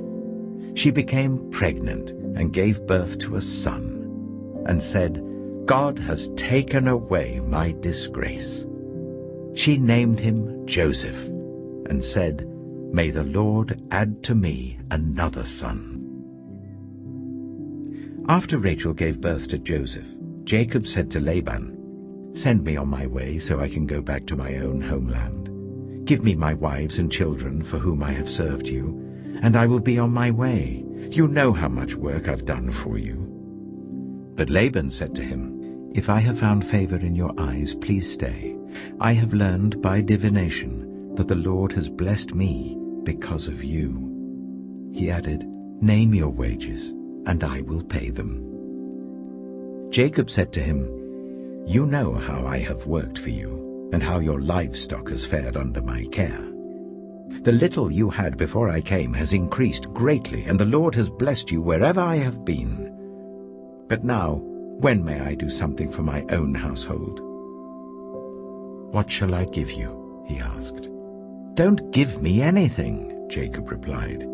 Speaker 1: She became pregnant and gave birth to a son, and said, "God has taken away my disgrace." She named him Joseph, and said, "May the Lord add to me another son." After Rachel gave birth to Joseph, Jacob said to Laban, "Send me on my way so I can go back to my own homeland. Give me my wives and children for whom I have served you, and I will be on my way. You know how much work I've done for you." But Laban said to him, "If I have found favor in your eyes, please stay. I have learned by divination that the Lord has blessed me because of you." He added, "Name your wages, and I will pay them." Jacob said to him, "You know how I have worked for you, and how your livestock has fared under my care. The little you had before I came has increased greatly, and the Lord has blessed you wherever I have been. But now, when may I do something for my own household?" "What shall I give you?" he asked. "Don't give me anything," Jacob replied.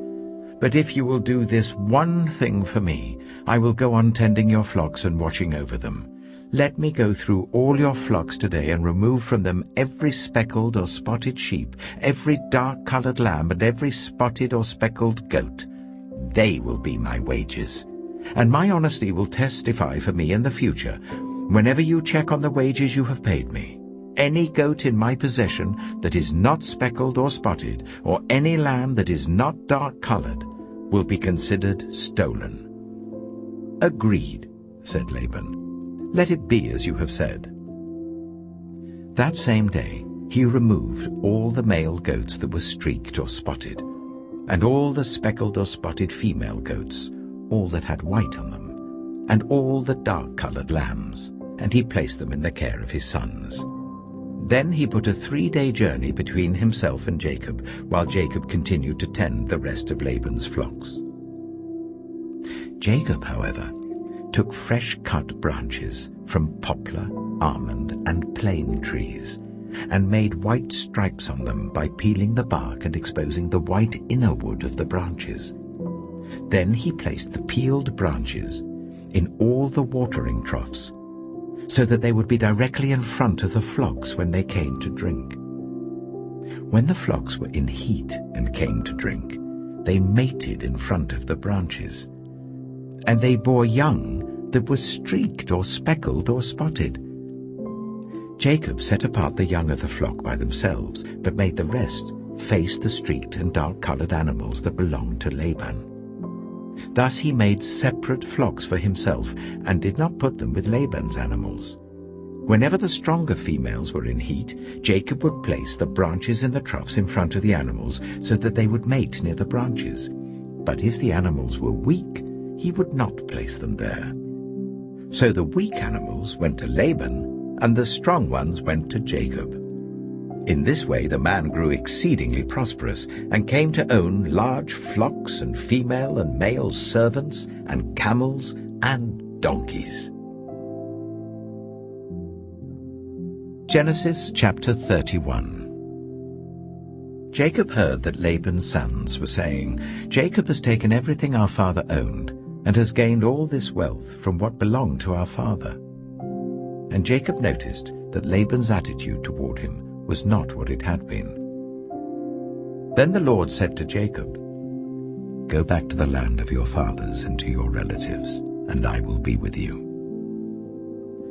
Speaker 1: "But if you will do this one thing for me, I will go on tending your flocks and watching over them. Let me go through all your flocks today and remove from them every speckled or spotted sheep, every dark-colored lamb, and every spotted or speckled goat. They will be my wages. And my honesty will testify for me in the future, whenever you check on the wages you have paid me. Any goat in my possession that is not speckled or spotted, or any lamb that is not dark-colored, will be considered stolen." "Agreed," said Laban. "Let it be as you have said." That same day he removed all the male goats that were streaked or spotted, and all the speckled or spotted female goats, all that had white on them, and all the dark-colored lambs, and he placed them in the care of his sons. Then he put a 3-day journey between himself and Jacob, while Jacob continued to tend the rest of Laban's flocks. Jacob, however, took fresh-cut branches from poplar, almond, and plane trees, and made white stripes on them by peeling the bark and exposing the white inner wood of the branches. Then he placed the peeled branches in all the watering troughs, so that they would be directly in front of the flocks when they came to drink. When the flocks were in heat and came to drink, they mated in front of the branches, and they bore young that was streaked or speckled or spotted. Jacob set apart the young of the flock by themselves, but made the rest face the streaked and dark-colored animals that belonged to Laban. Thus he made separate flocks for himself, and did not put them with Laban's animals. Whenever the stronger females were in heat, Jacob would place the branches in the troughs in front of the animals, so that they would mate near the branches. But if the animals were weak, he would not place them there. So the weak animals went to Laban, and the strong ones went to Jacob. In this way the man grew exceedingly prosperous, and came to own large flocks and female and male servants, and camels and donkeys. Genesis chapter 31. Jacob heard that Laban's sons were saying, "Jacob has taken everything our father owned, and has gained all this wealth from what belonged to our father." And Jacob noticed that Laban's attitude toward him was not what it had been. Then the Lord said to Jacob, "Go back to the land of your fathers and to your relatives, and I will be with you."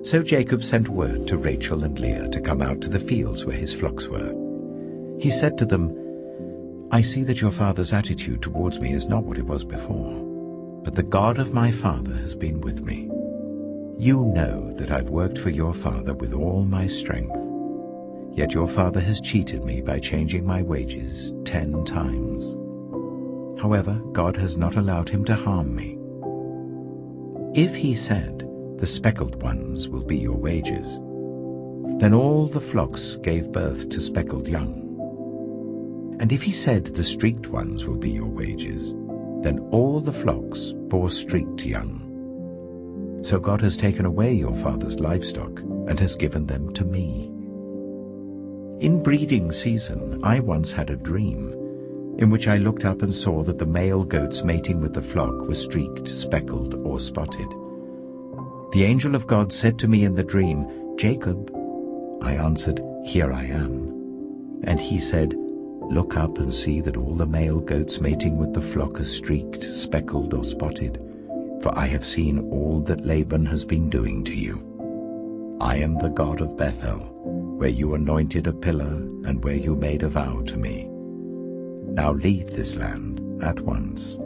Speaker 1: So Jacob sent word to Rachel and Leah to come out to the fields where his flocks were. He said to them, "I see that your father's attitude towards me is not what it was before, but the God of my father has been with me. You know that I've worked for your father with all my strength. Yet your father has cheated me by changing my wages 10 times. However, God has not allowed him to harm me. If he said, the speckled ones will be your wages." Then all the flocks gave birth to speckled young. And if he said, "The streaked ones will be your wages," then all the flocks bore streaked young. So God has taken away your father's livestock and has given them to me. In breeding season I once had a dream, in which I looked up and saw that the male goats mating with the flock were streaked, speckled, or spotted. The angel of God said to me in the dream, "Jacob." I answered, "Here I am." And he said, "Look up and see that all the male goats mating with the flock are streaked, speckled, or spotted, for I have seen all that Laban has been doing to you. I am the God of Bethel, where you anointed a pillar and where you made a vow to me. Now leave this land at once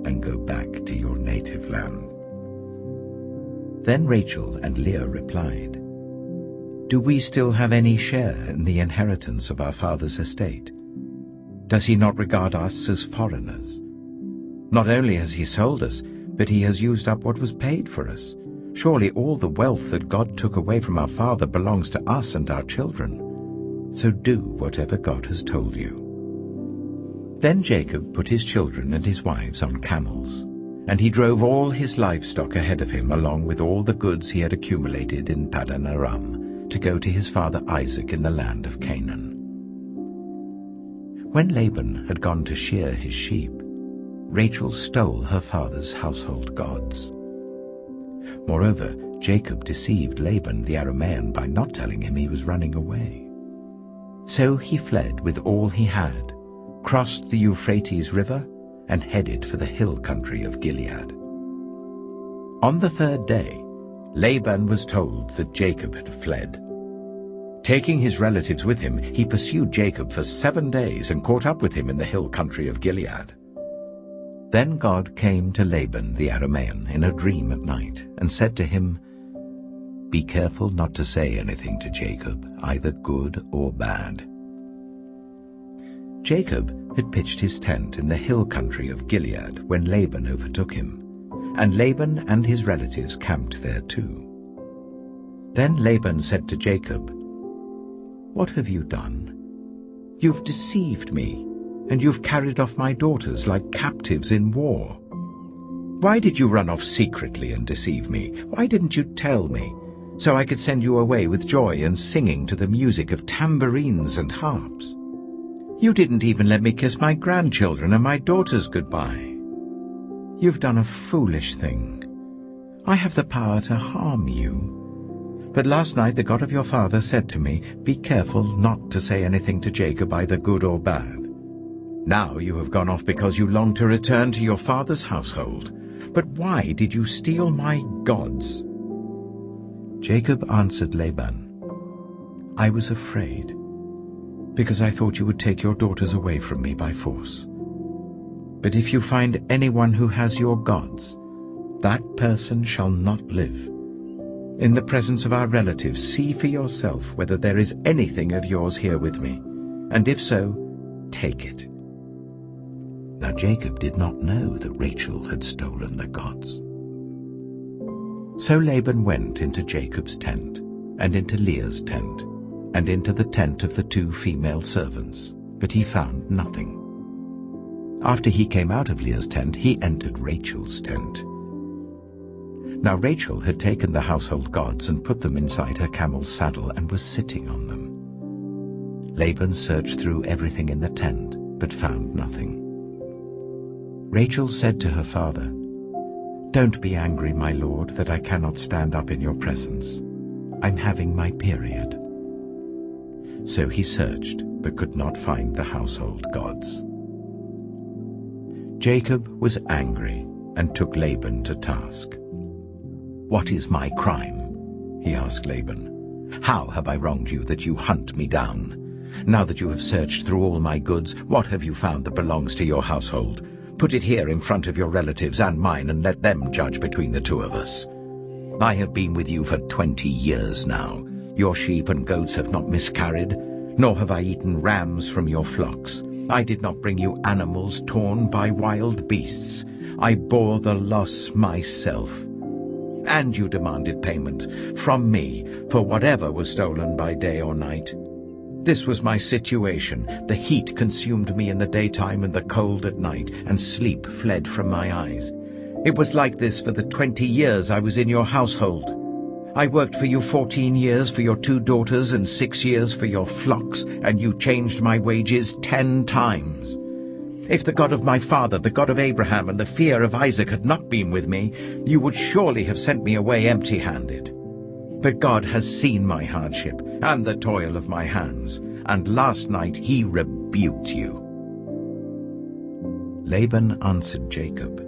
Speaker 1: and go back to your native land." Then Rachel and Leah replied, "Do we still have any share in the inheritance of our father's estate? Does he not regard us as foreigners? Not only has he sold us, but he has used up what was paid for us. Surely all the wealth that God took away from our father belongs to us and our children. So do whatever God has told you." Then Jacob put his children and his wives on camels, and he drove all his livestock ahead of him along with all the goods he had accumulated in Paddan Aram, to go to his father Isaac in the land of Canaan. When Laban had gone to shear his sheep, Rachel stole her father's household gods. Moreover, Jacob deceived Laban the Aramean by not telling him he was running away. So he fled with all he had, crossed the Euphrates River, and headed for the hill country of Gilead. On the third day, Laban was told that Jacob had fled. Taking his relatives with him, he pursued Jacob for 7 days and caught up with him in the hill country of Gilead. Then God came to Laban the Aramean in a dream at night and said to him, "Be careful not to say anything to Jacob, either good or bad." Jacob had pitched his tent in the hill country of Gilead when Laban overtook him, and Laban and his relatives camped there too. Then Laban said to Jacob, "What have you done? You've deceived me, and you've carried off my daughters like captives in war. Why did you run off secretly and deceive me? Why didn't you tell me, so I could send you away with joy and singing to the music of tambourines and harps? You didn't even let me kiss my grandchildren and my daughters goodbye. You've done a foolish thing. I have the power to harm you. But last night the God of your father said to me, 'Be careful not to say anything to Jacob, either good or bad.' Now you have gone off because you long to return to your father's household. But why did you steal my gods?" Jacob answered Laban, "I was afraid, because I thought you would take your daughters away from me by force. But if you find anyone who has your gods, that person shall not live. In the presence of our relatives, see for yourself whether there is anything of yours here with me, and if so, take it." Now Jacob did not know that Rachel had stolen the gods. So Laban went into Jacob's tent, and into Leah's tent, and into the tent of the 2 female servants, but he found nothing. After he came out of Leah's tent, he entered Rachel's tent. Now Rachel had taken the household gods and put them inside her camel's saddle and was sitting on them. Laban searched through everything in the tent, but found nothing. Rachel said to her father, "Don't be angry, my lord, that I cannot stand up in your presence. I'm having my period." So he searched, but could not find the household gods. Jacob was angry and took Laban to task. "What is my crime?" he asked Laban. "How have I wronged you that you hunt me down? Now that you have searched through all my goods, what have you found that belongs to your household? Put it here in front of your relatives and mine, and let them judge between the 2 of us. I have been with you for 20 years now. Your sheep and goats have not miscarried, nor have I eaten rams from your flocks. I did not bring you animals torn by wild beasts. I bore the loss myself. and you demanded payment from me for whatever was stolen by day or night. This was my situation. The heat consumed me in the daytime and the cold at night, and sleep fled from my eyes. It was like this for the 20 years I was in your household. I worked for you 14 years for your 2 daughters and 6 years for your flocks, and you changed my wages 10 times. If the God of my father, the God of Abraham, and the fear of Isaac had not been with me, you would surely have sent me away empty-handed. But God has seen my hardship and the toil of my hands, and last night he rebuked you." Laban answered Jacob,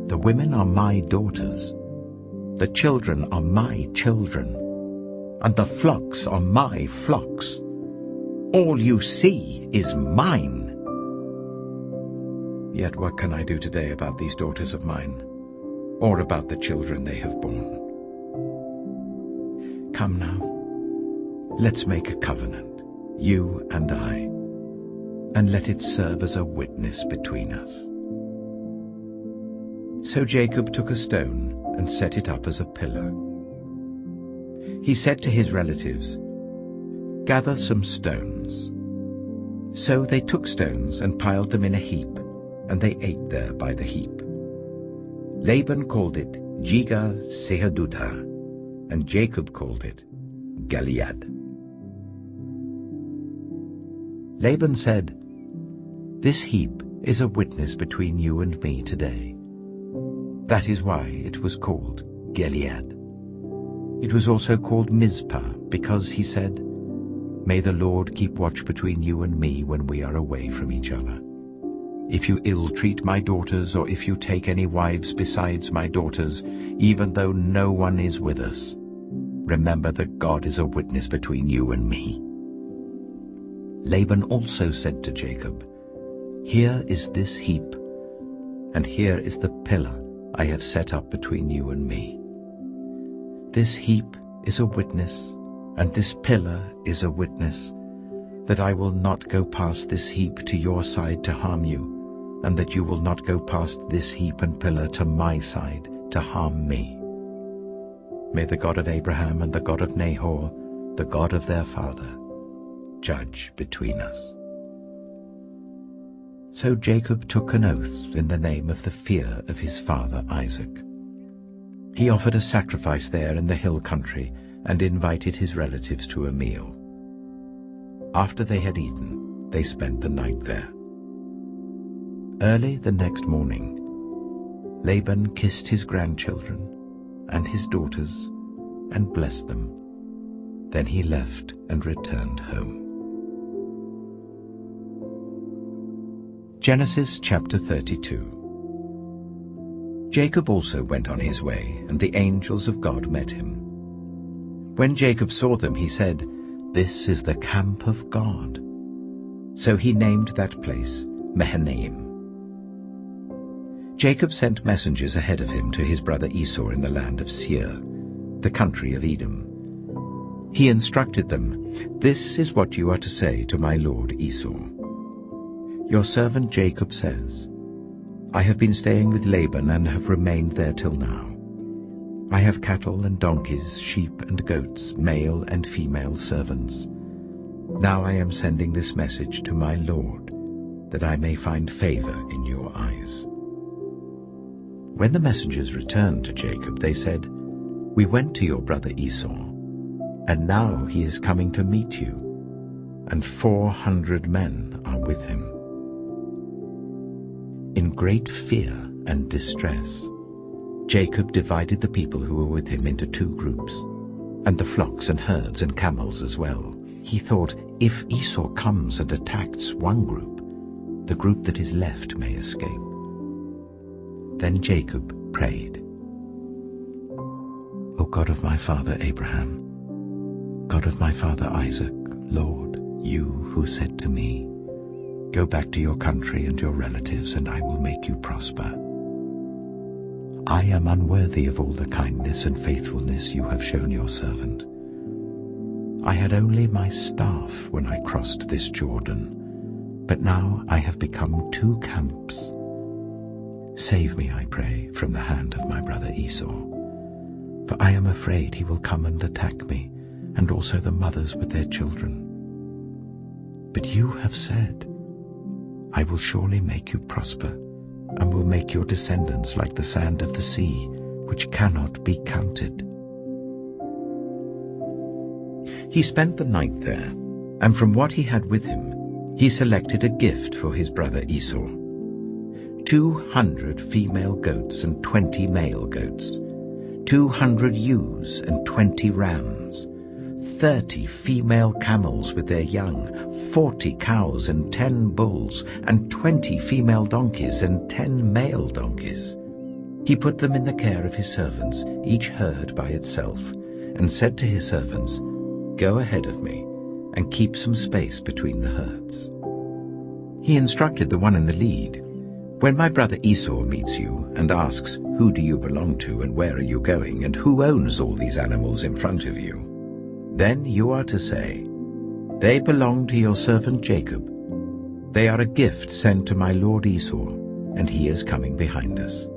Speaker 1: "The women are my daughters, the children are my children, and the flocks are my flocks. All you see is mine. Yet what can I do today about these daughters of mine, or about the children they have borne? Come now, let's make a covenant, you and I, and let it serve as a witness between us." So Jacob took a stone and set it up as a pillar. He said to his relatives, "Gather some stones." So they took stones and piled them in a heap, and they ate there by the heap. Laban called it Jegar-sahadutha, and Jacob called it Gilead. Laban said, "This heap is a witness between you and me today." That is why it was called Gilead. It was also called Mizpah, because he said, "May the Lord keep watch between you and me when we are away from each other. If you ill-treat my daughters, or if you take any wives besides my daughters, even though no one is with us, remember that God is a witness between you and me." Laban also said to Jacob, "Here is this heap, and here is the pillar I have set up between you and me. This heap is a witness, and this pillar is a witness, that I will not go past this heap to your side to harm you, and that you will not go past this heap and pillar to my side to harm me. May the God of Abraham and the God of Nahor, the God of their father, judge between us." So Jacob took an oath in the name of the fear of his father Isaac. He offered a sacrifice there in the hill country and invited his relatives to a meal. After they had eaten, they spent the night there. Early the next morning, Laban kissed his grandchildren and his daughters and blessed them. Then he left and returned home. Genesis chapter 32. Jacob also went on his way, and the angels of God met him. When Jacob saw them, he said, "This is the camp of God." So he named that place Mahanaim. Jacob sent messengers ahead of him to his brother Esau in the land of Seir, the country of Edom. He instructed them, "This is what you are to say to my lord Esau. Your servant Jacob says, I have been staying with Laban and have remained there till now. I have cattle and donkeys, sheep and goats, male and female servants. Now I am sending this message to my lord, that I may find favor in your eyes." When the messengers returned to Jacob, they said, "We went to your brother Esau, and now he is coming to meet you, and 400 men are with him." In great fear and distress, Jacob divided the people who were with him into 2 groups, and the flocks and herds and camels as well. He thought, if Esau comes and attacks one group, the group that is left may escape. Then Jacob prayed, "O God of my father Abraham, God of my father Isaac, Lord, you who said to me, 'Go back to your country and your relatives, and I will make you prosper.' I am unworthy of all the kindness and faithfulness you have shown your servant. I had only my staff when I crossed this Jordan, but now I have become 2 camps. Save me, I pray, from the hand of my brother Esau, for I am afraid he will come and attack me, and also the mothers with their children. But you have said, I will surely make you prosper, and will make your descendants like the sand of the sea, which cannot be counted." He spent the night there, and from what he had with him, he selected a gift for his brother Esau: 200 female goats and 20 male goats, 200 ewes and 20 rams, 30 female camels with their young, 40 cows and 10 bulls, and 20 female donkeys and 10 male donkeys. He put them in the care of his servants, each herd by itself, and said to his servants, "Go ahead of me, and keep some space between the herds." He instructed the one in the lead, "When my brother Esau meets you and asks, 'Who do you belong to and where are you going, and who owns all these animals in front of you?' then you are to say, 'They belong to your servant Jacob. They are a gift sent to my lord Esau, and he is coming behind us.'"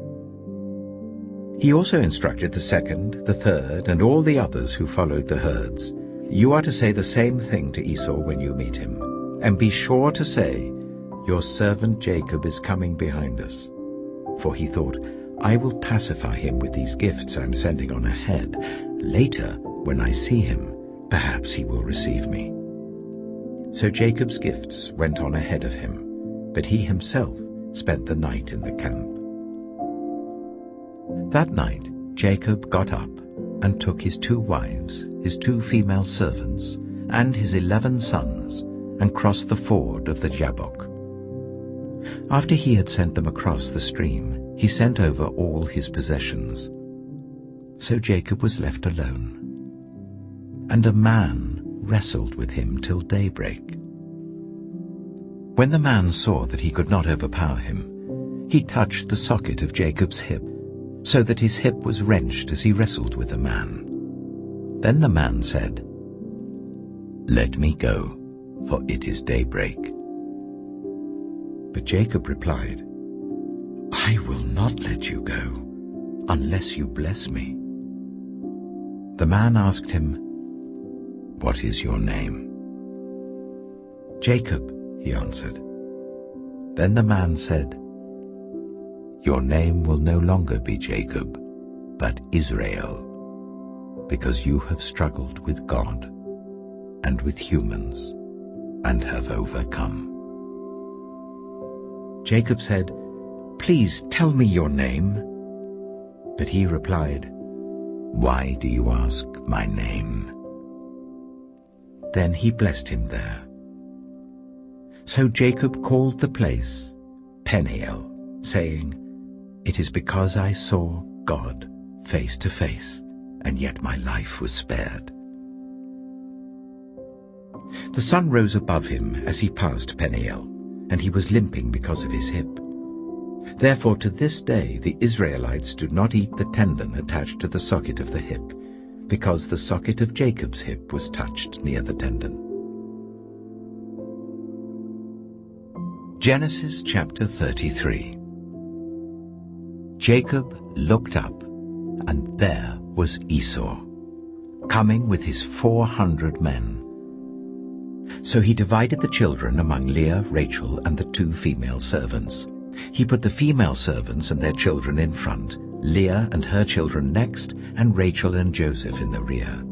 Speaker 1: He also instructed the second, the third, and all the others who followed the herds, "You are to say the same thing to Esau when you meet him, and be sure to say, 'Your servant Jacob is coming behind us.' For he thought, 'I will pacify him with these gifts I'm sending on ahead. Later, when I see him, perhaps he will receive me.' So Jacob's gifts went on ahead of him, but he himself spent the night in the camp. That night Jacob got up and took his 2 wives, his 2 female servants, and his 11 sons, and crossed the ford of the Jabbok. After he had sent them across the stream, he sent over all his possessions. So Jacob was left alone, and a man wrestled with him till daybreak. When the man saw that he could not overpower him, he touched the socket of Jacob's hip, so that his hip was wrenched as he wrestled with the man. Then the man said, "Let me go, for it is daybreak." But Jacob replied, "I will not let you go, unless you bless me." The man asked him, "What is your name?" "Jacob," he answered. Then the man said, "Your name will no longer be Jacob, but Israel, because you have struggled with God and with humans and have overcome." Jacob said, "Please tell me your name." But he replied, "Why do you ask my name?" Then he blessed him there. So Jacob called the place Peniel, saying, "It is because I saw God face to face, and yet my life was spared." The sun rose above him as he passed Peniel, and he was limping because of his hip. Therefore to this day the Israelites do not eat the tendon attached to the socket of the hip, because the socket of Jacob's hip was touched near the tendon. Genesis chapter 33. Jacob looked up, and there was Esau, coming with his 400 men. So he divided the children among Leah, Rachel, and the 2 female servants. He put the female servants and their children in front, Leah and her children next, and Rachel and Joseph in the rear.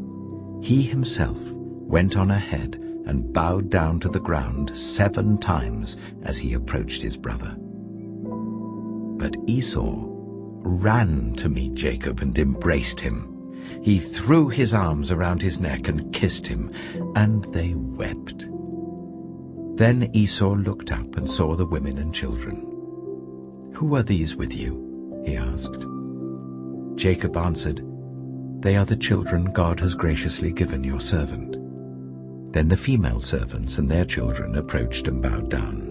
Speaker 1: He himself went on ahead and bowed down to the ground 7 times as he approached his brother. But Esau ran to meet Jacob and embraced him. He threw his arms around his neck and kissed him, and they wept. Then Esau looked up and saw the women and children. "Who are these with you?" he asked. Jacob answered, "They are the children God has graciously given your servant." Then the female servants and their children approached and bowed down.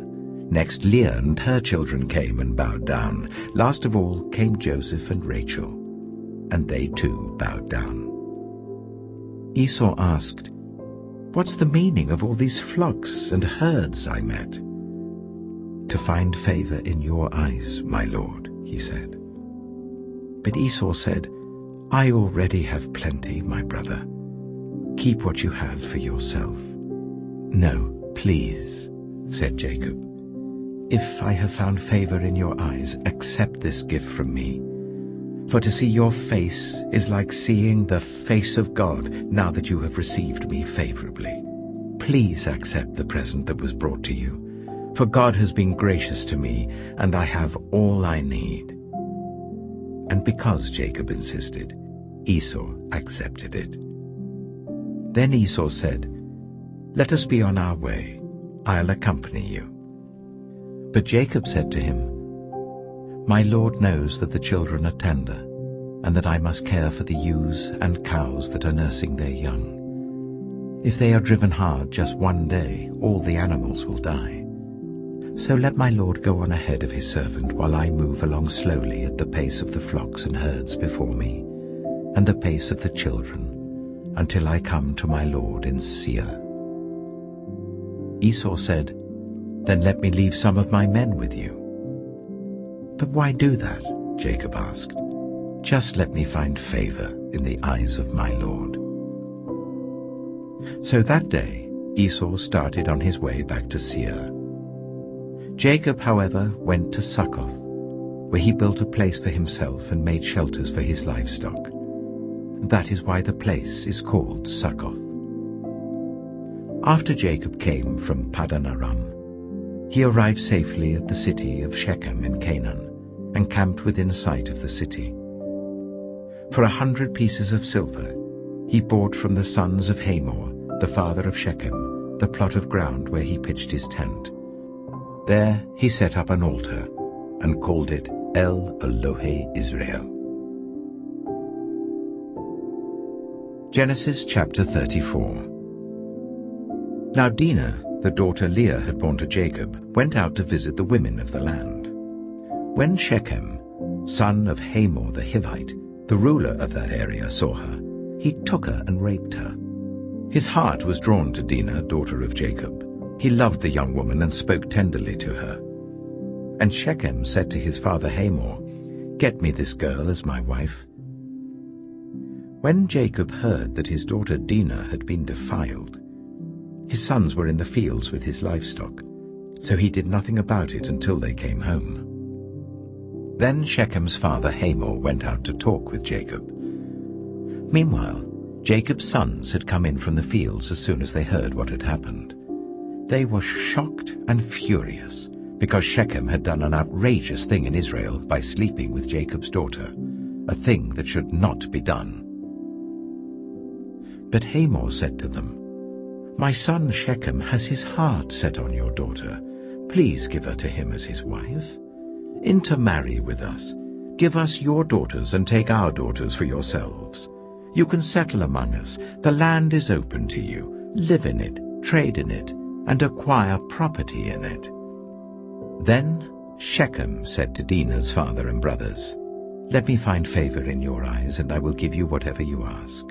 Speaker 1: Next Leah and her children came and bowed down. Last of all came Joseph and Rachel, and they too bowed down. Esau asked, "What's the meaning of all these flocks and herds I met?" "To find favor in your eyes, my lord," he said. But Esau said, I already have plenty, my brother. Keep what you have for yourself." "No, please," said Jacob. "If I have found favor in your eyes, accept this gift from me. For to see your face is like seeing the face of God now that you have received me favorably. Please accept the present that was brought to you, for God has been gracious to me, and I have all I need." And because Jacob insisted, Esau accepted it. Then Esau said, "Let us be on our way. I'll accompany you." But Jacob said to him, "My Lord knows that the children are tender, and that I must care for the ewes and cows that are nursing their young. If they are driven hard just one day, all the animals will die. So let my Lord go on ahead of his servant while I move along slowly at the pace of the flocks and herds before me, and the pace of the children, until I come to my Lord in Seir." Esau said, "Then let me leave some of my men with you." "But why do that?" Jacob asked. "Just let me find favor in the eyes of my Lord." So that day Esau started on his way back to Seir. Jacob, however, went to Succoth, where he built a place for himself and made shelters for his livestock. That is why the place is called Succoth. After Jacob came from Paddan Aram, he arrived safely at the city of Shechem in Canaan, and camped within sight of the city. For 100 pieces of silver he bought from the sons of Hamor, the father of Shechem, the plot of ground where he pitched his tent. There he set up an altar and called it El Elohe Israel. Genesis chapter 34. Now Dinah, the daughter Leah had borne to Jacob, went out to visit the women of the land. When Shechem, son of Hamor the Hivite, the ruler of that area, saw her, he took her and raped her. His heart was drawn to Dinah, daughter of Jacob. He loved the young woman and spoke tenderly to her. And Shechem said to his father Hamor, "Get me this girl as my wife." When Jacob heard that his daughter Dinah had been defiled, his sons were in the fields with his livestock, so he did nothing about it until they came home. Then Shechem's father Hamor went out to talk with Jacob. Meanwhile, Jacob's sons had come in from the fields as soon as they heard what had happened. They were shocked and furious, because Shechem had done an outrageous thing in Israel by sleeping with Jacob's daughter, a thing that should not be done. But Hamor said to them, "My son Shechem has his heart set on your daughter. Please give her to him as his wife. Intermarry with us. Give us your daughters and take our daughters for yourselves. You can settle among us. The land is open to you. Live in it, trade in it, and acquire property in it." Then Shechem said to Dinah's father and brothers, "Let me find favor in your eyes, and I will give you whatever you ask.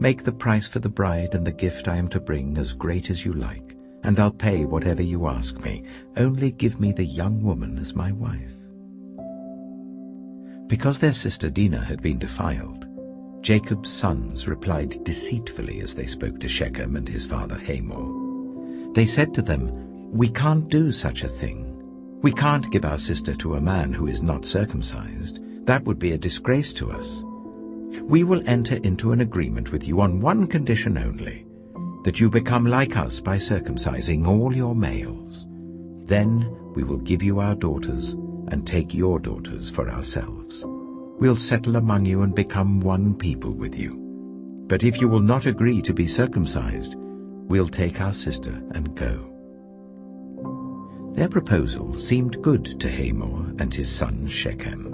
Speaker 1: Make the price for the bride and the gift I am to bring as great as you like, and I'll pay whatever you ask me. Only give me the young woman as my wife." Because their sister Dinah had been defiled, Jacob's sons replied deceitfully as they spoke to Shechem and his father Hamor. They said to them, "We can't do such a thing. We can't give our sister to a man who is not circumcised. That would be a disgrace to us. We will enter into an agreement with you on one condition only, that you become like us by circumcising all your males. Then we will give you our daughters and take your daughters for ourselves. We'll settle among you and become one people with you. But if you will not agree to be circumcised, we'll take our sister and go." Their proposal seemed good to Hamor and his son Shechem.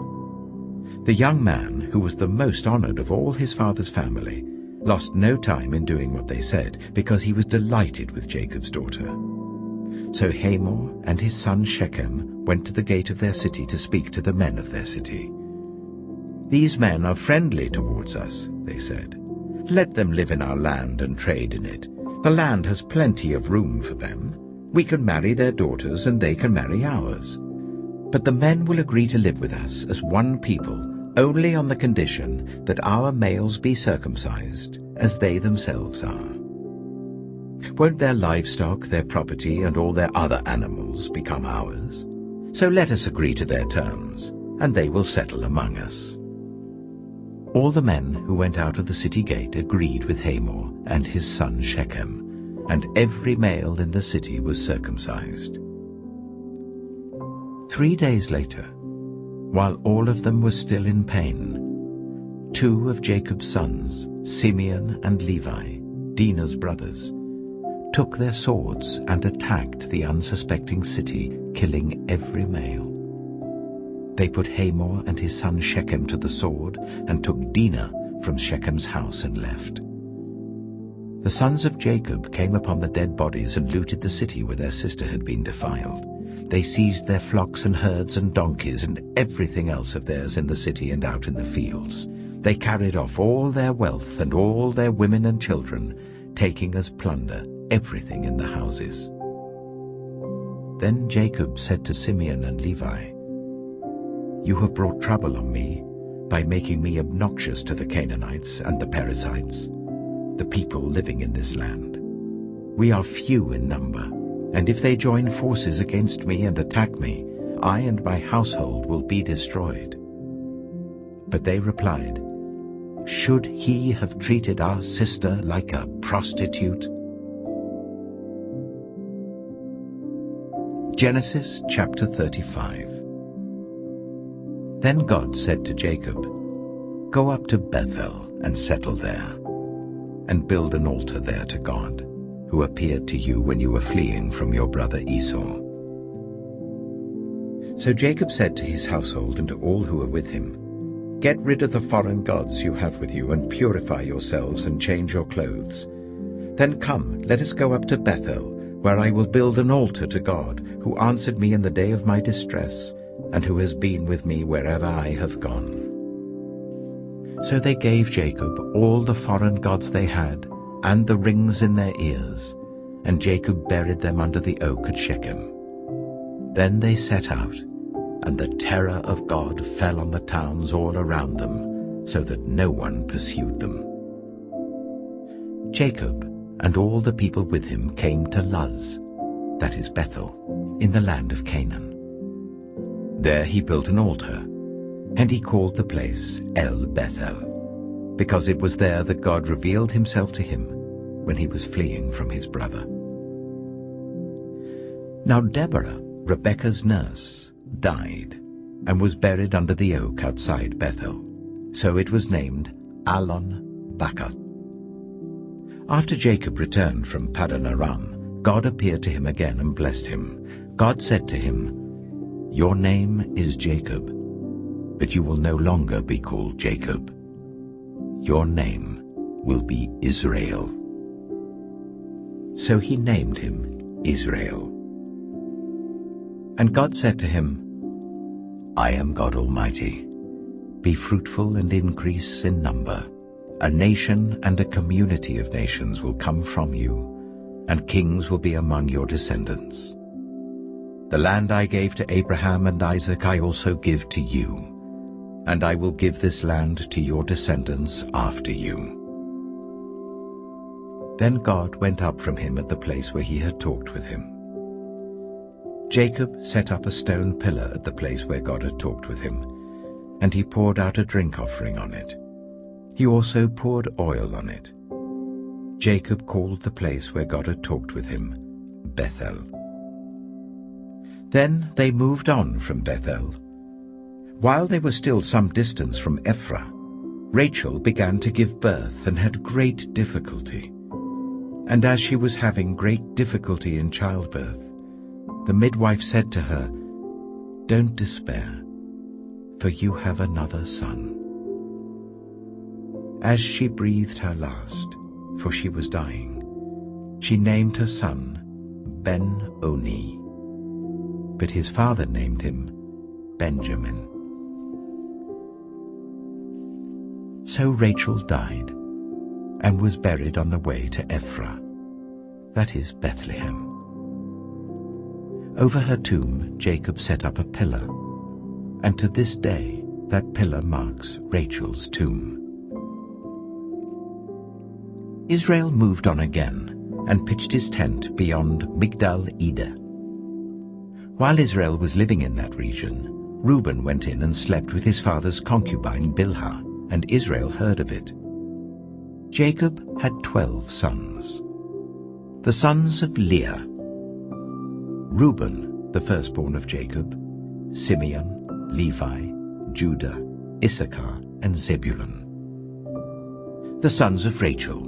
Speaker 1: The young man, who was the most honored of all his father's family, lost no time in doing what they said, because he was delighted with Jacob's daughter. So Hamor and his son Shechem went to the gate of their city to speak to the men of their city. "These men are friendly towards us," they said. "Let them live in our land and trade in it. The land has plenty of room for them. We can marry their daughters and they can marry ours. But the men will agree to live with us as one people only on the condition that our males be circumcised, as they themselves are. Won't their livestock, their property, and all their other animals become ours? So let us agree to their terms, and they will settle among us." All the men who went out of the city gate agreed with Hamor and his son Shechem, and every male in the city was circumcised. 3 days later, while all of them were still in pain, 2 of Jacob's sons, Simeon and Levi, Dinah's brothers, took their swords and attacked the unsuspecting city, killing every male. They put Hamor and his son Shechem to the sword and took Dinah from Shechem's house and left. The sons of Jacob came upon the dead bodies and looted the city where their sister had been defiled. They seized their flocks and herds and donkeys and everything else of theirs in the city and out in the fields. They carried off all their wealth and all their women and children, taking as plunder everything in the houses. Then Jacob said to Simeon and Levi, "You have brought trouble on me by making me obnoxious to the Canaanites and the Perizzites, the people living in this land. We are few in number, and if they join forces against me and attack me, I and my household will be destroyed." But they replied, "Should he have treated our sister like a prostitute?" Genesis chapter 35. Then God said to Jacob, "Go up to Bethel and settle there, and build an altar there to God, who appeared to you when you were fleeing from your brother Esau." So Jacob said to his household and to all who were with him, "Get rid of the foreign gods you have with you, and purify yourselves and change your clothes. Then come, let us go up to Bethel, where I will build an altar to God, who answered me in the day of my distress, and who has been with me wherever I have gone." So they gave Jacob all the foreign gods they had, and the rings in their ears, and Jacob buried them under the oak at Shechem. Then they set out, and the terror of God fell on the towns all around them, so that no one pursued them. Jacob and all the people with him came to Luz, that is Bethel, in the land of Canaan. There he built an altar, and he called the place El Bethel, because it was there that God revealed himself to him when he was fleeing from his brother. Now Deborah, Rebekah's nurse, died, and was buried under the oak outside Bethel. So it was named Allon Bacuth. After Jacob returned from Paddan Aram, God appeared to him again and blessed him. God said to him, "Your name is Jacob, but you will no longer be called Jacob. Your name will be Israel." So he named him Israel. And God said to him, "I am God Almighty. Be fruitful and increase in number. A nation and a community of nations will come from you, and kings will be among your descendants. The land I gave to Abraham and Isaac I also give to you, and I will give this land to your descendants after you." Then God went up from him at the place where he had talked with him. Jacob set up a stone pillar at the place where God had talked with him, and he poured out a drink offering on it. He also poured oil on it. Jacob called the place where God had talked with him Bethel. Then they moved on from Bethel. While they were still some distance from Ephrath, Rachel began to give birth and had great difficulty. And as she was having great difficulty in childbirth, the midwife said to her, "Don't despair, for you have another son." As she breathed her last, for she was dying, she named her son Ben-Oni, but his father named him Benjamin. So Rachel died, and was buried on the way to Ephrath, that is Bethlehem. Over her tomb Jacob set up a pillar, and to this day that pillar marks Rachel's tomb. Israel moved on again and pitched his tent beyond Migdal Eder. While Israel was living in that region, Reuben went in and slept with his father's concubine Bilhah, and Israel heard of it. Jacob had 12 sons. The sons of Leah: Reuben, the firstborn of Jacob, Simeon, Levi, Judah, Issachar, and Zebulun. The sons of Rachel: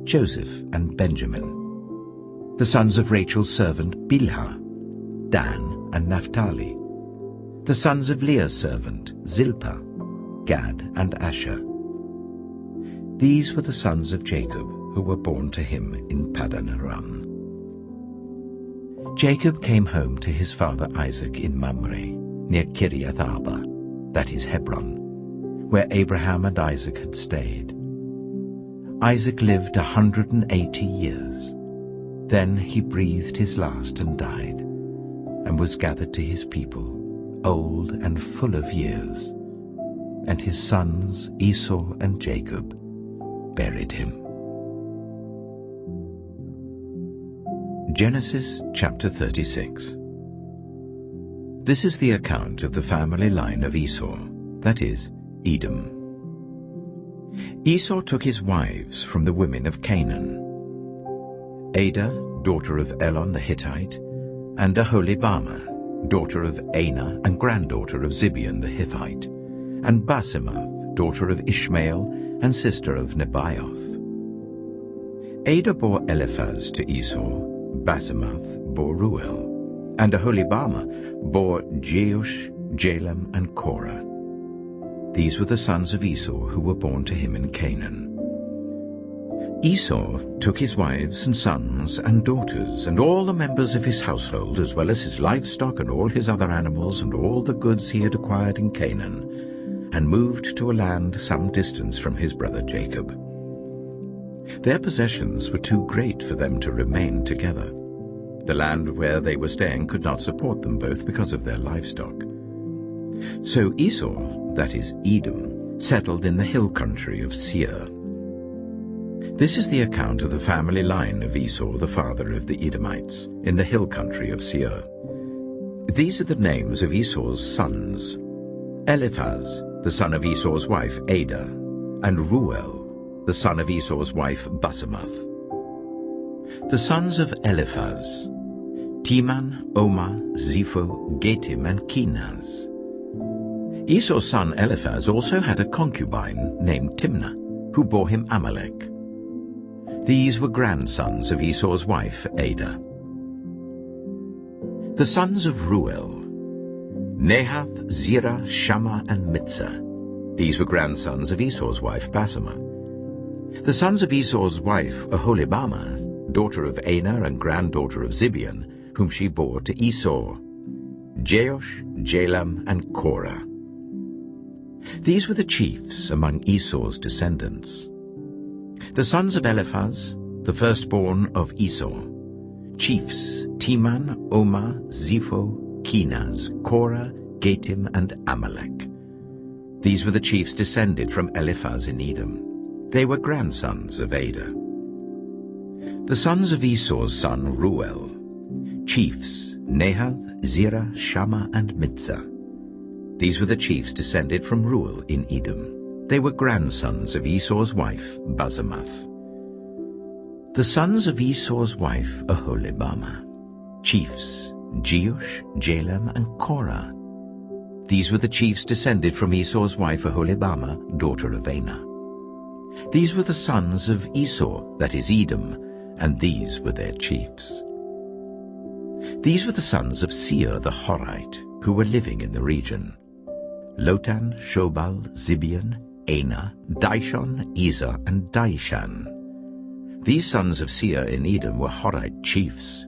Speaker 1: Joseph and Benjamin. The sons of Rachel's servant Bilhah: Dan and Naphtali. The sons of Leah's servant Zilpah: Gad and Asher. These were the sons of Jacob who were born to him in Paddan Aram. Jacob came home to his father Isaac in Mamre, near Kiriath Arba, that is Hebron, where Abraham and Isaac had stayed. Isaac lived 180 years. Then he breathed his last and died, and was gathered to his people, old and full of years. And his sons Esau and Jacob buried him. Genesis chapter 36. This is the account of the family line of Esau, that is, Edom. Esau took his wives from the women of Canaan: Adah, daughter of Elon the Hittite, and Aholibamah, daughter of Anah and granddaughter of Zibeon the Hittite, and Basemath, daughter of Ishmael and sister of Nebaioth. Adah bore Eliphaz to Esau, Basemath bore Ruel, and Aholibamah bore Jeush, Jalem, and Korah. These were the sons of Esau who were born to him in Canaan. Esau took his wives and sons and daughters and all the members of his household, as well as his livestock and all his other animals and all the goods he had acquired in Canaan, and moved to a land some distance from his brother Jacob. Their possessions were too great for them to remain together. The land where they were staying could not support them both because of their livestock. So Esau, that is Edom, settled in the hill country of Seir. This is the account of the family line of Esau, the father of the Edomites, in the hill country of Seir. These are the names of Esau's sons: Eliphaz, the son of Esau's wife Adah, and Ruel, the son of Esau's wife Basemath. The sons of Eliphaz: Teman, Omar, Zepho, Getim, and Kenaz. Esau's son Eliphaz also had a concubine named Timnah, who bore him Amalek. These were grandsons of Esau's wife Adah. The sons of Ruel: Nahath, Zerah, Shammah, and Mitzah. These were grandsons of Esau's wife Basemath. The sons of Esau's wife Aholibamah, daughter of Anah and granddaughter of Zibeon, whom she bore to Esau: Jeush, Jalem, and Korah. These were the chiefs among Esau's descendants. The sons of Eliphaz, the firstborn of Esau: chiefs Teman, Omar, Zepho, Kenaz, Korah, Getim, and Amalek. These were the chiefs descended from Eliphaz in Edom. They were grandsons of Adah. The sons of Esau's son Ruel: chiefs Nahath, Zerah, Shammah, and Mitzah. These were the chiefs descended from Ruel in Edom. They were grandsons of Esau's wife Basemath. The sons of Esau's wife Aholibamah: chiefs Jeush, Jalem, and Korah. These were the chiefs descended from Esau's wife Aholibamah, daughter of Anah. These were the sons of Esau, that is Edom, and these were their chiefs. These were the sons of Seir the Horite, who were living in the region: Lotan, Shobal, Zibeon, Anah, Dishon, Ezer, and Dishan. These sons of Seir in Edom were Horite chiefs.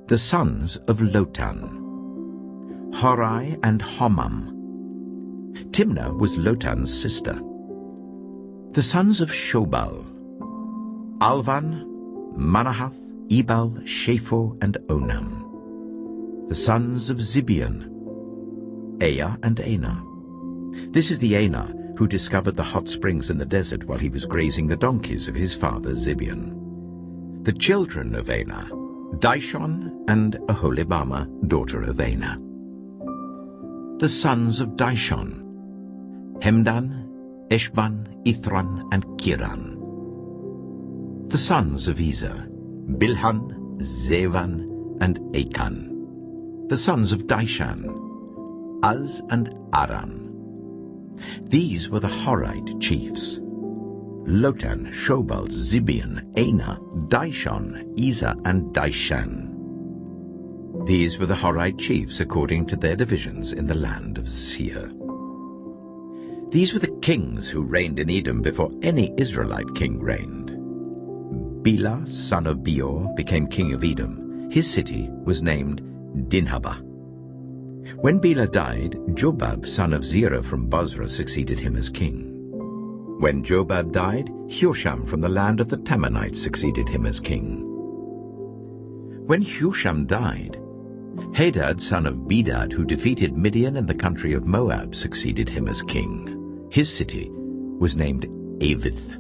Speaker 1: The sons of Lotan: Horai and Homam. Timnah was Lotan's sister. The sons of Shobal: Alvan, Manahath, Ebal, Shapho, and Onam. The sons of Zibeon: Ea and Ana. This is the Ana who discovered the hot springs in the desert while he was grazing the donkeys of his father Zibeon. The children of Ana, Dishon and Aholibama, daughter of Ana. The sons of Dishon, Hemdan, Eshban, Ithran, and Kiran. The sons of Ezer, Bilhan, Zevan, and Achan. The sons of Dishan, Az and Aran. These were the Horite chiefs: Lotan, Shobal, Zibeon, Ana, Dishon, Ezer, and Dishan. These were the Horite chiefs according to their divisions in the land of Seir. These were the kings who reigned in Edom before any Israelite king reigned. Bela, son of Beor, became king of Edom. His city was named Dinhabah. When Bela died, Jobab, son of Zerah from Bozrah, succeeded him as king. When Jobab died, Husham from the land of the Temanites succeeded him as king. When Husham died, Hadad, son of Bedad, who defeated Midian in the country of Moab, succeeded him as king. His city was named Avith.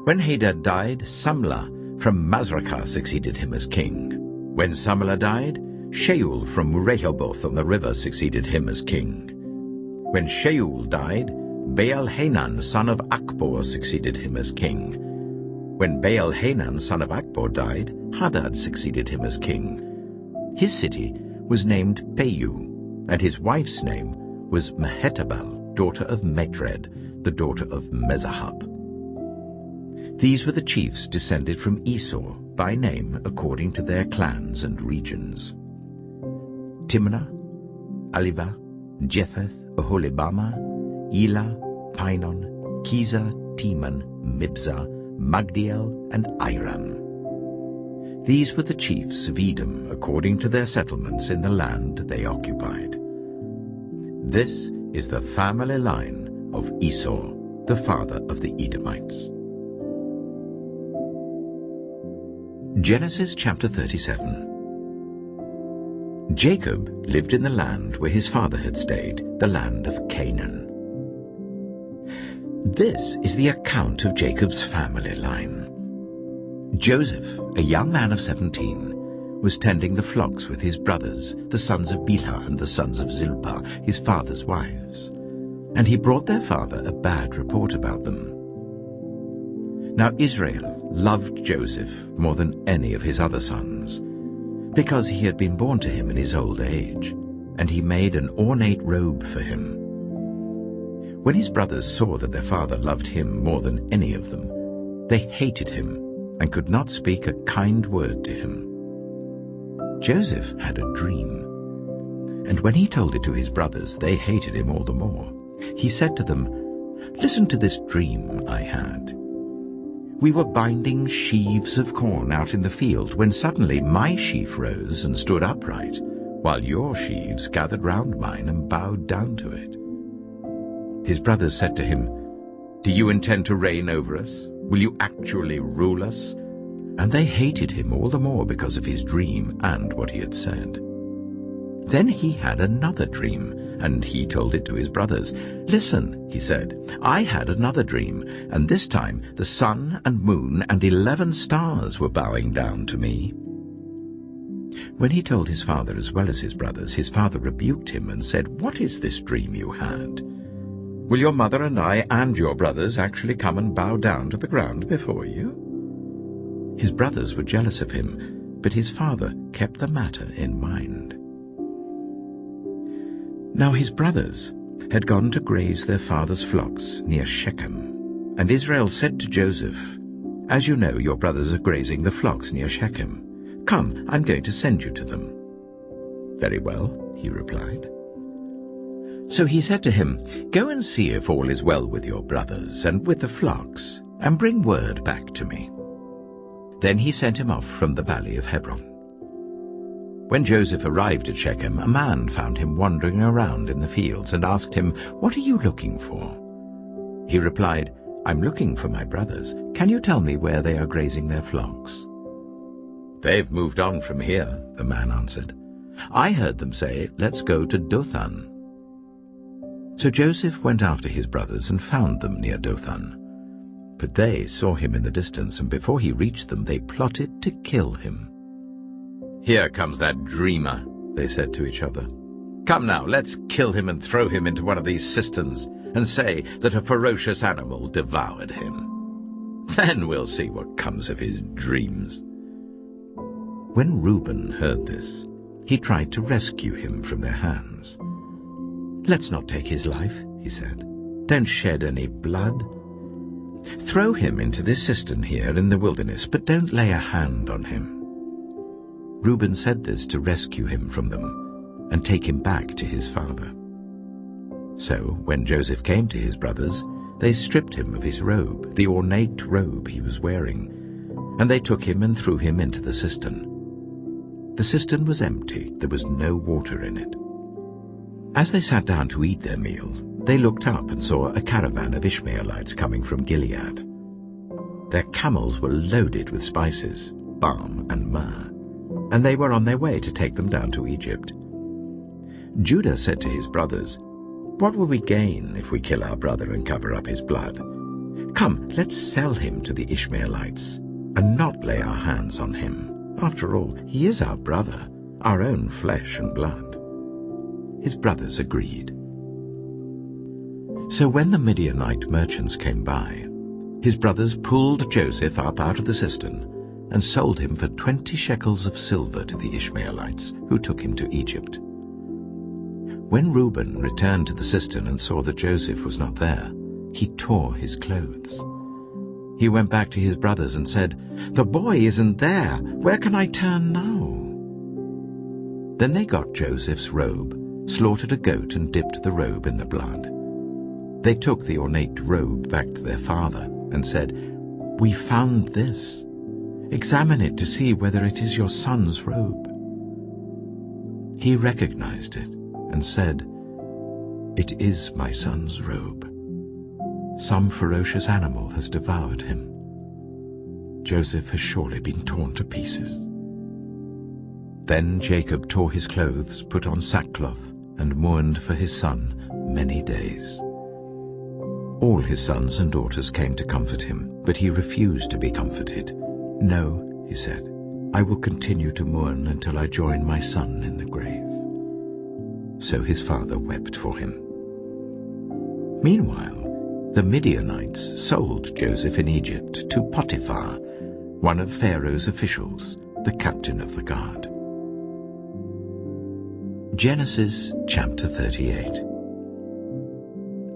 Speaker 1: When Hadad died, Samlah from Masrekah succeeded him as king. When Samlah died, Shaul from Rehoboth on the river succeeded him as king. When Shaul died, Baal-Hanan, son of Akbor, succeeded him as king. When Baal-Hanan, son of Akbor, died, Hadad succeeded him as king. His city was named Peiu, and his wife's name was Mehetabel, daughter of Matred, the daughter of Mezahab. These were the chiefs descended from Esau, by name according to their clans and regions: Timnah, Aliva, Jetheth, Aholibama, Elah, Pinon, Kizah, Teman, Mibzah, Magdiel, and Iram. These were the chiefs of Edom according to their settlements in the land they occupied. This is the family line of Esau, the father of the Edomites. Genesis chapter 37. Jacob lived in the land where his father had stayed, the land of Canaan. This is the account of Jacob's family line. Joseph, a young man of 17, was tending the flocks with his brothers, the sons of Bilhah and the sons of Zilpah, his father's wives, and he brought their father a bad report about them. Now Israel loved Joseph more than any of his other sons, because he had been born to him in his old age, and he made an ornate robe for him. When his brothers saw that their father loved him more than any of them, they hated him and could not speak a kind word to him. Joseph had a dream, and when he told it to his brothers, they hated him all the more. He said to them, "Listen to this dream I had. We were binding sheaves of corn out in the field when suddenly my sheaf rose and stood upright, while your sheaves gathered round mine and bowed down to it." His brothers said to him, "Do you intend to reign over us? Will you actually rule us?" And they hated him all the more because of his dream and what he had said. Then he had another dream, and he told it to his brothers. "Listen," he said, "I had another dream, and this time the sun and moon and 11 stars were bowing down to me." When he told his father as well as his brothers, his father rebuked him and said, "What is this dream you had? Will your mother and I and your brothers actually come and bow down to the ground before you?" His brothers were jealous of him, but his father kept the matter in mind. Now his brothers had gone to graze their father's flocks near Shechem, and Israel said to Joseph, "As you know, your brothers are grazing the flocks near Shechem. Come, I'm going to send you to them." "Very well," he replied. So he said to him, "Go and see if all is well with your brothers and with the flocks, and bring word back to me." Then he sent him off from the valley of Hebron. When Joseph arrived at Shechem, a man found him wandering around in the fields and asked him, "What are you looking for?" He replied, "I'm looking for my brothers. Can you tell me where they are grazing their flocks?" "They've moved on from here," the man answered. I heard them say, 'Let's go to Dothan.' So Joseph went after his brothers and found them near Dothan. But they saw him in the distance, and before he reached them, they plotted to kill him. 'Here comes that dreamer,' they said to each other. 'Come now, let's kill him and throw him into one of these cisterns, and say that a ferocious animal devoured him. Then we'll see what comes of his dreams.' When Reuben heard this, he tried to rescue him from their hands. 'Let's not take his life,' he said. 'Don't shed any blood. Throw him into this cistern here in the wilderness, but don't lay a hand on him.' Reuben said this to rescue him from them and take him back to his father. So when Joseph came to his brothers, they stripped him of his robe, the ornate robe he was wearing, and they took him and threw him into the cistern. The cistern was empty, there was no water in it. As they sat down to eat their meal, they looked up and saw a caravan of Ishmaelites coming from Gilead. Their camels were loaded with spices, balm and myrrh, and they were on their way to take them down to Egypt. Judah said to his brothers, "What will we gain if we kill our brother and cover up his blood? Come, let's sell him to the Ishmaelites and not lay our hands on him. After all, he is our brother, our own flesh and blood." His brothers agreed. So when the Midianite merchants came by, his brothers pulled Joseph up out of the cistern and sold him for 20 shekels of silver to the Ishmaelites, who took him to Egypt. When Reuben returned to the cistern and saw that Joseph was not there, he tore his clothes. He went back to his brothers and said, "The boy isn't there. Where can I turn now?" Then they got Joseph's robe, slaughtered a goat and dipped the robe in the blood. They took the ornate robe back to their father and said, "We found this. Examine it to see whether it is your son's robe." He recognized it and said, "It is my son's robe. Some ferocious animal has devoured him. Joseph has surely been torn to pieces." Then Jacob tore his clothes, put on sackcloth, and mourned for his son many days. All his sons and daughters came to comfort him, but he refused to be comforted. "No," he said, "I will continue to mourn until I join my son in the grave." So his father wept for him. Meanwhile, the Midianites sold Joseph in Egypt to Potiphar, one of Pharaoh's officials, the captain of the guard. Genesis chapter 38.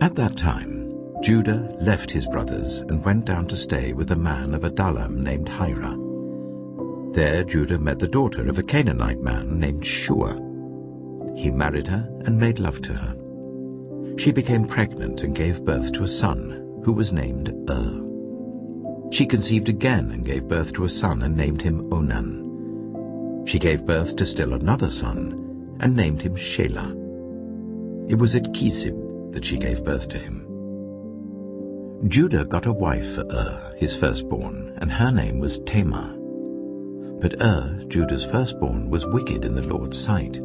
Speaker 1: At that time, Judah left his brothers and went down to stay with a man of Adullam named Hira. There Judah met the daughter of a Canaanite man named Shua. He married her and made love to her. She became pregnant and gave birth to a son, who was named She conceived again and gave birth to a son and named him Onan. She gave birth to still another son and named him Shelah. It was at Kisib that she gave birth to him. Judah got a wife for his firstborn, and her name was Tamar. But Judah's firstborn, was wicked in the Lord's sight,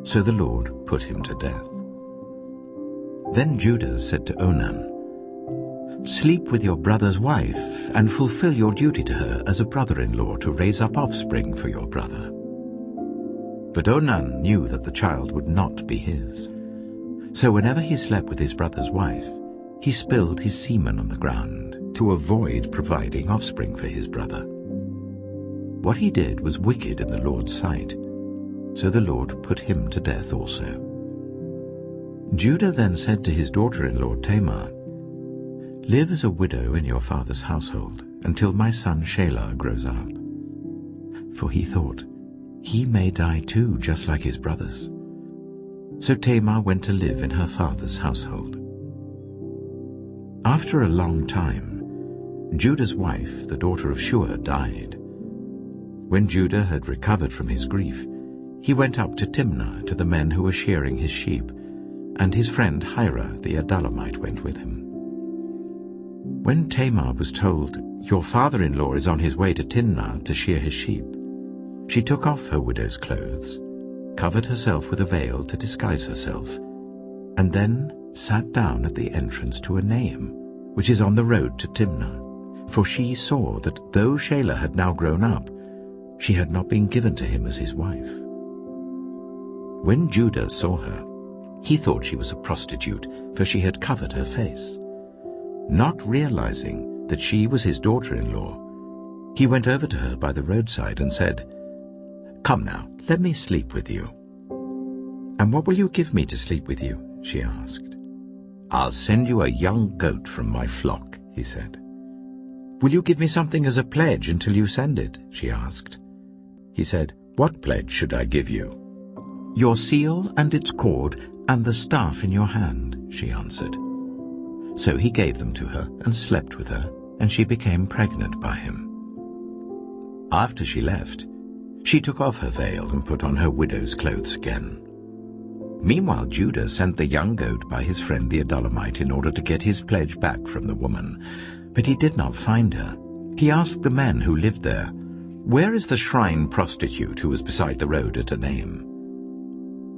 Speaker 1: so the Lord put him to death. Then Judah said to Onan, "Sleep with your brother's wife, and fulfill your duty to her as a brother-in-law to raise up offspring for your brother." But Onan knew that the child would not be his. So whenever he slept with his brother's wife, he spilled his semen on the ground to avoid providing offspring for his brother. What he did was wicked in the Lord's sight, so the Lord put him to death also. Judah then said to his daughter-in-law Tamar, "Live as a widow in your father's household until my son Shelah grows up." For he thought, he may die too, just like his brothers. So Tamar went to live in her father's household. After a long time, Judah's wife, the daughter of Shua, died. When Judah had recovered from his grief, he went up to Timnah to the men who were shearing his sheep, and his friend Hira the Adullamite went with him. When Tamar was told, "Your father-in-law is on his way to Timnah to shear his sheep," she took off her widow's clothes, covered herself with a veil to disguise herself, and then sat down at the entrance to Enaim, which is on the road to Timnah, for she saw that though Shelah had now grown up, she had not been given to him as his wife. When Judah saw her, he thought she was a prostitute, for she had covered her face. Not realizing that she was his daughter-in-law, he went over to her by the roadside and said, "Come now, let me sleep with you." "And what will you give me to sleep with you?" she asked. "I'll send you a young goat from my flock," he said. "Will you give me something as a pledge until you send it?" she asked. He said, "What pledge should I give you?" "Your seal and its cord and the staff in your hand," she answered. So he gave them to her and slept with her, and she became pregnant by him. After she left, she took off her veil and put on her widow's clothes again. Meanwhile Judah sent the young goat by his friend the Adullamite in order to get his pledge back from the woman, but he did not find her. He asked the men who lived there, "Where is the shrine prostitute who was beside the road at Enaim?"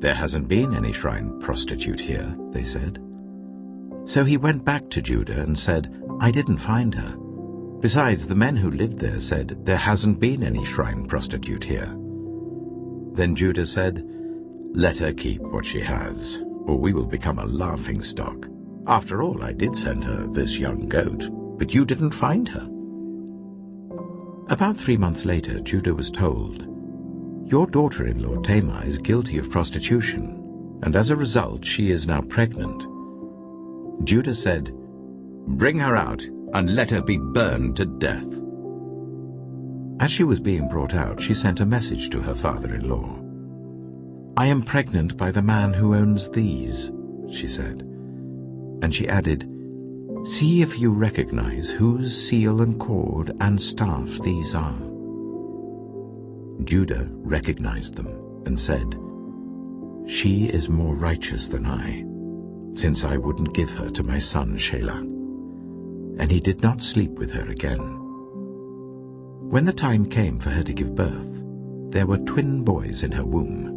Speaker 1: "There hasn't been any shrine prostitute here," they said. So he went back to Judah and said, "I didn't find her. Besides, the men who lived there said, 'There hasn't been any shrine prostitute here.'" Then Judah said, "Let her keep what she has, or we will become a laughingstock. After all, I did send her this young goat, but you didn't find her." About 3 months later, Judah was told, "Your daughter-in-law Tamar is guilty of prostitution, and as a result she is now pregnant." Judah said, "Bring her out, and let her be burned to death." As she was being brought out, she sent a message to her father-in-law. "I am pregnant by the man who owns these," she said. And she added, "See if you recognize whose seal and cord and staff these are." Judah recognized them and said, "She is more righteous than I, since I wouldn't give her to my son Shelah." And he did not sleep with her again. When the time came for her to give birth, there were twin boys in her womb.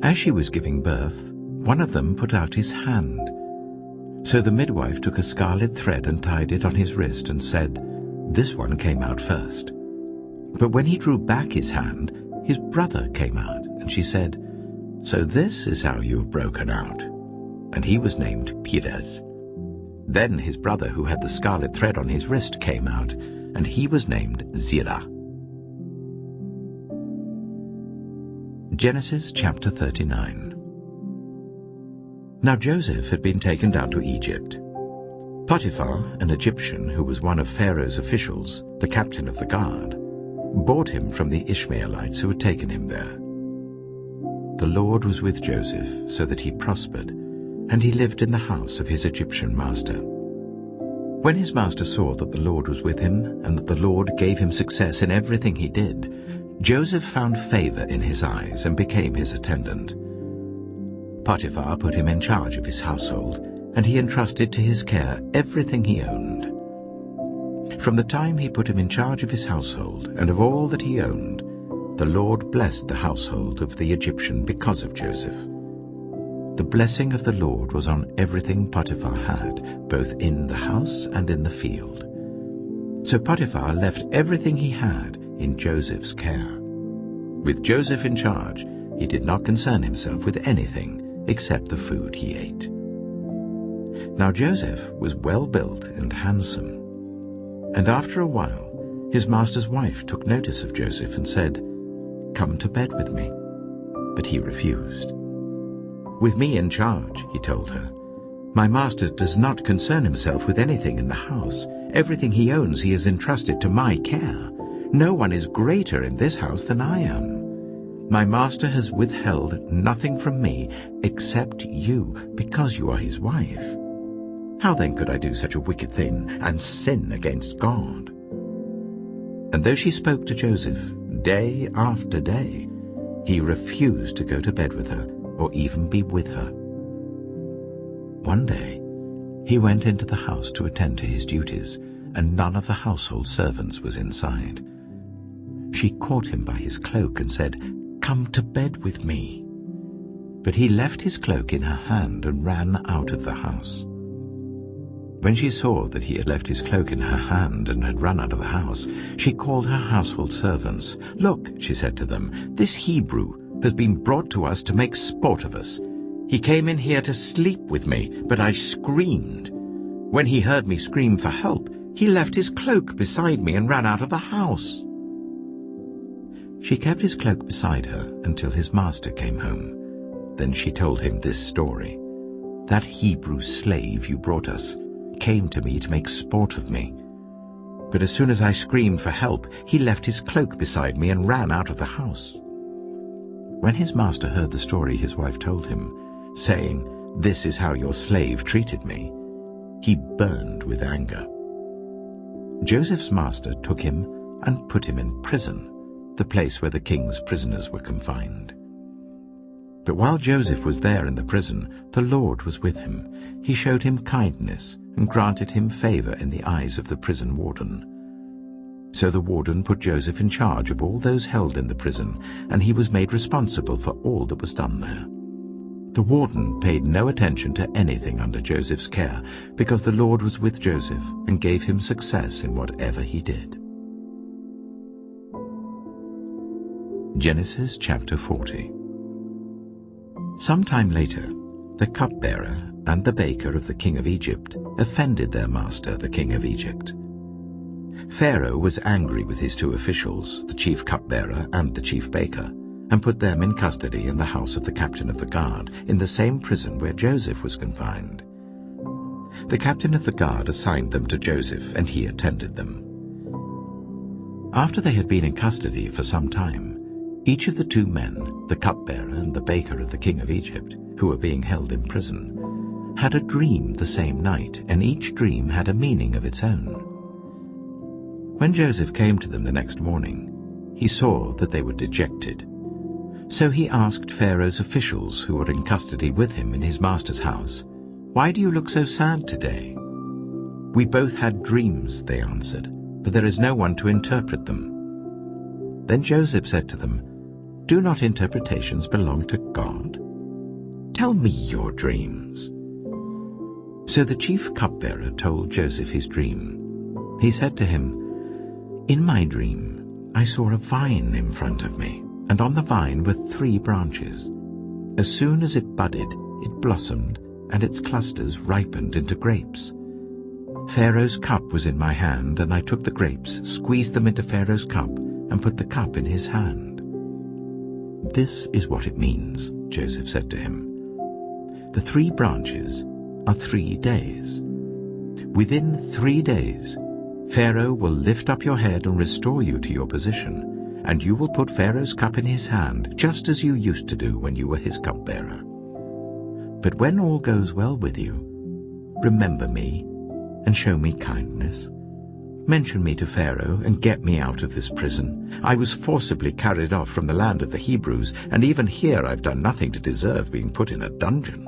Speaker 1: As she was giving birth, one of them put out his hand. So the midwife took a scarlet thread and tied it on his wrist and said, "This one came out first." But when he drew back his hand, his brother came out, and she said, "So this is how you have broken out." And he was named Perez. Then his brother who had the scarlet thread on his wrist came out, and he was named Zerah. Genesis chapter 39. Now Joseph had been taken down to Egypt. Potiphar, an Egyptian who was one of Pharaoh's officials, the captain of the guard, bought him from the Ishmaelites who had taken him there. The Lord was with Joseph, so that he prospered, and he lived in the house of his Egyptian master. When his master saw that the Lord was with him, and that the Lord gave him success in everything he did, Joseph found favor in his eyes and became his attendant. Potiphar put him in charge of his household, and he entrusted to his care everything he owned. From the time he put him in charge of his household and of all that he owned, the Lord blessed the household of the Egyptian because of Joseph. The blessing of the Lord was on everything Potiphar had, both in the house and in the field. So Potiphar left everything he had in Joseph's care. With Joseph in charge, he did not concern himself with anything except the food he ate. Now Joseph was well built and handsome. And after a while, his master's wife took notice of Joseph and said, "Come to bed with me." But he refused. "With me in charge," he told her, "my master does not concern himself with anything in the house. Everything he owns he has entrusted to my care. No one is greater in this house than I am. My master has withheld nothing from me except you, because you are his wife. How then could I do such a wicked thing and sin against God?" And though she spoke to Joseph day after day, he refused to go to bed with her or even be with her. One day, he went into the house to attend to his duties, and none of the household servants was inside. She caught him by his cloak and said, come to bed with me." But he left his cloak in her hand and ran out of the house. When she saw that he had left his cloak in her hand and had run out of the house, she called her household servants. "Look," she said to them, "this Hebrew has been brought to us to make sport of us. He came in here to sleep with me, but I screamed. When he heard me scream for help, he left his cloak beside me and ran out of the house." She kept his cloak beside her until his master came home. Then she told him this story. "That Hebrew slave you brought us came to me to make sport of me. But as soon as I screamed for help, he left his cloak beside me and ran out of the house." When his master heard the story his wife told him, saying, "This is how your slave treated me," he burned with anger. Joseph's master took him and put him in prison, the place where the king's prisoners were confined. But while Joseph was there in the prison, the Lord was with him. He showed him kindness and granted him favor in the eyes of the prison warden. So the warden put Joseph in charge of all those held in the prison, and he was made responsible for all that was done there. The warden paid no attention to anything under Joseph's care, because the Lord was with Joseph and gave him success in whatever he did. Genesis chapter 40. Sometime later, the cupbearer and the baker of the king of Egypt offended their master, the king of Egypt. Pharaoh was angry with his two officials, the chief cupbearer and the chief baker, and put them in custody in the house of the captain of the guard, in the same prison where Joseph was confined. The captain of the guard assigned them to Joseph, and he attended them. After they had been in custody for some time, each of the two men, the cupbearer and the baker of the king of Egypt, who were being held in prison, had a dream the same night, and each dream had a meaning of its own. When Joseph came to them the next morning, he saw that they were dejected. So he asked Pharaoh's officials who were in custody with him in his master's house, "Why do you look so sad today?" "We both had dreams," they answered, "but there is no one to interpret them." Then Joseph said to them, "Do not interpretations belong to God? Tell me your dreams." So the chief cupbearer told Joseph his dream. He said to him, "In my dream I saw a vine in front of me, and on the vine were 3 branches. As soon as it budded, it blossomed, and its clusters ripened into grapes. Pharaoh's cup was in my hand, and I took the grapes, squeezed them into Pharaoh's cup, and put the cup in his hand." "This is what it means," Joseph said to him. "The 3 branches are 3 days. Within 3 days, Pharaoh will lift up your head and restore you to your position, and you will put Pharaoh's cup in his hand, just as you used to do when you were his cupbearer. But when all goes well with you, remember me and show me kindness. Mention me to Pharaoh and get me out of this prison. I was forcibly carried off from the land of the Hebrews, and even here I've done nothing to deserve being put in a dungeon."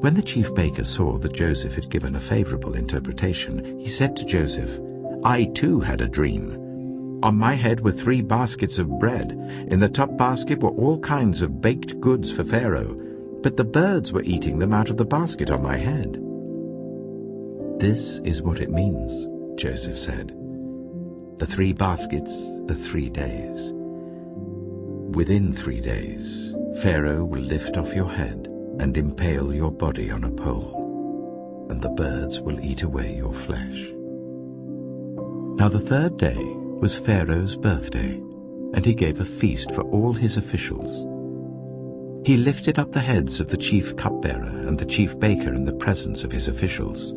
Speaker 1: When the chief baker saw that Joseph had given a favorable interpretation, he said to Joseph, "I too had a dream. On my head were 3 baskets of bread. In the top basket were all kinds of baked goods for Pharaoh, but the birds were eating them out of the basket on my head." "This is what it means," Joseph said. "The 3 baskets are 3 days. Within 3 days, Pharaoh will lift off your head and impale your body on a pole, and the birds will eat away your flesh." Now the 3rd day was Pharaoh's birthday, and he gave a feast for all his officials. He lifted up the heads of the chief cupbearer and the chief baker in the presence of his officials.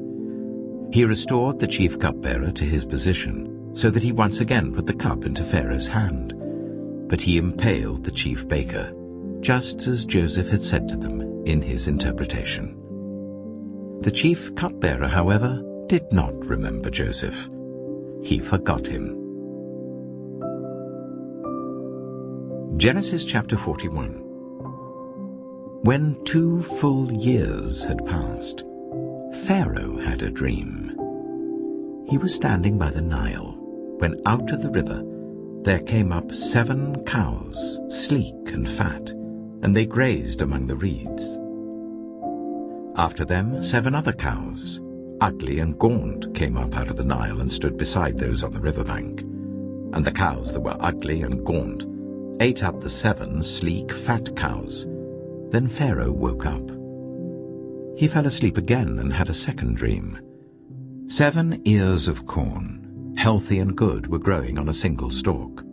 Speaker 1: He restored the chief cupbearer to his position, so that he once again put the cup into Pharaoh's hand. But he impaled the chief baker, just as Joseph had said to them in his interpretation. The chief cupbearer, however, did not remember Joseph. He forgot him. Genesis chapter 41. When 2 full years had passed, Pharaoh had a dream. He was standing by the Nile, when out of the river there came up 7 cows, sleek and fat, and they grazed among the reeds. After them 7 other cows, ugly and gaunt, came up out of the Nile and stood beside those on the riverbank. And the cows that were ugly and gaunt ate up the 7 sleek, fat cows. Then Pharaoh woke up. He fell asleep again and had a second dream. 7 ears of corn, healthy and good, were growing on a single stalk.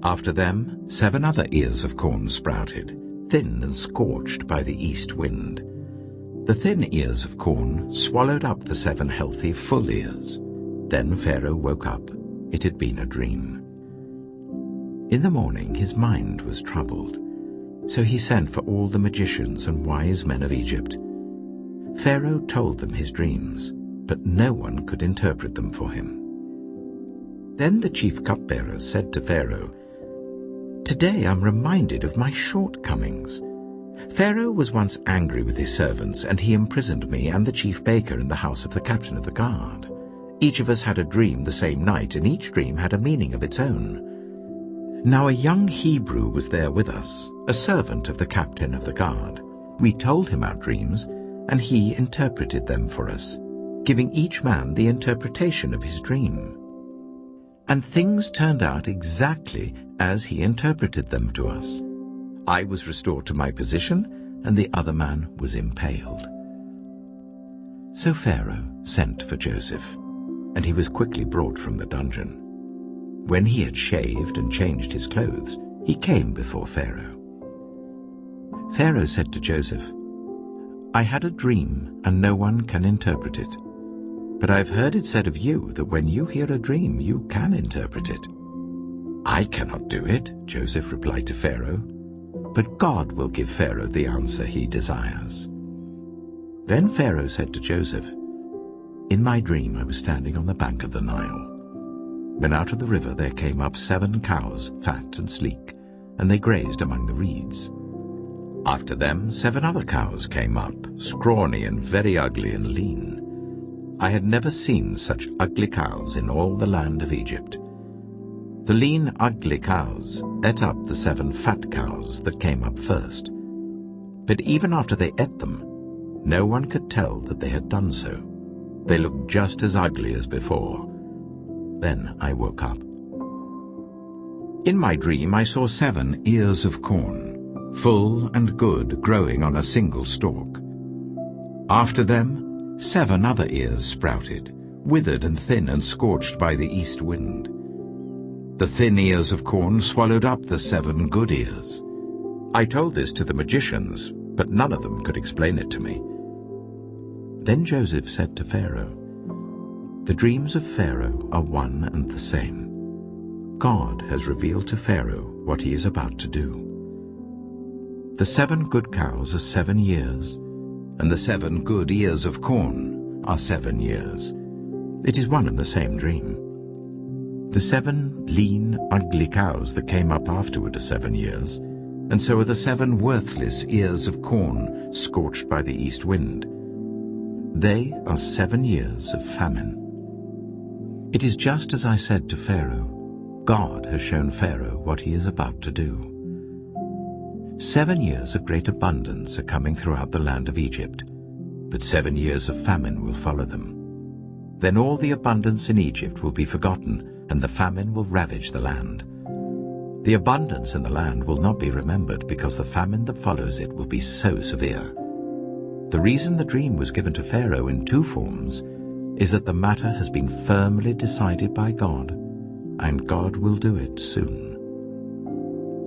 Speaker 1: After them 7 other ears of corn sprouted, thin and scorched by the east wind. The thin ears of corn swallowed up the 7 healthy, full ears. Then Pharaoh woke up. It had been a dream. In the morning his mind was troubled, so he sent for all the magicians and wise men of Egypt. Pharaoh told them his dreams, but no one could interpret them for him. Then the chief cupbearers said to Pharaoh, "Today I'm reminded of my shortcomings. Pharaoh was once angry with his servants, and he imprisoned me and the chief baker in the house of the captain of the guard. Each of us had a dream the same night, and each dream had a meaning of its own. Now a young Hebrew was there with us, a servant of the captain of the guard. We told him our dreams, and he interpreted them for us, giving each man the interpretation of his dream. And things turned out exactly as he interpreted them to us. I was restored to my position, and the other man was impaled." So Pharaoh sent for Joseph, and he was quickly brought from the dungeon. When he had shaved and changed his clothes, he came before Pharaoh. Pharaoh said to Joseph, "I had a dream, and no one can interpret it. But I have heard it said of you that when you hear a dream, you can interpret it." "I cannot do it," Joseph replied to Pharaoh, "but God will give Pharaoh the answer he desires." Then Pharaoh said to Joseph, "In my dream I was standing on the bank of the Nile. When out of the river there came up 7 cows, fat and sleek, and they grazed among the reeds. After them 7 other cows came up, scrawny and very ugly and lean. I had never seen such ugly cows in all the land of Egypt. The lean, ugly cows ate up the 7 fat cows that came up first. But even after they ate them, no one could tell that they had done so. They looked just as ugly as before. Then I woke up. In my dream I saw 7 ears of corn, full and good, growing on a single stalk. After them 7 other ears sprouted, withered and thin and scorched by the east wind. The thin ears of corn swallowed up the 7 good ears. I told this to the magicians, but none of them could explain it to me." Then Joseph said to Pharaoh, "The dreams of Pharaoh are one and the same. God has revealed to Pharaoh what he is about to do. The 7 good cows are 7 years, and the 7 good ears of corn are 7 years. It is one and the same dream. The 7 lean, ugly cows that came up afterward are 7 years, and so are the 7 worthless ears of corn scorched by the east wind. They are 7 years of famine. It is just as I said to Pharaoh. God has shown Pharaoh what he is about to do. 7 years of great abundance are coming throughout the land of Egypt, but 7 years of famine will follow them. Then all the abundance in Egypt will be forgotten, and the famine will ravage the land. The abundance in the land will not be remembered, because the famine that follows it will be so severe. The reason the dream was given to Pharaoh in 2 forms is that the matter has been firmly decided by God, and God will do it soon.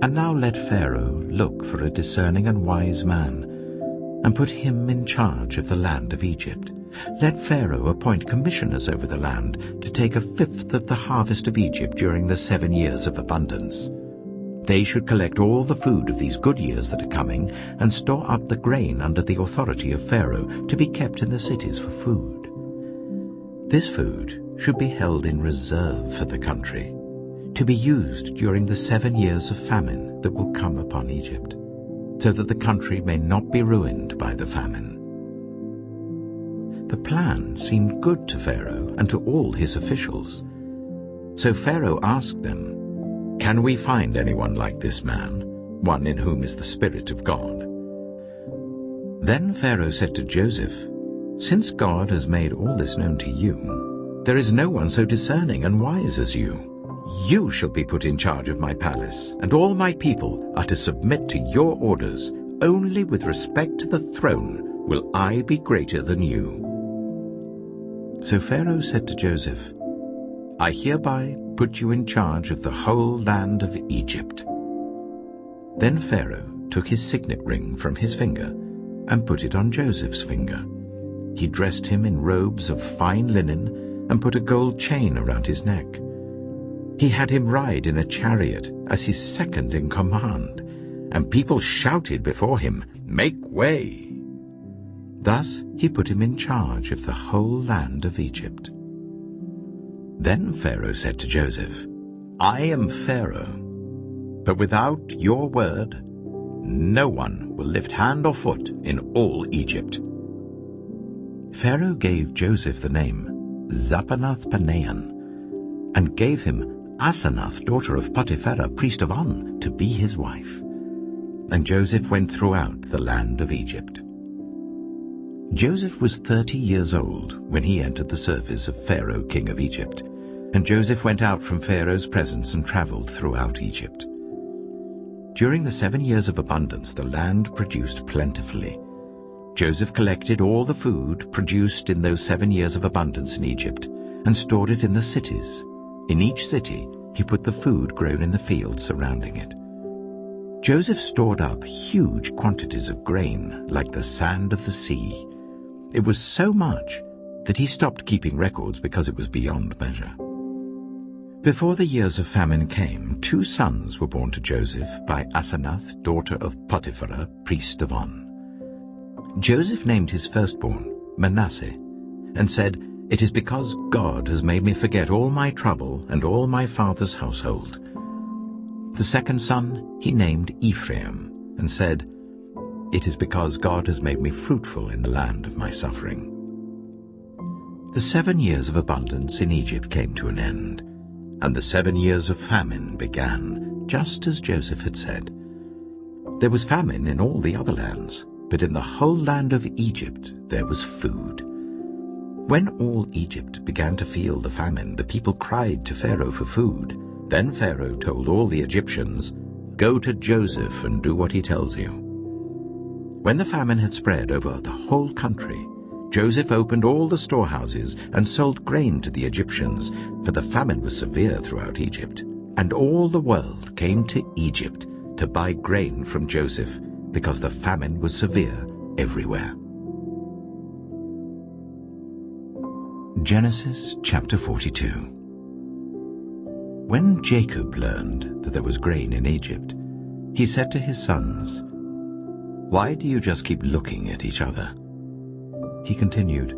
Speaker 1: And now let Pharaoh look for a discerning and wise man, and put him in charge of the land of Egypt. Let Pharaoh appoint commissioners over the land to take 1/5 of the harvest of Egypt during the 7 years of abundance. They should collect all the food of these good years that are coming, and store up the grain under the authority of Pharaoh, to be kept in the cities for food. This food should be held in reserve for the country, to be used during the 7 years of famine that will come upon Egypt, so that the country may not be ruined by the famine." The plan seemed good to Pharaoh and to all his officials. So Pharaoh asked them, "Can we find anyone like this man, one in whom is the Spirit of God?" Then Pharaoh said to Joseph, "Since God has made all this known to you, there is no one so discerning and wise as you. You shall be put in charge of my palace, and all my people are to submit to your orders. Only with respect to the throne will I be greater than you." So Pharaoh said to Joseph, "I hereby put you in charge of the whole land of Egypt." Then Pharaoh took his signet ring from his finger and put it on Joseph's finger. He dressed him in robes of fine linen and put a gold chain around his neck. He had him ride in a chariot as his second in command, and people shouted before him, "Make way!" Thus he put him in charge of the whole land of Egypt. Then Pharaoh said to Joseph, "I am Pharaoh, but without your word, no one will lift hand or foot in all Egypt." Pharaoh gave Joseph the name Zapanath-Paneah, and gave him Asenath, daughter of Potiphera, priest of On, to be his wife. And Joseph went throughout the land of Egypt. Joseph was 30 years old when he entered the service of Pharaoh, king of Egypt. And Joseph went out from Pharaoh's presence and traveled throughout Egypt. During the 7 years of abundance, the land produced plentifully. Joseph collected all the food produced in those 7 years of abundance in Egypt and stored it in the cities. In each city he put the food grown in the fields surrounding it. Joseph stored up huge quantities of grain like the sand of the sea. It was so much that he stopped keeping records because it was beyond measure. Before the years of famine came, 2 sons were born to Joseph by Asenath, daughter of Potiphera, priest of On. Joseph named his firstborn Manasseh, and said, "It is because God has made me forget all my trouble and all my father's household." The second son he named Ephraim, and said, "It is because God has made me fruitful in the land of my suffering." The 7 years of abundance in Egypt came to an end, and the 7 years of famine began, just as Joseph had said. There was famine in all the other lands, but in the whole land of Egypt there was food. When all Egypt began to feel the famine, the people cried to Pharaoh for food. Then Pharaoh told all the Egyptians, "Go to Joseph and do what he tells you." When the famine had spread over the whole country, Joseph opened all the storehouses and sold grain to the Egyptians, for the famine was severe throughout Egypt. And all the world came to Egypt to buy grain from Joseph, because the famine was severe everywhere. Genesis chapter 42. When Jacob learned that there was grain in Egypt, he said to his sons, "Why do you just keep looking at each other?" He continued,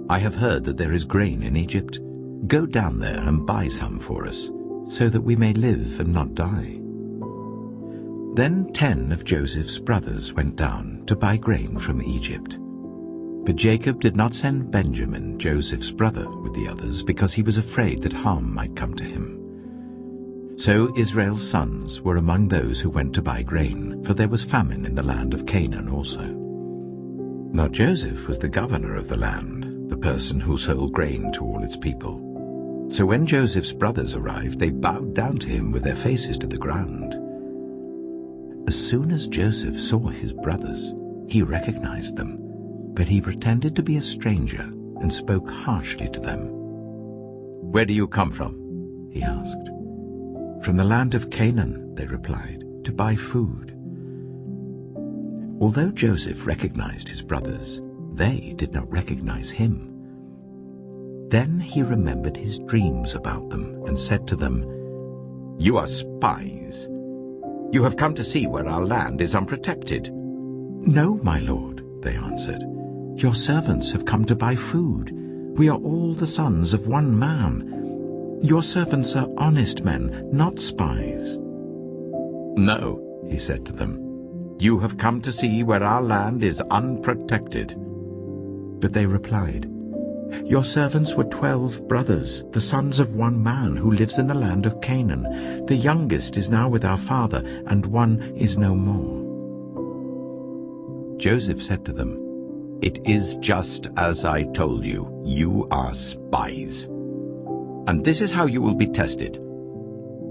Speaker 1: "I have heard that there is grain in Egypt. Go down there and buy some for us, so that we may live and not die." Then 10 of Joseph's brothers went down to buy grain from Egypt. But Jacob did not send Benjamin, Joseph's brother, with the others, because he was afraid that harm might come to him. So Israel's sons were among those who went to buy grain, for there was famine in the land of Canaan also. Now Joseph was the governor of the land, the person who sold grain to all its people. So when Joseph's brothers arrived, they bowed down to him with their faces to the ground. As soon as Joseph saw his brothers, he recognized them, but he pretended to be a stranger and spoke harshly to them. "Where do you come from?" he asked. "From the land of Canaan," they replied, "to buy food." Although Joseph recognized his brothers, they did not recognize him. Then he remembered his dreams about them and said to them, "You are spies. You have come to see where our land is unprotected." "No, my lord," they answered. "Your servants have come to buy food. We are all the sons of one man. Your servants are honest men, not spies." "No," he said to them. "You have come to see where our land is unprotected." But they replied, Your servants were 12 brothers, the sons of one man who lives in the land of Canaan. The youngest is now with our father, and one is no more." Joseph said to them, "It is just as I told you. You are spies. And this is how you will be tested.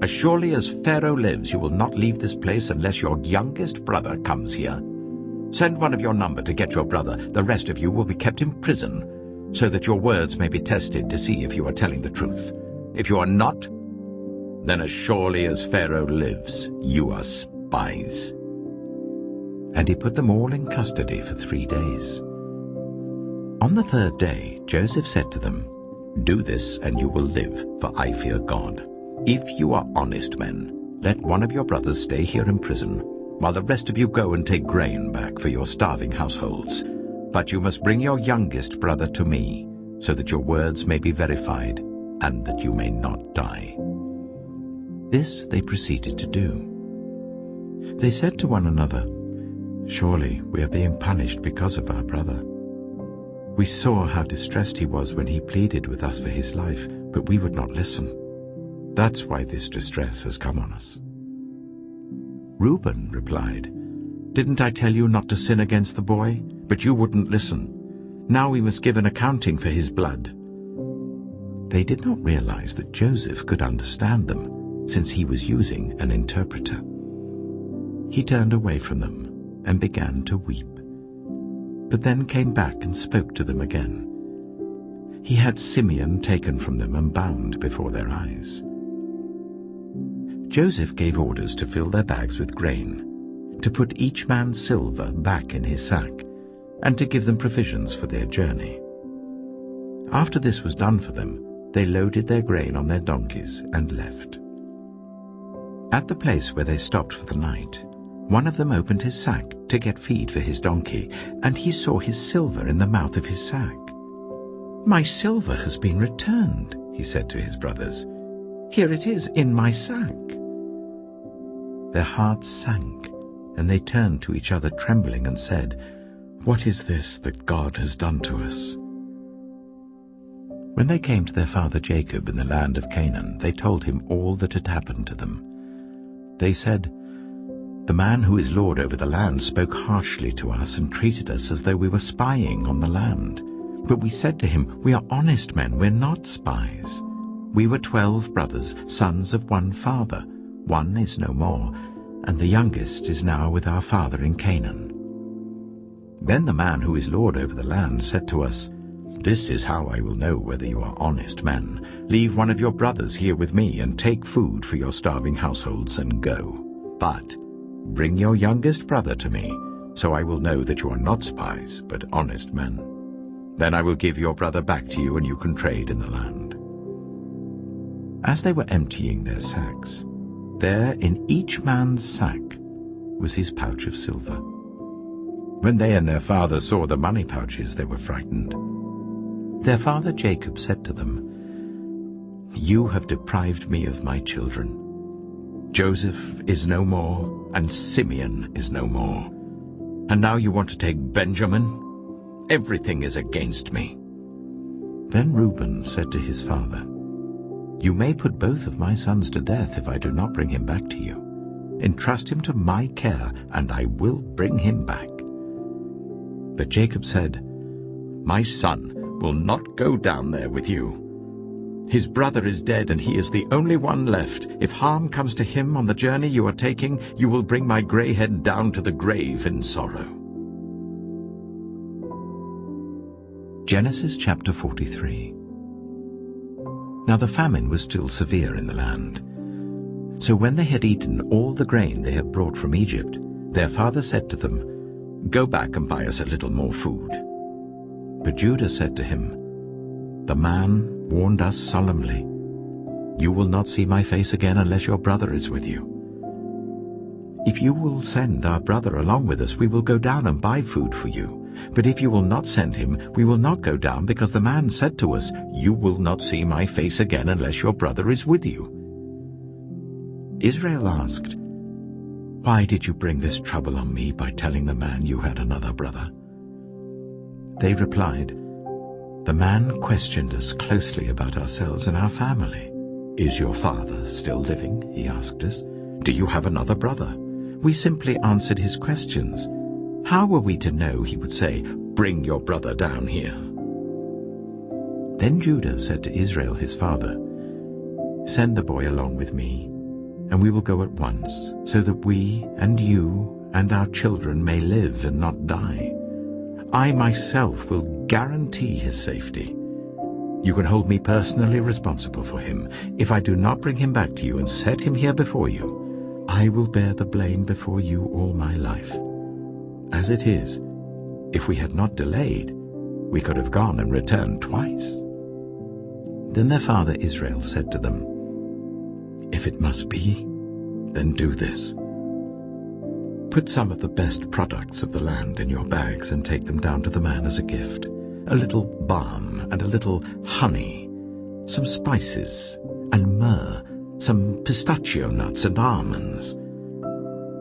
Speaker 1: As surely as Pharaoh lives, you will not leave this place unless your youngest brother comes here. Send one of your number to get your brother. The rest of you will be kept in prison, so that your words may be tested to see if you are telling the truth. If you are not, then as surely as Pharaoh lives, you are spies." And he put them all in custody for 3 days. On the 3rd day, Joseph said to them, "Do this, and you will live, for I fear God. If you are honest men, let one of your brothers stay here in prison, while the rest of you go and take grain back for your starving households. But you must bring your youngest brother to me, so that your words may be verified, and that you may not die." This they proceeded to do. They said to one another, "Surely we are being punished because of our brother. We saw how distressed he was when he pleaded with us for his life, but we would not listen. That's why this distress has come on us." Reuben replied, "Didn't I tell you not to sin against the boy? But you wouldn't listen. Now we must give an accounting for his blood." They did not realize that Joseph could understand them, since he was using an interpreter. He turned away from them and began to weep, but then came back and spoke to them again. He had Simeon taken from them and bound before their eyes. Joseph gave orders to fill their bags with grain, to put each man's silver back in his sack, and to give them provisions for their journey. After this was done for them, they loaded their grain on their donkeys and left. At the place where they stopped for the night, one of them opened his sack to get feed for his donkey, and he saw his silver in the mouth of his sack. "My silver has been returned," he said to his brothers. "Here it is in my sack." Their hearts sank, and they turned to each other trembling and said, "What is this that God has done to us?" When they came to their father Jacob in the land of Canaan, they told him all that had happened to them. They said, "The man who is lord over the land spoke harshly to us and treated us as though we were spying on the land. But we said to him, 'We are honest men, we're not spies. We were 12 brothers, sons of one father. One is no more, and the youngest is now with our father in Canaan.' Then the man who is lord over the land said to us, 'This is how I will know whether you are honest men. Leave one of your brothers here with me and take food for your starving households and go. But bring your youngest brother to me, so I will know that you are not spies, but honest men. Then I will give your brother back to you, and you can trade in the land.' As they were emptying their sacks, there in each man's sack was his pouch of silver. When they and their father saw the money pouches, they were frightened. Their father Jacob said to them, 'You have deprived me of my children. Joseph is no more, and Simeon is no more. And now you want to take Benjamin? Everything is against me.' Then Reuben said to his father, 'You may put both of my sons to death if I do not bring him back to you. Entrust him to my care, and I will bring him back.' But Jacob said, 'My son will not go down there with you. His brother is dead, and he is the only one left. If harm comes to him on the journey you are taking, you will bring my gray head down to the grave in sorrow.'" Genesis chapter 43. Now the famine was still severe in the land. So when they had eaten all the grain they had brought from Egypt, their father said to them, "Go back and buy us a little more food." But Judah said to him, "The man warned us solemnly, 'You will not see my face again unless your brother is with you.' If you will send our brother along with us, we will go down and buy food for you. But if you will not send him, we will not go down, because the man said to us, 'You will not see my face again unless your brother is with you.'" Israel asked, "Why did you bring this trouble on me by telling the man you had another brother?" They replied, The man questioned us closely about ourselves and our family. "Is your father still living?" he asked us. "Do you have another brother?" We simply answered his questions. How were we to know he would say, "Bring your brother down here"? Then Judah said to Israel his father, "Send the boy along with me, and we will go at once, so that we and you and our children may live and not die. I myself will guarantee his safety. You can hold me personally responsible for him. If I do not bring him back to you and set him here before you, I will bear the blame before you all my life. As it is, if we had not delayed, we could have gone and returned twice." Then their father Israel said to them, "If it must be, then do this. Put some of the best products of the land in your bags and take them down to the man as a gift. A little balm and a little honey, some spices and myrrh, some pistachio nuts and almonds.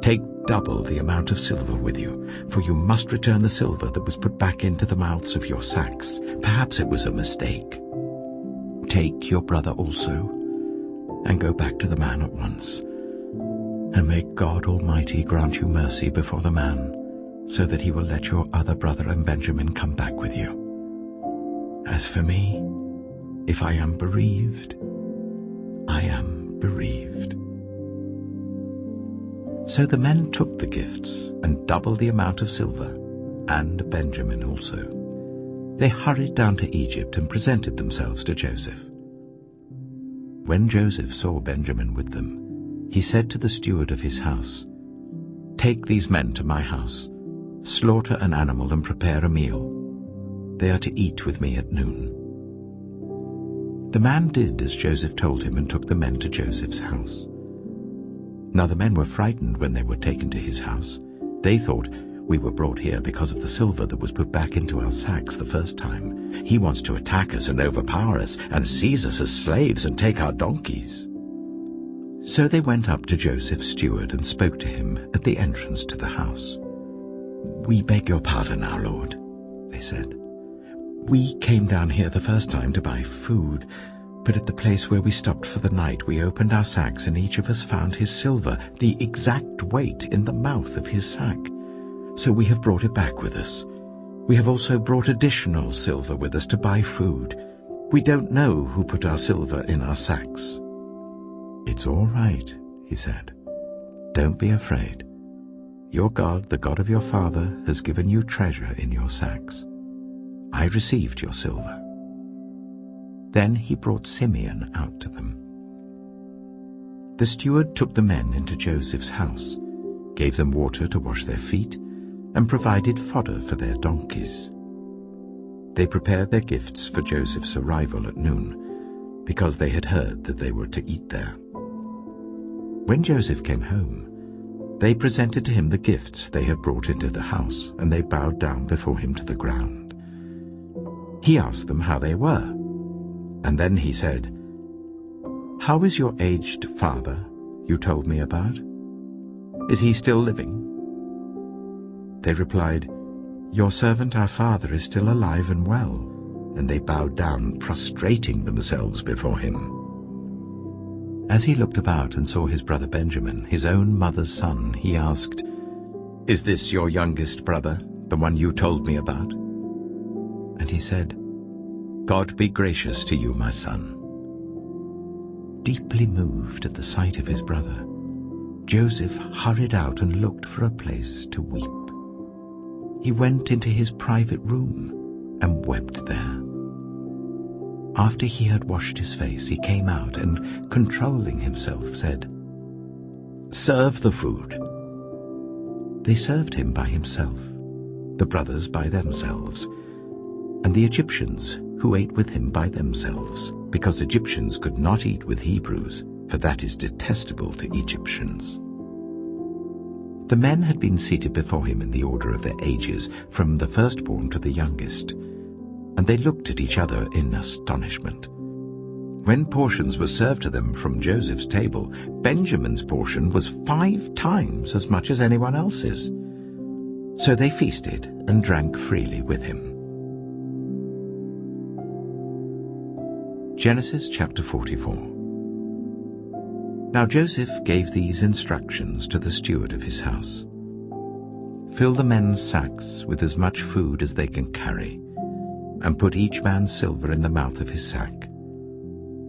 Speaker 1: Take double the amount of silver with you, for you must return the silver that was put back into the mouths of your sacks. Perhaps it was a mistake. Take your brother also, and go back to the man at once. And may God Almighty grant you mercy before the man, so that he will let your other brother and Benjamin come back with you. As for me, if I am bereaved, I am bereaved." So the men took the gifts and double the amount of silver, and Benjamin also. They hurried down to Egypt and presented themselves to Joseph. When Joseph saw Benjamin with them, he said to the steward of his house, "Take these men to my house, slaughter an animal and prepare a meal. They are to eat with me at noon." The man did as Joseph told him and took the men to Joseph's house. Now the men were frightened when they were taken to his house. They thought, "We were brought here because of the silver that was put back into our sacks the first time. He wants to attack us and overpower us and seize us as slaves and take our donkeys." So they went up to Joseph's steward and spoke to him at the entrance to the house. "We beg your pardon, our lord," they said. "We came down here the first time to buy food, but at the place where we stopped for the night we opened our sacks and each of us found his silver, the exact weight in the mouth of his sack. So we have brought it back with us. We have also brought additional silver with us to buy food. We don't know who put our silver in our sacks." "It's all right," he said. "Don't be afraid. Your God, the God of your father, has given you treasure in your sacks. I received your silver." Then he brought Simeon out to them. The steward took the men into Joseph's house, gave them water to wash their feet, and provided fodder for their donkeys. They prepared their gifts for Joseph's arrival at noon, because they had heard that they were to eat there. When Joseph came home, they presented to him the gifts they had brought into the house, and they bowed down before him to the ground. He asked them how they were, and then he said, "How is your aged father you told me about? Is he still living?" They replied, "Your servant our father is still alive and well," and they bowed down, prostrating themselves before him. As he looked about and saw his brother Benjamin, his own mother's son, he asked, "Is this your youngest brother, the one you told me about?" And he said, "God be gracious to you, my son." Deeply moved at the sight of his brother, Joseph hurried out and looked for a place to weep. He went into his private room and wept there. After he had washed his face, he came out and, controlling himself, said, "Serve the food." They served him by himself, the brothers by themselves, and the Egyptians who ate with him by themselves, because Egyptians could not eat with Hebrews, for that is detestable to Egyptians. The men had been seated before him in the order of their ages, from the firstborn to the youngest, and they looked at each other in astonishment. When portions were served to them from Joseph's table, Benjamin's portion was 5 times as much as anyone else's. So they feasted and drank freely with him. Genesis chapter 44. Now Joseph gave these instructions to the steward of his house. Fill the men's sacks with as much food as they can carry, and put each man's silver in the mouth of his sack.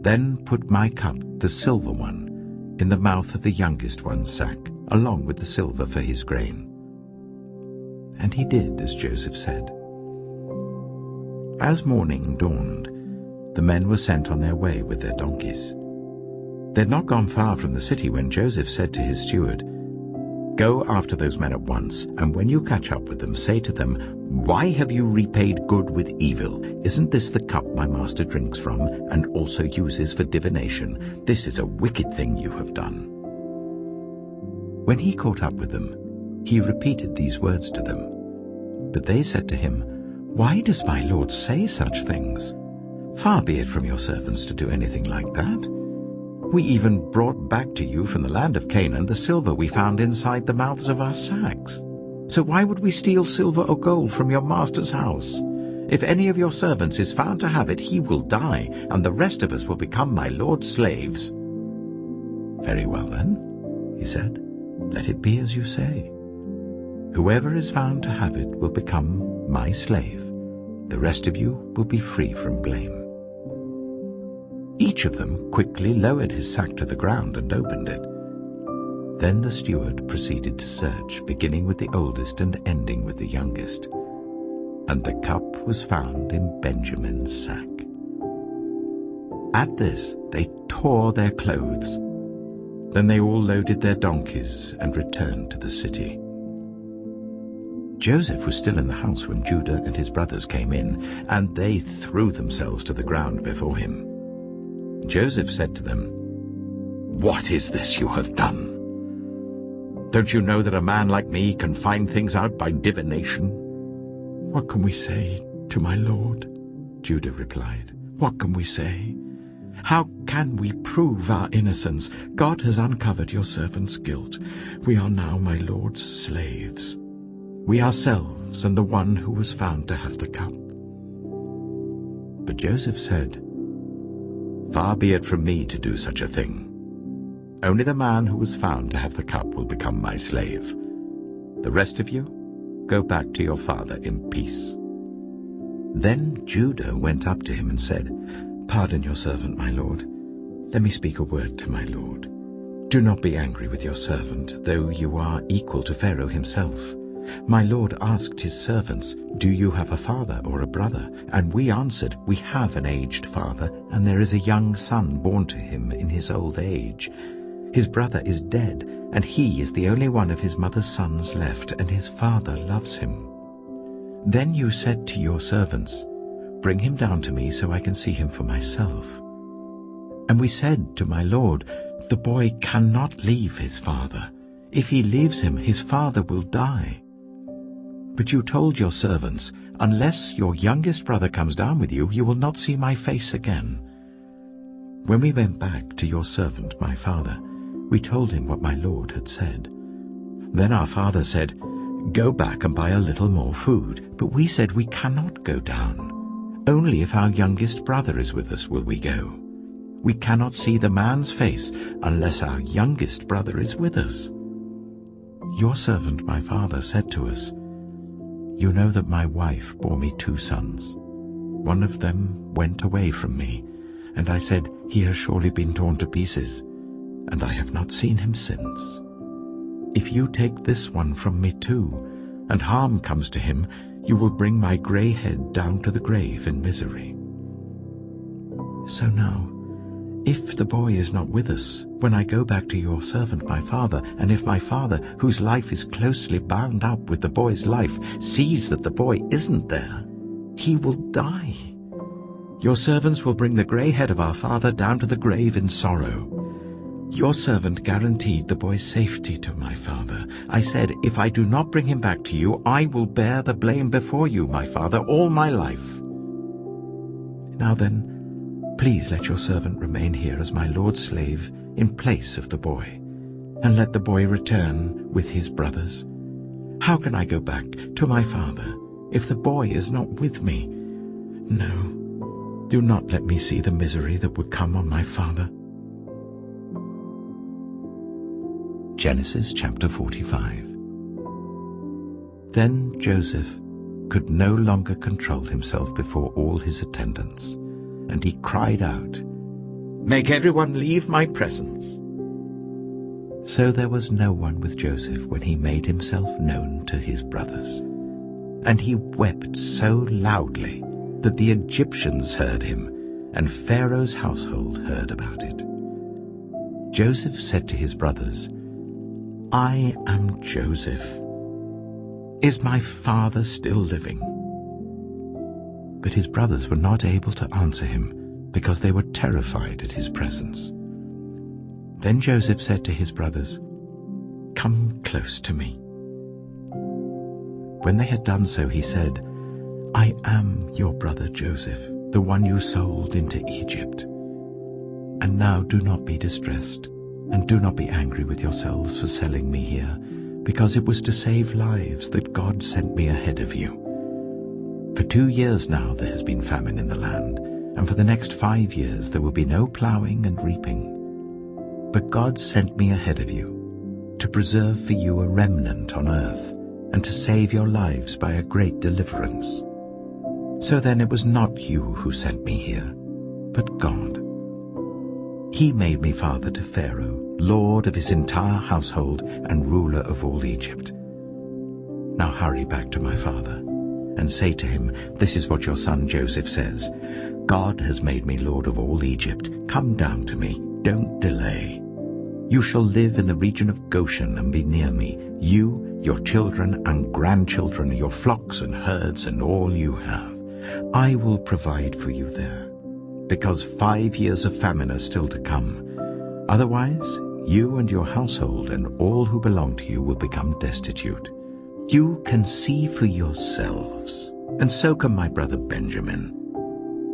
Speaker 1: Then put my cup, the silver one, in the mouth of the youngest one's sack, along with the silver for his grain. And he did as Joseph said. As morning dawned, the men were sent on their way with their donkeys. They had not gone far from the city when Joseph said to his steward, "Go after those men at once, and when you catch up with them, say to them, 'Why have you repaid good with evil? Isn't this the cup my master drinks from, and also uses for divination? This is a wicked thing you have done.'" When he caught up with them, he repeated these words to them. But they said to him, "Why does my lord say such things? Far be it from your servants to do anything like that. We even brought back to you from the land of Canaan the silver we found inside the mouths of our sacks. So why would we steal silver or gold from your master's house? If any of your servants is found to have it, he will die, and the rest of us will become my lord's slaves." "Very well then," he said, "let it be as you say. Whoever is found to have it will become my slave. The rest of you will be free from blame." Each of them quickly lowered his sack to the ground and opened it. Then the steward proceeded to search, beginning with the oldest and ending with the youngest. And the cup was found in Benjamin's sack. At this they tore their clothes. Then they all loaded their donkeys and returned to the city. Joseph was still in the house when Judah and his brothers came in, and they threw themselves to the ground before him. Joseph said to them, "What is this you have done? Don't you know that a man like me can find things out by divination?" "What can we say to my lord?" Judah replied. "What can we say? How can we prove our innocence? God has uncovered your servant's guilt. We are now my lord's slaves, we ourselves and the one who was found to have the cup." But Joseph said, "Far be it from me to do such a thing. Only the man who was found to have the cup will become my slave. The rest of you, go back to your father in peace." Then Judah went up to him and said, "Pardon your servant, my lord. Let me speak a word to my lord. Do not be angry with your servant, though you are equal to Pharaoh himself. My lord asked his servants, 'Do you have a father or a brother?' And we answered, 'We have an aged father, and there is a young son born to him in his old age. His brother is dead, and he is the only one of his mother's sons left, and his father loves him.' Then you said to your servants, 'Bring him down to me so I can see him for myself.' And we said to my lord, 'The boy cannot leave his father. If he leaves him, his father will die.' But you told your servants, 'Unless your youngest brother comes down with you, you will not see my face again.' When we went back to your servant, my father, we told him what my lord had said. Then our father said, 'Go back and buy a little more food.' But we said, 'We cannot go down. Only if our youngest brother is with us will we go. We cannot see the man's face unless our youngest brother is with us.' Your servant, my father, said to us, 'You know that my wife bore me 2 sons. One of them went away from me, and I said, "He has surely been torn to pieces," and I have not seen him since. If you take this one from me too, and harm comes to him, you will bring my gray head down to the grave in misery. So now, if the boy is not with us, when I go back to your servant my father, and if my father, whose life is closely bound up with the boy's life, sees that the boy isn't there, he will die. Your servants will bring the gray head of our father down to the grave in sorrow. Your servant guaranteed the boy's safety to my father. I said, if I do not bring him back to you, I will bear the blame before you, my father, all my life. Now then, please let your servant remain here as my lord's slave in place of the boy, and let the boy return with his brothers. How can I go back to my father if the boy is not with me? No, Do not let me see the misery that would come on my father. Genesis chapter 45. Then Joseph could no longer control himself before all his attendants, and he cried out, "Make everyone leave my presence." So there was no one with Joseph when he made himself known to his brothers. And he wept so loudly that the Egyptians heard him, and Pharaoh's household heard about it. Joseph said to his brothers, "I am Joseph. Is my father still living?" But his brothers were not able to answer him, because they were terrified at his presence. Then Joseph said to his brothers, "Come close to me." When they had done so, he said, "I am your brother Joseph, the one you sold into Egypt. And now do not be distressed, and do not be angry with yourselves for selling me here, because it was to save lives that God sent me ahead of you. For 2 years now there has been famine in the land, and for the next 5 years there will be no plowing and reaping. But God sent me ahead of you, to preserve for you a remnant on earth, and to save your lives by a great deliverance. So then it was not you who sent me here, but God. He made me father to Pharaoh, lord of his entire household and ruler of all Egypt. Now hurry back to my father, and say to him, 'This is what your son Joseph says. God has made me lord of all Egypt. Come down to me, don't delay. You shall live in the region of Goshen and be near me, you, your children and grandchildren, your flocks and herds and all you have. I will provide for you there, because 5 years of famine are still to come. Otherwise, you and your household and all who belong to you will become destitute. You can see for yourselves, and so can my brother Benjamin,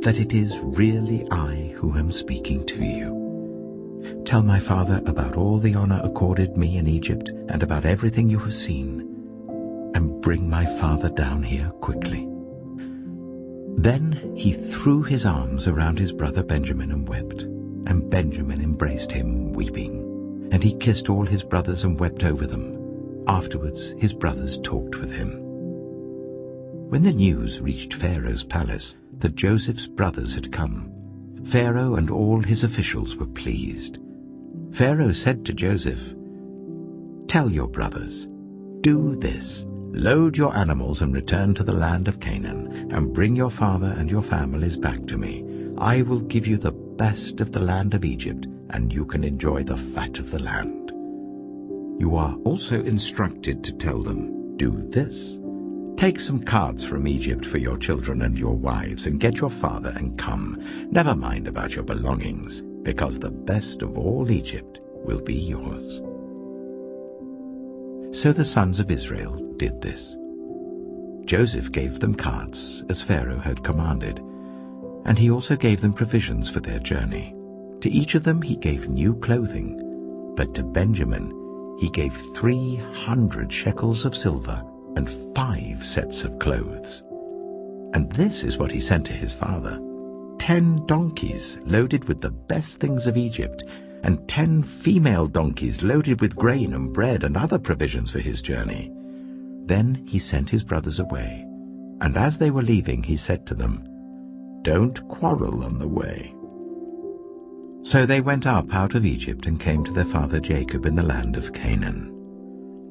Speaker 1: that it is really I who am speaking to you. Tell my father about all the honor accorded me in Egypt and about everything you have seen, and bring my father down here quickly." Then he threw his arms around his brother Benjamin and wept, and Benjamin embraced him, weeping. And he kissed all his brothers and wept over them. Afterwards his brothers talked with him. When the news reached Pharaoh's palace that Joseph's brothers had come, Pharaoh and all his officials were pleased. Pharaoh said to Joseph, "Tell your brothers, do this. Load your animals and return to the land of Canaan, and bring your father and your families back to me. I will give you the best of the land of Egypt, and you can enjoy the fat of the land." You are also instructed to tell them, "Do this. Take some carts from Egypt for your children and your wives, and get your father and come. Never mind about your belongings, because the best of all Egypt will be yours." So the sons of Israel did this. Joseph gave them carts, as Pharaoh had commanded, and he also gave them provisions for their journey. To each of them he gave new clothing, but to Benjamin he gave 300 shekels of silver and 5 sets of clothes. And this is what he sent to his father: 10 donkeys loaded with the best things of Egypt, and 10 female donkeys loaded with grain and bread and other provisions for his journey. Then he sent his brothers away, and as they were leaving he said to them, "Don't quarrel on the way." So they went up out of Egypt and came to their father Jacob in the land of Canaan.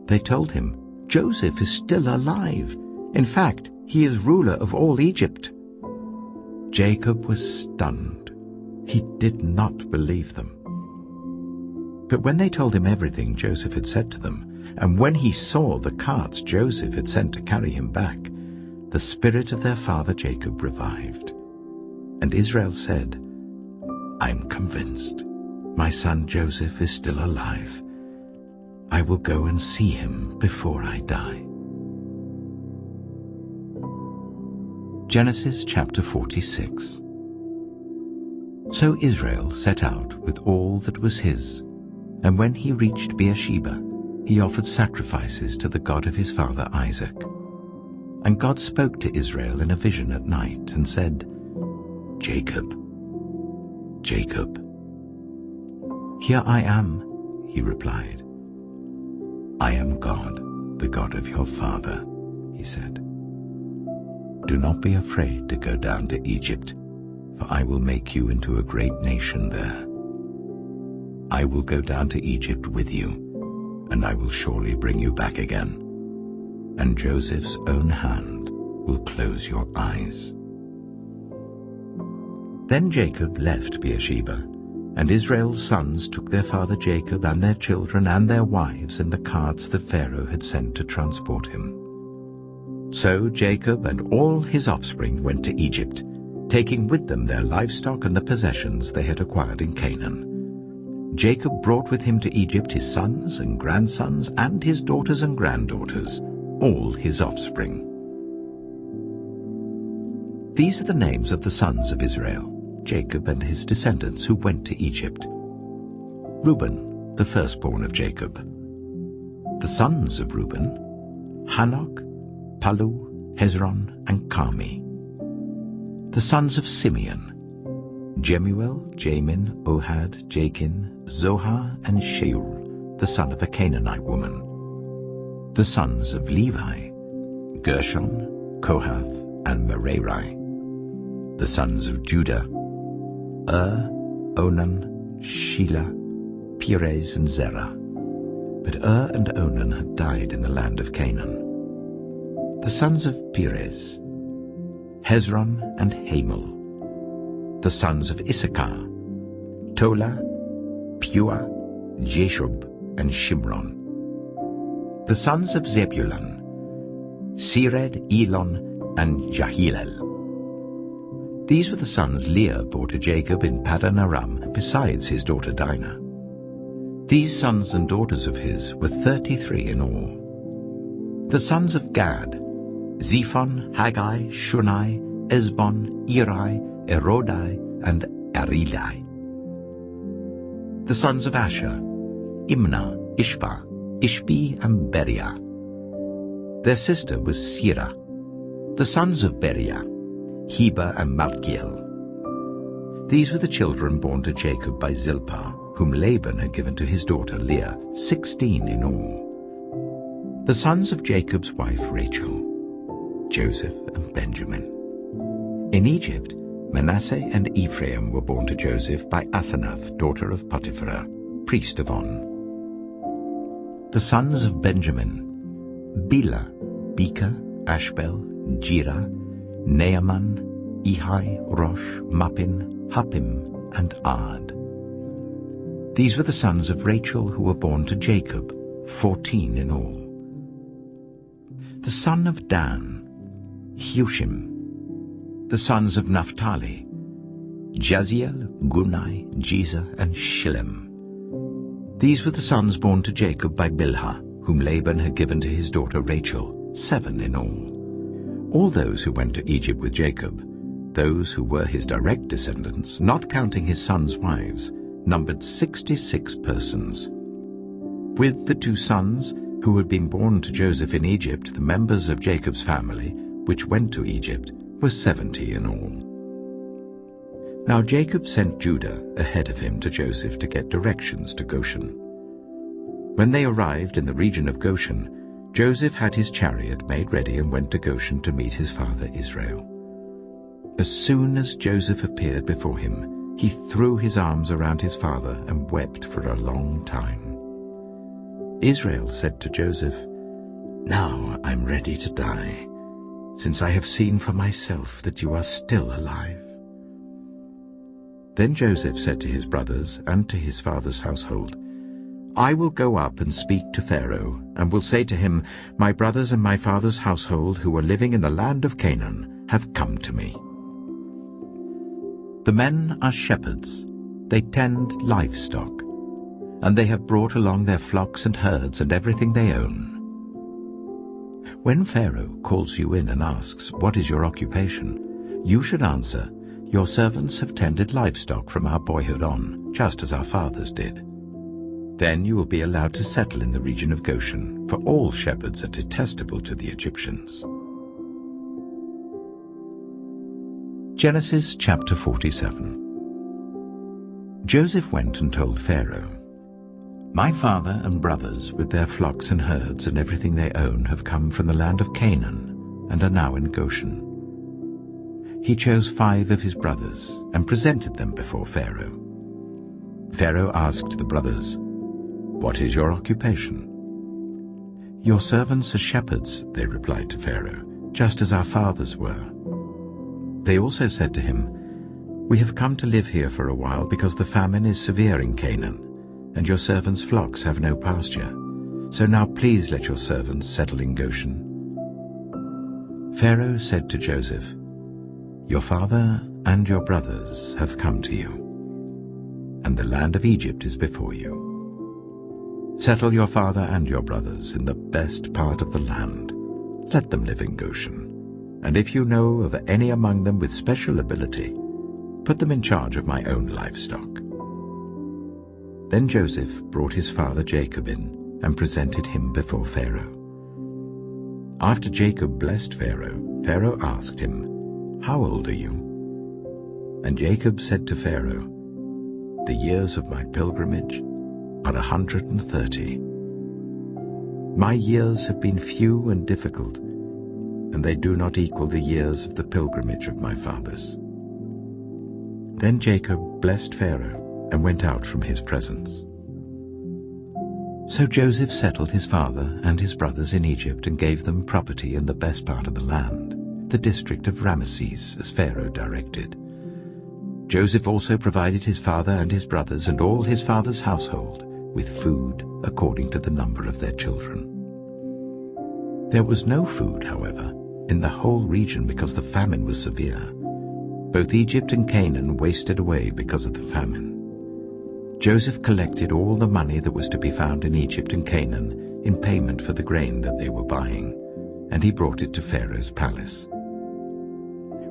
Speaker 1: They told him, "Joseph is still alive. In fact, he is ruler of all Egypt." Jacob was stunned. He did not believe them. But when they told him everything Joseph had said to them, and when he saw the carts Joseph had sent to carry him back, the spirit of their father Jacob revived. And Israel said, "I'm convinced. My son Joseph is still alive. I will go and see him before I die." Genesis chapter 46. So Israel set out with all that was his, and when he reached Beersheba, he offered sacrifices to the God of his father Isaac. And God spoke to Israel in a vision at night and said, "Jacob, Jacob." "Here I am," he replied. "I am God, the God of your father," he said. "Do not be afraid to go down to Egypt, for I will make you into a great nation there. I will go down to Egypt with you, and I will surely bring you back again, and Joseph's own hand will close your eyes." Then Jacob left Beersheba, and Israel's sons took their father Jacob and their children and their wives in the carts that Pharaoh had sent to transport him. So Jacob and all his offspring went to Egypt, taking with them their livestock and the possessions they had acquired in Canaan. Jacob brought with him to Egypt his sons and grandsons and his daughters and granddaughters, all his offspring. These are the names of the sons of Israel, Jacob and his descendants who went to Egypt. Reuben, the firstborn of Jacob. The sons of Reuben: Hanok, Palu, Hezron, and Carmi. The sons of Simeon: Jemuel, Jamin, Ohad, Jachin, Zohar, and Shaul, the son of a Canaanite woman. The sons of Levi: Gershon, Kohath, and Merari. The sons of Judah: Onan, Shelah, Perez, and Zerah. But and Onan had died in the land of Canaan. The sons of Perez: Hezron and Hamul. The sons of Issachar: Tola, Pua, Jeshub, and Shimron. The sons of Zebulun: Sered, Elon, and Jahilel. These were the sons Leah bore to Jacob in Paddan Aram, besides his daughter Dinah. These sons and daughters of his were 33 in all. The sons of Gad: Zephon, Haggai, Shunai, Esbon, Eri, Erodai, and Arilai. The sons of Asher: Imnah, Ishva, Ishvi, and Beriah. Their sister was Sirah. The sons of Beriah: Heber and Malkiel. These were the children born to Jacob by Zilpah, whom Laban had given to his daughter Leah, 16 in all. The sons of Jacob's wife Rachel: Joseph and Benjamin. In Egypt, Manasseh and Ephraim were born to Joseph by Asenath, daughter of Potiphar, priest of On. The sons of Benjamin: Bela, Beka, Ashbel, Jirah, Naaman, Ehi, Rosh, Muppim, Huppim, and Ard. These were the sons of Rachel who were born to Jacob, 14 in all. The son of Dan: Hushim. The sons of Naphtali: Jaziel, Gunai, Jezer, and Shillem. These were the sons born to Jacob by Bilhah, whom Laban had given to his daughter Rachel, 7 in all. All those who went to Egypt with Jacob, those who were his direct descendants, not counting his sons' wives, numbered 66 persons. With the 2 sons who had been born to Joseph in Egypt, the members of Jacob's family, which went to Egypt, were 70 in all. Now Jacob sent Judah ahead of him to Joseph to get directions to Goshen. When they arrived in the region of Goshen, Joseph had his chariot made ready and went to Goshen to meet his father Israel. As soon as Joseph appeared before him, he threw his arms around his father and wept for a long time. Israel said to Joseph, "Now I'm ready to die, since I have seen for myself that you are still alive." Then Joseph said to his brothers and to his father's household, "I will go up and speak to Pharaoh, and will say to him, 'My brothers and my father's household who are living in the land of Canaan have come to me. The men are shepherds, they tend livestock, and they have brought along their flocks and herds and everything they own.' When Pharaoh calls you in and asks, 'What is your occupation?' you should answer, 'Your servants have tended livestock from our boyhood on, just as our fathers did.' Then you will be allowed to settle in the region of Goshen, for all shepherds are detestable to the Egyptians." Genesis chapter 47. Joseph went and told Pharaoh, "My father and brothers with their flocks and herds and everything they own have come from the land of Canaan and are now in Goshen." He chose 5 of his brothers and presented them before Pharaoh. Pharaoh asked the brothers, "What is your occupation?" "Your servants are shepherds," they replied to Pharaoh, "just as our fathers were." They also said to him, "We have come to live here for a while because the famine is severe in Canaan, and your servants' flocks have no pasture. So now please let your servants settle in Goshen." Pharaoh said to Joseph, "Your father and your brothers have come to you, and the land of Egypt is before you. Settle your father and your brothers in the best part of the land. Let them live in Goshen. And if you know of any among them with special ability, put them in charge of my own livestock." Then Joseph brought his father Jacob in and presented him before Pharaoh. After Jacob blessed Pharaoh, Pharaoh asked him, "How old are you?" And Jacob said to Pharaoh, "The years of my pilgrimage are 130. My years have been few and difficult, and they do not equal the years of the pilgrimage of my fathers." Then Jacob blessed Pharaoh and went out from his presence. So Joseph settled his father and his brothers in Egypt and gave them property in the best part of the land, the district of Ramesses, as Pharaoh directed. Joseph also provided his father and his brothers and all his father's household with food according to the number of their children. There was no food, however, in the whole region because the famine was severe. Both Egypt and Canaan wasted away because of the famine. Joseph collected all the money that was to be found in Egypt and Canaan in payment for the grain that they were buying, and he brought it to Pharaoh's palace.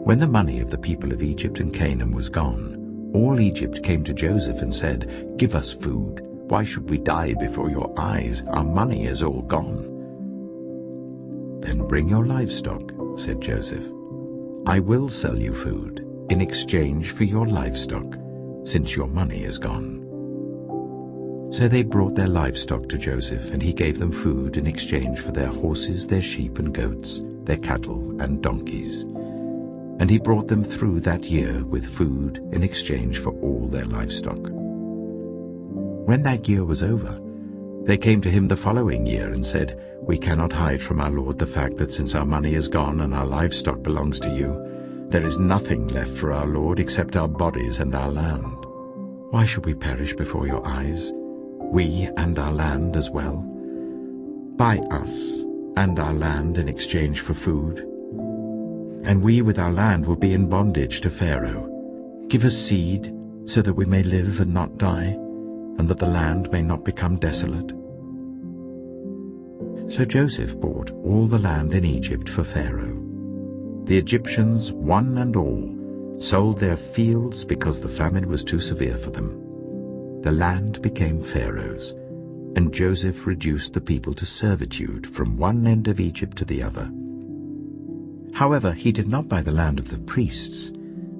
Speaker 1: When the money of the people of Egypt and Canaan was gone, all Egypt came to Joseph and said, "Give us food. Why should we die before your eyes? Our money is all gone." "Then bring your livestock," said Joseph. "I will sell you food in exchange for your livestock, since your money is gone." So they brought their livestock to Joseph, and he gave them food in exchange for their horses, their sheep and goats, their cattle and donkeys. And he brought them through that year with food in exchange for all their livestock. When that year was over, they came to him the following year and said, "We cannot hide from our lord the fact that since our money is gone and our livestock belongs to you, there is nothing left for our lord except our bodies and our land. Why should we perish before your eyes, we and our land as well? Buy us and our land in exchange for food, and we with our land will be in bondage to Pharaoh. Give us seed so that we may live and not die, and that the land may not become desolate." So Joseph bought all the land in Egypt for Pharaoh. The Egyptians, one and all, sold their fields because the famine was too severe for them. The land became Pharaoh's, and Joseph reduced the people to servitude from one end of Egypt to the other. However, he did not buy the land of the priests,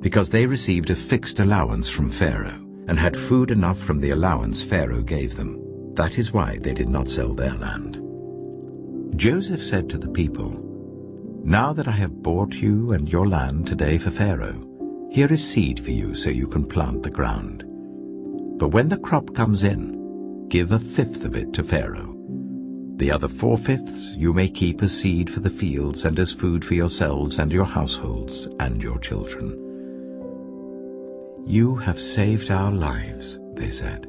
Speaker 1: because they received a fixed allowance from Pharaoh, and had food enough from the allowance Pharaoh gave them. That is why they did not sell their land. Joseph said to the people, "Now that I have bought you and your land today for Pharaoh, here is seed for you so you can plant the ground. But when the crop comes in, give 1/5 of it to Pharaoh. The other 4/5 you may keep as seed for the fields and as food for yourselves and your households and your children." "You have saved our lives," they said.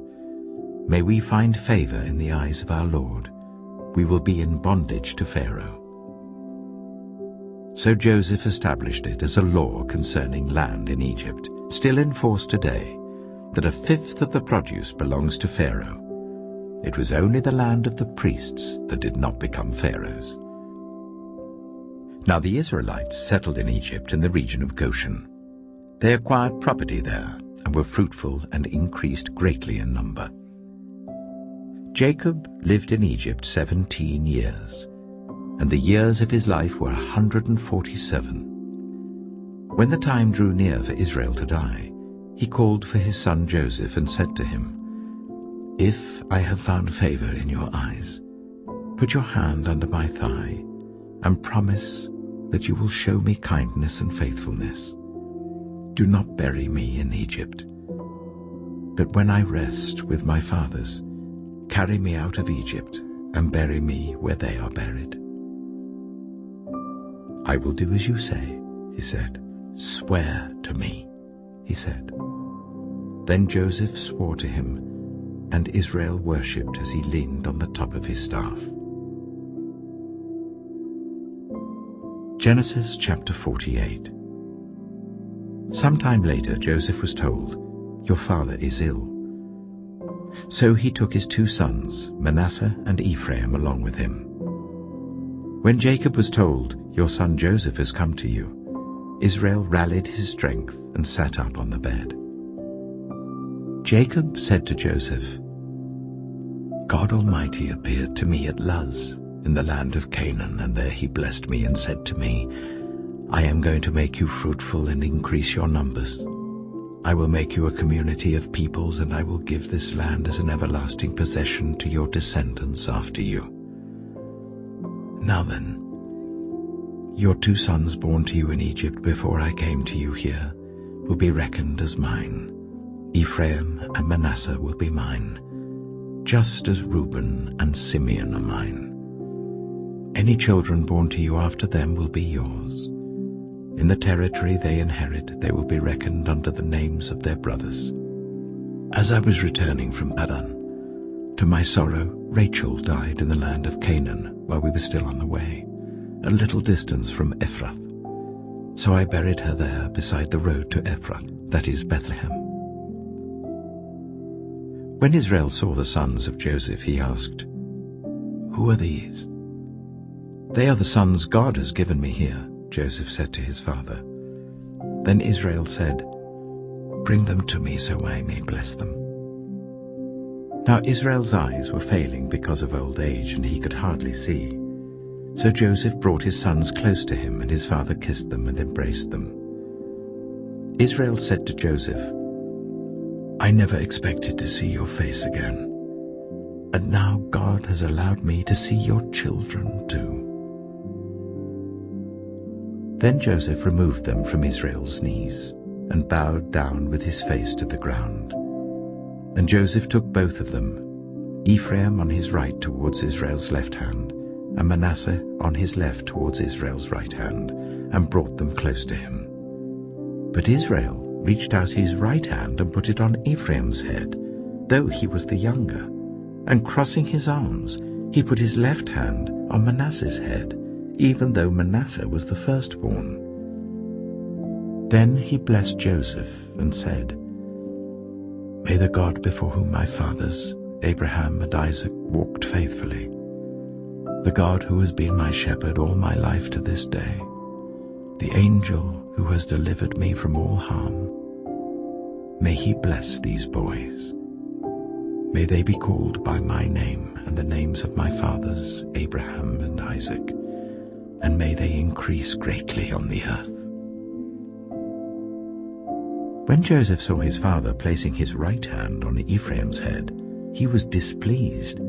Speaker 1: "May we find favor in the eyes of our Lord. We will be in bondage to Pharaoh." So Joseph established it as a law concerning land in Egypt, still in force today, that 1/5 of the produce belongs to Pharaoh. It was only the land of the priests that did not become Pharaoh's. Now the Israelites settled in Egypt in the region of Goshen. They acquired property there and were fruitful and increased greatly in number. Jacob lived in Egypt 17 years, and the years of his life were 147. When the time drew near for Israel to die, he called for his son Joseph and said to him, "If I have found favor in your eyes, put your hand under my thigh and promise that you will show me kindness and faithfulness. Do not bury me in Egypt, but when I rest with my fathers, carry me out of Egypt and bury me where they are buried." "I will do as you say," he said. "Swear to me," he said. Then Joseph swore to him, and Israel worshipped as he leaned on the top of his staff. Genesis chapter 48. Sometime later Joseph was told, "Your father is ill." So he took his 2 sons, Manasseh and Ephraim, along with him. When Jacob was told, "Your son Joseph has come to you," Israel rallied his strength and sat up on the bed. Jacob said to Joseph, "God Almighty appeared to me at Luz in the land of Canaan, and there he blessed me and said to me, 'I am going to make you fruitful and increase your numbers. I will make you a community of peoples, and I will give this land as an everlasting possession to your descendants after you.' Now then, your 2 sons born to you in Egypt before I came to you here will be reckoned as mine. Ephraim and Manasseh will be mine, just as Reuben and Simeon are mine. Any children born to you after them will be yours. In the territory they inherit, they will be reckoned under the names of their brothers. As I was returning from Padan, to my sorrow, Rachel died in the land of Canaan while we were still on the way, a little distance from Ephrath. So I buried her there beside the road to Ephrath, that is Bethlehem." When Israel saw the sons of Joseph, he asked, "Who are these?" "They are the sons God has given me here," Joseph said to his father. Then Israel said, "Bring them to me so I may bless them." Now Israel's eyes were failing because of old age, and he could hardly see. So Joseph brought his sons close to him, and his father kissed them and embraced them. Israel said to Joseph, "I never expected to see your face again, and now God has allowed me to see your children too." Then Joseph removed them from Israel's knees and bowed down with his face to the ground. And Joseph took both of them, Ephraim on his right towards Israel's left hand, and Manasseh on his left towards Israel's right hand, and brought them close to him. But Israel reached out his right hand and put it on Ephraim's head, though he was the younger, and crossing his arms, he put his left hand on Manasseh's head, even though Manasseh was the firstborn. Then he blessed Joseph and said, "May the God before whom my fathers, Abraham and Isaac, walked faithfully, the God who has been my shepherd all my life to this day, the angel who has delivered me from all harm, may he bless these boys. May they be called by my name and the names of my fathers, Abraham and Isaac, and may they increase greatly on the earth." When Joseph saw his father placing his right hand on Ephraim's head, he was displeased.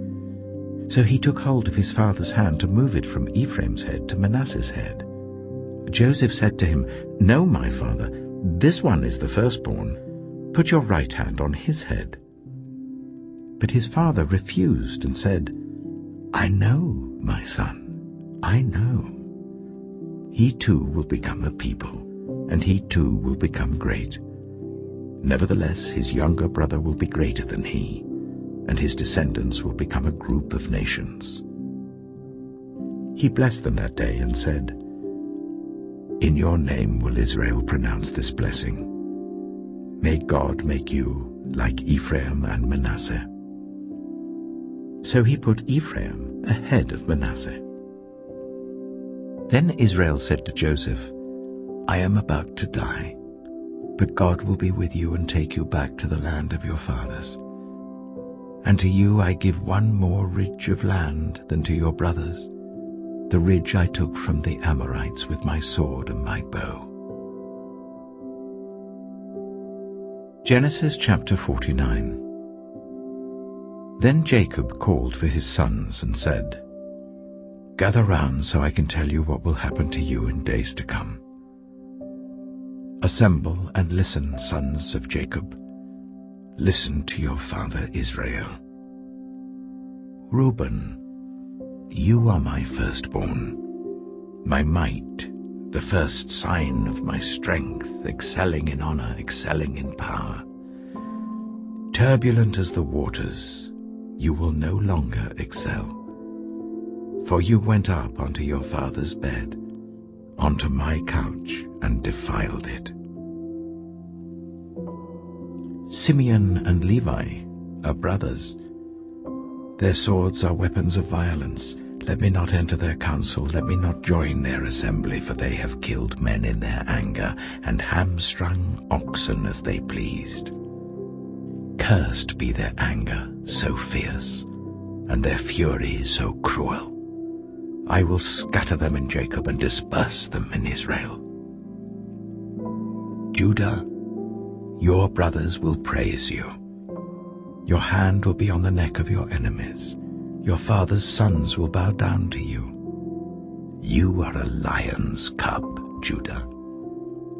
Speaker 1: So he took hold of his father's hand to move it from Ephraim's head to Manasseh's head. Joseph said to him, "No, my father, this one is the firstborn. Put your right hand on his head." But his father refused and said, "I know, my son, I know. He too will become a people, and he too will become great. Nevertheless, his younger brother will be greater than he, and his descendants will become a group of nations." He blessed them that day and said, "In your name will Israel pronounce this blessing. May God make you like Ephraim and Manasseh." So he put Ephraim ahead of Manasseh. Then Israel said to Joseph, "I am about to die, but God will be with you and take you back to the land of your fathers. And to you I give one more ridge of land than to your brothers, the ridge I took from the Amorites with my sword and my bow." Genesis chapter 49. Then Jacob called for his sons and said, "Gather round so I can tell you what will happen to you in days to come. Assemble and listen, sons of Jacob. Listen to your father Israel. Reuben, you are my firstborn, my might, the first sign of my strength, excelling in honor, excelling in power. Turbulent as the waters, you will no longer excel. For you went up onto your father's bed, onto my couch, and defiled it. Simeon and Levi are brothers. Their swords are weapons of violence. Let me not enter their council, let me not join their assembly, for they have killed men in their anger, and hamstrung oxen as they pleased. Cursed be their anger, so fierce, and their fury so cruel. I will scatter them in Jacob and disperse them in Israel. Judah, your brothers will praise you. Your hand will be on the neck of your enemies. Your father's sons will bow down to you. You are a lion's cub, Judah.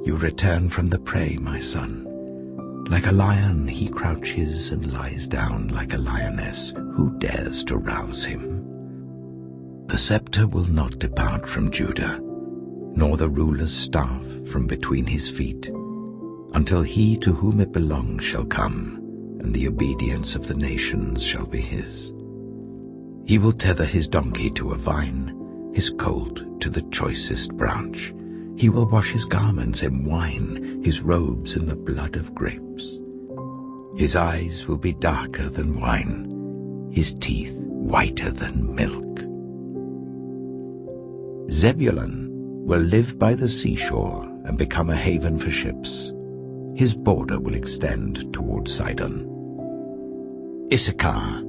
Speaker 1: You return from the prey, my son. Like a lion he crouches and lies down, like a lioness. Who dares to rouse him? The scepter will not depart from Judah, nor the ruler's staff from between his feet, until he to whom it belongs shall come, and the obedience of the nations shall be his. He will tether his donkey to a vine, his colt to the choicest branch. He will wash his garments in wine, his robes in the blood of grapes. His eyes will be darker than wine, his teeth whiter than milk. Zebulun will live by the seashore and become a haven for ships. His border will extend toward Sidon. Issachar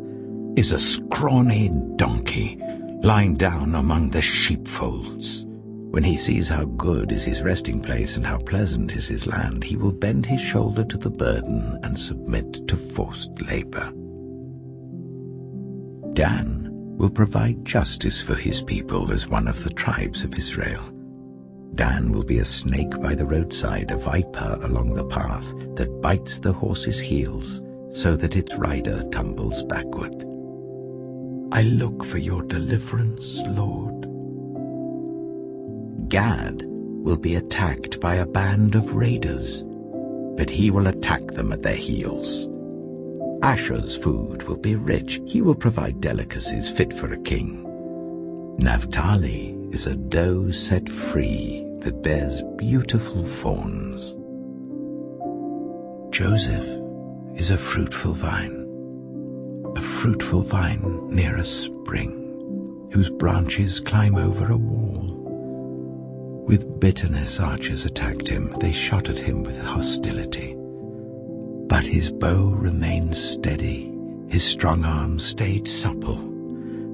Speaker 1: is a scrawny donkey lying down among the sheepfolds. When he sees how good is his resting place and how pleasant is his land, he will bend his shoulder to the burden and submit to forced labor. Dan will provide justice for his people as one of the tribes of Israel. Dan will be a snake by the roadside, a viper along the path that bites the horse's heels so that its rider tumbles backward. I look for your deliverance, Lord. Gad will be attacked by a band of raiders, but he will attack them at their heels. Asher's food will be rich. He will provide delicacies fit for a king. Naphtali is a doe set free that bears beautiful fawns. Joseph is a fruitful vine near a spring, whose branches climb over a wall. With bitterness archers attacked him, they shot at him with hostility. But his bow remained steady, his strong arm stayed supple,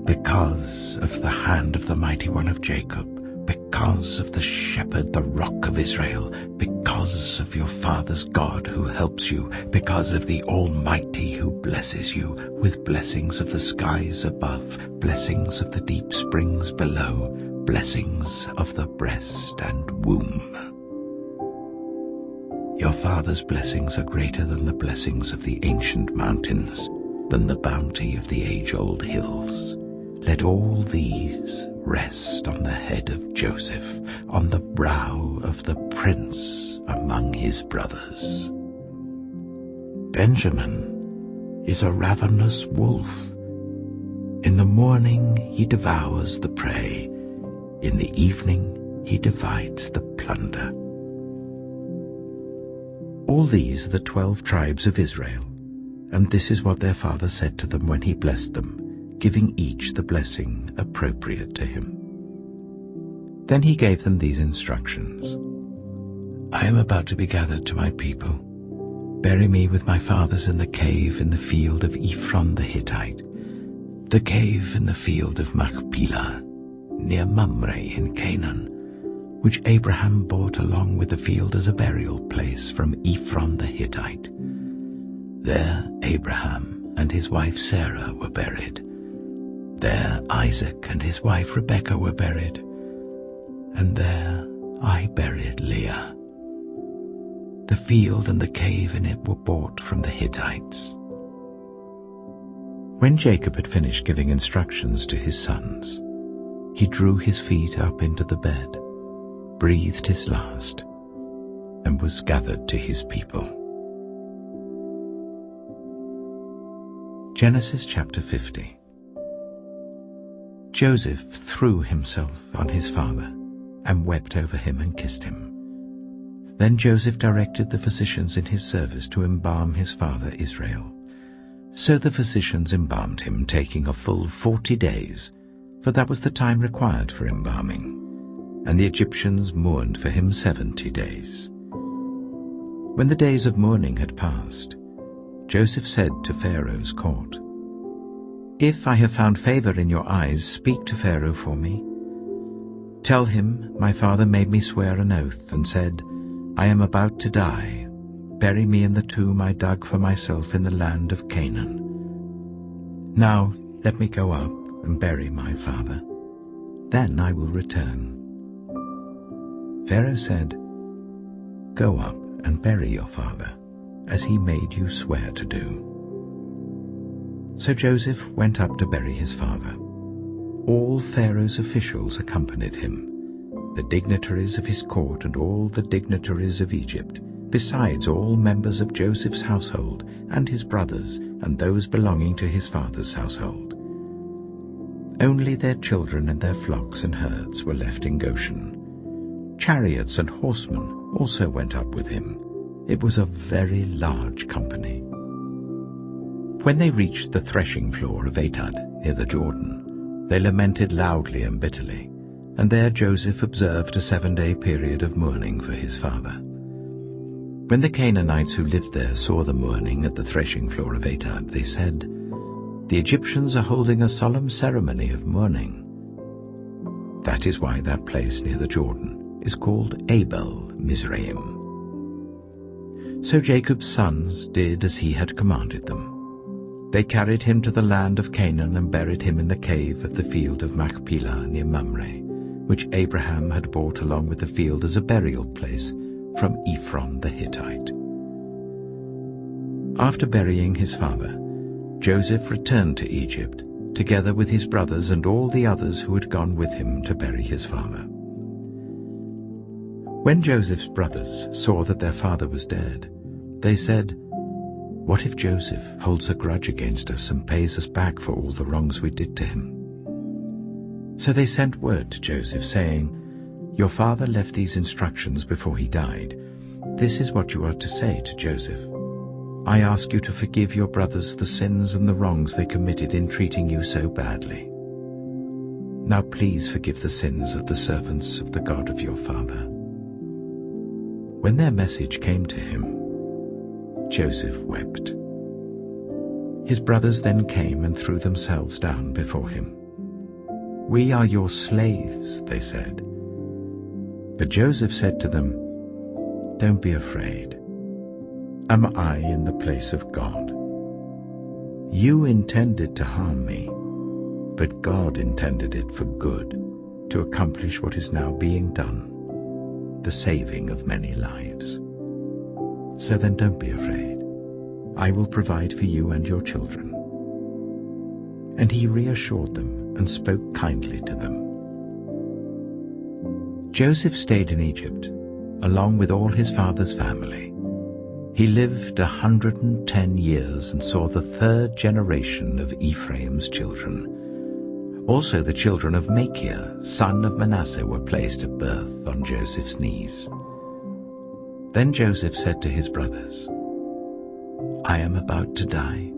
Speaker 1: because of the hand of the mighty one of Jacob, because of the shepherd, the rock of Israel, because of your father's God who helps you, because of the Almighty who blesses you with blessings of the skies above, blessings of the deep springs below, blessings of the breast and womb. Your father's blessings are greater than the blessings of the ancient mountains, than the bounty of the age-old hills. Let all these rest on the head of Joseph, on the brow of the prince among his brothers. Benjamin is a ravenous wolf. In the morning he devours the prey. In the evening he divides the plunder. All these are the 12 tribes of Israel, and this is what their father said to them when he blessed them, giving each the blessing appropriate to him. Then he gave them these instructions. I am about to be gathered to my people. Bury me with my fathers in the cave in the field of Ephron the Hittite, the cave in the field of Machpelah, near Mamre in Canaan, which Abraham bought along with the field as a burial place from Ephron the Hittite, There Abraham and his wife Sarah were buried. There Isaac and his wife Rebekah were buried. And there I buried Leah. The field and the cave in it were bought from the Hittites. When Jacob had finished giving instructions to his sons, he drew his feet up into the bed, breathed his last, and was gathered to his people. Genesis chapter 50. Joseph threw himself on his father and wept over him and kissed him. Then Joseph directed the physicians in his service to embalm his father Israel. So the physicians embalmed him, taking a full 40 days, for that was the time required for embalming, and the Egyptians mourned for him 70 days. When the days of mourning had passed, Joseph said to Pharaoh's court, "If I have found favor in your eyes, speak to Pharaoh for me. Tell him, my father made me swear an oath and said, 'I am about to die. Bury me in the tomb I dug for myself in the land of Canaan.' Now let me go up and bury my father. Then I will return." Pharaoh said, "Go up and bury your father, as he made you swear to do." So Joseph went up to bury his father. All Pharaoh's officials accompanied him, the dignitaries of his court and all the dignitaries of Egypt, besides all members of Joseph's household and his brothers and those belonging to his father's household. Only their children and their flocks and herds were left in Goshen. Chariots and horsemen also went up with him. It was a very large company. When they reached the threshing floor of Atad near the Jordan, they lamented loudly and bitterly, and there Joseph observed a 7-day period of mourning for his father. When the Canaanites who lived there saw the mourning at the threshing floor of Atad, they said, "The Egyptians are holding a solemn ceremony of mourning." That is why that place near the Jordan is called Abel Mizraim. So Jacob's sons did as he had commanded them. They carried him to the land of Canaan and buried him in the cave of the field of Machpelah near Mamre, which Abraham had bought along with the field as a burial place from Ephron the Hittite. After burying his father, Joseph returned to Egypt, together with his brothers and all the others who had gone with him to bury his father. When Joseph's brothers saw that their father was dead, they said, "What if Joseph holds a grudge against us and pays us back for all the wrongs we did to him?" So they sent word to Joseph, saying, "Your father left these instructions before he died. This is what you are to say to Joseph. I ask you to forgive your brothers the sins and the wrongs they committed in treating you so badly. Now please forgive the sins of the servants of the God of your father." When their message came to him, Joseph wept. His brothers then came and threw themselves down before him. "We are your slaves," they said. But Joseph said to them, "Don't be afraid. Am I in the place of God? You intended to harm me, but God intended it for good, to accomplish what is now being done, the saving of many lives. So then don't be afraid. I will provide for you and your children." And he reassured them and spoke kindly to them. Joseph stayed in Egypt, along with all his father's family. He lived 110 years and saw the 3rd generation of Ephraim's children. Also the children of Machir, son of Manasseh, were placed at birth on Joseph's knees. Then Joseph said to his brothers, "I am about to die,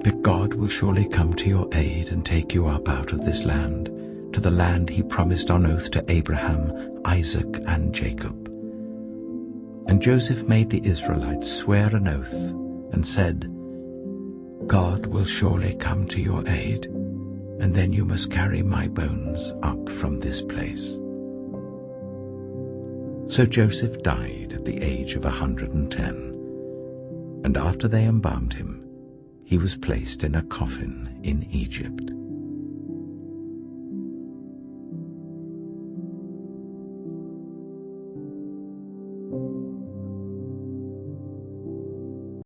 Speaker 1: but God will surely come to your aid and take you up out of this land, to the land he promised on oath to Abraham, Isaac, and Jacob." And Joseph made the Israelites swear an oath and said, "God will surely come to your aid, and then you must carry my bones up from this place." So Joseph died at the age of 110, And after they embalmed him, he was placed in a coffin in Egypt.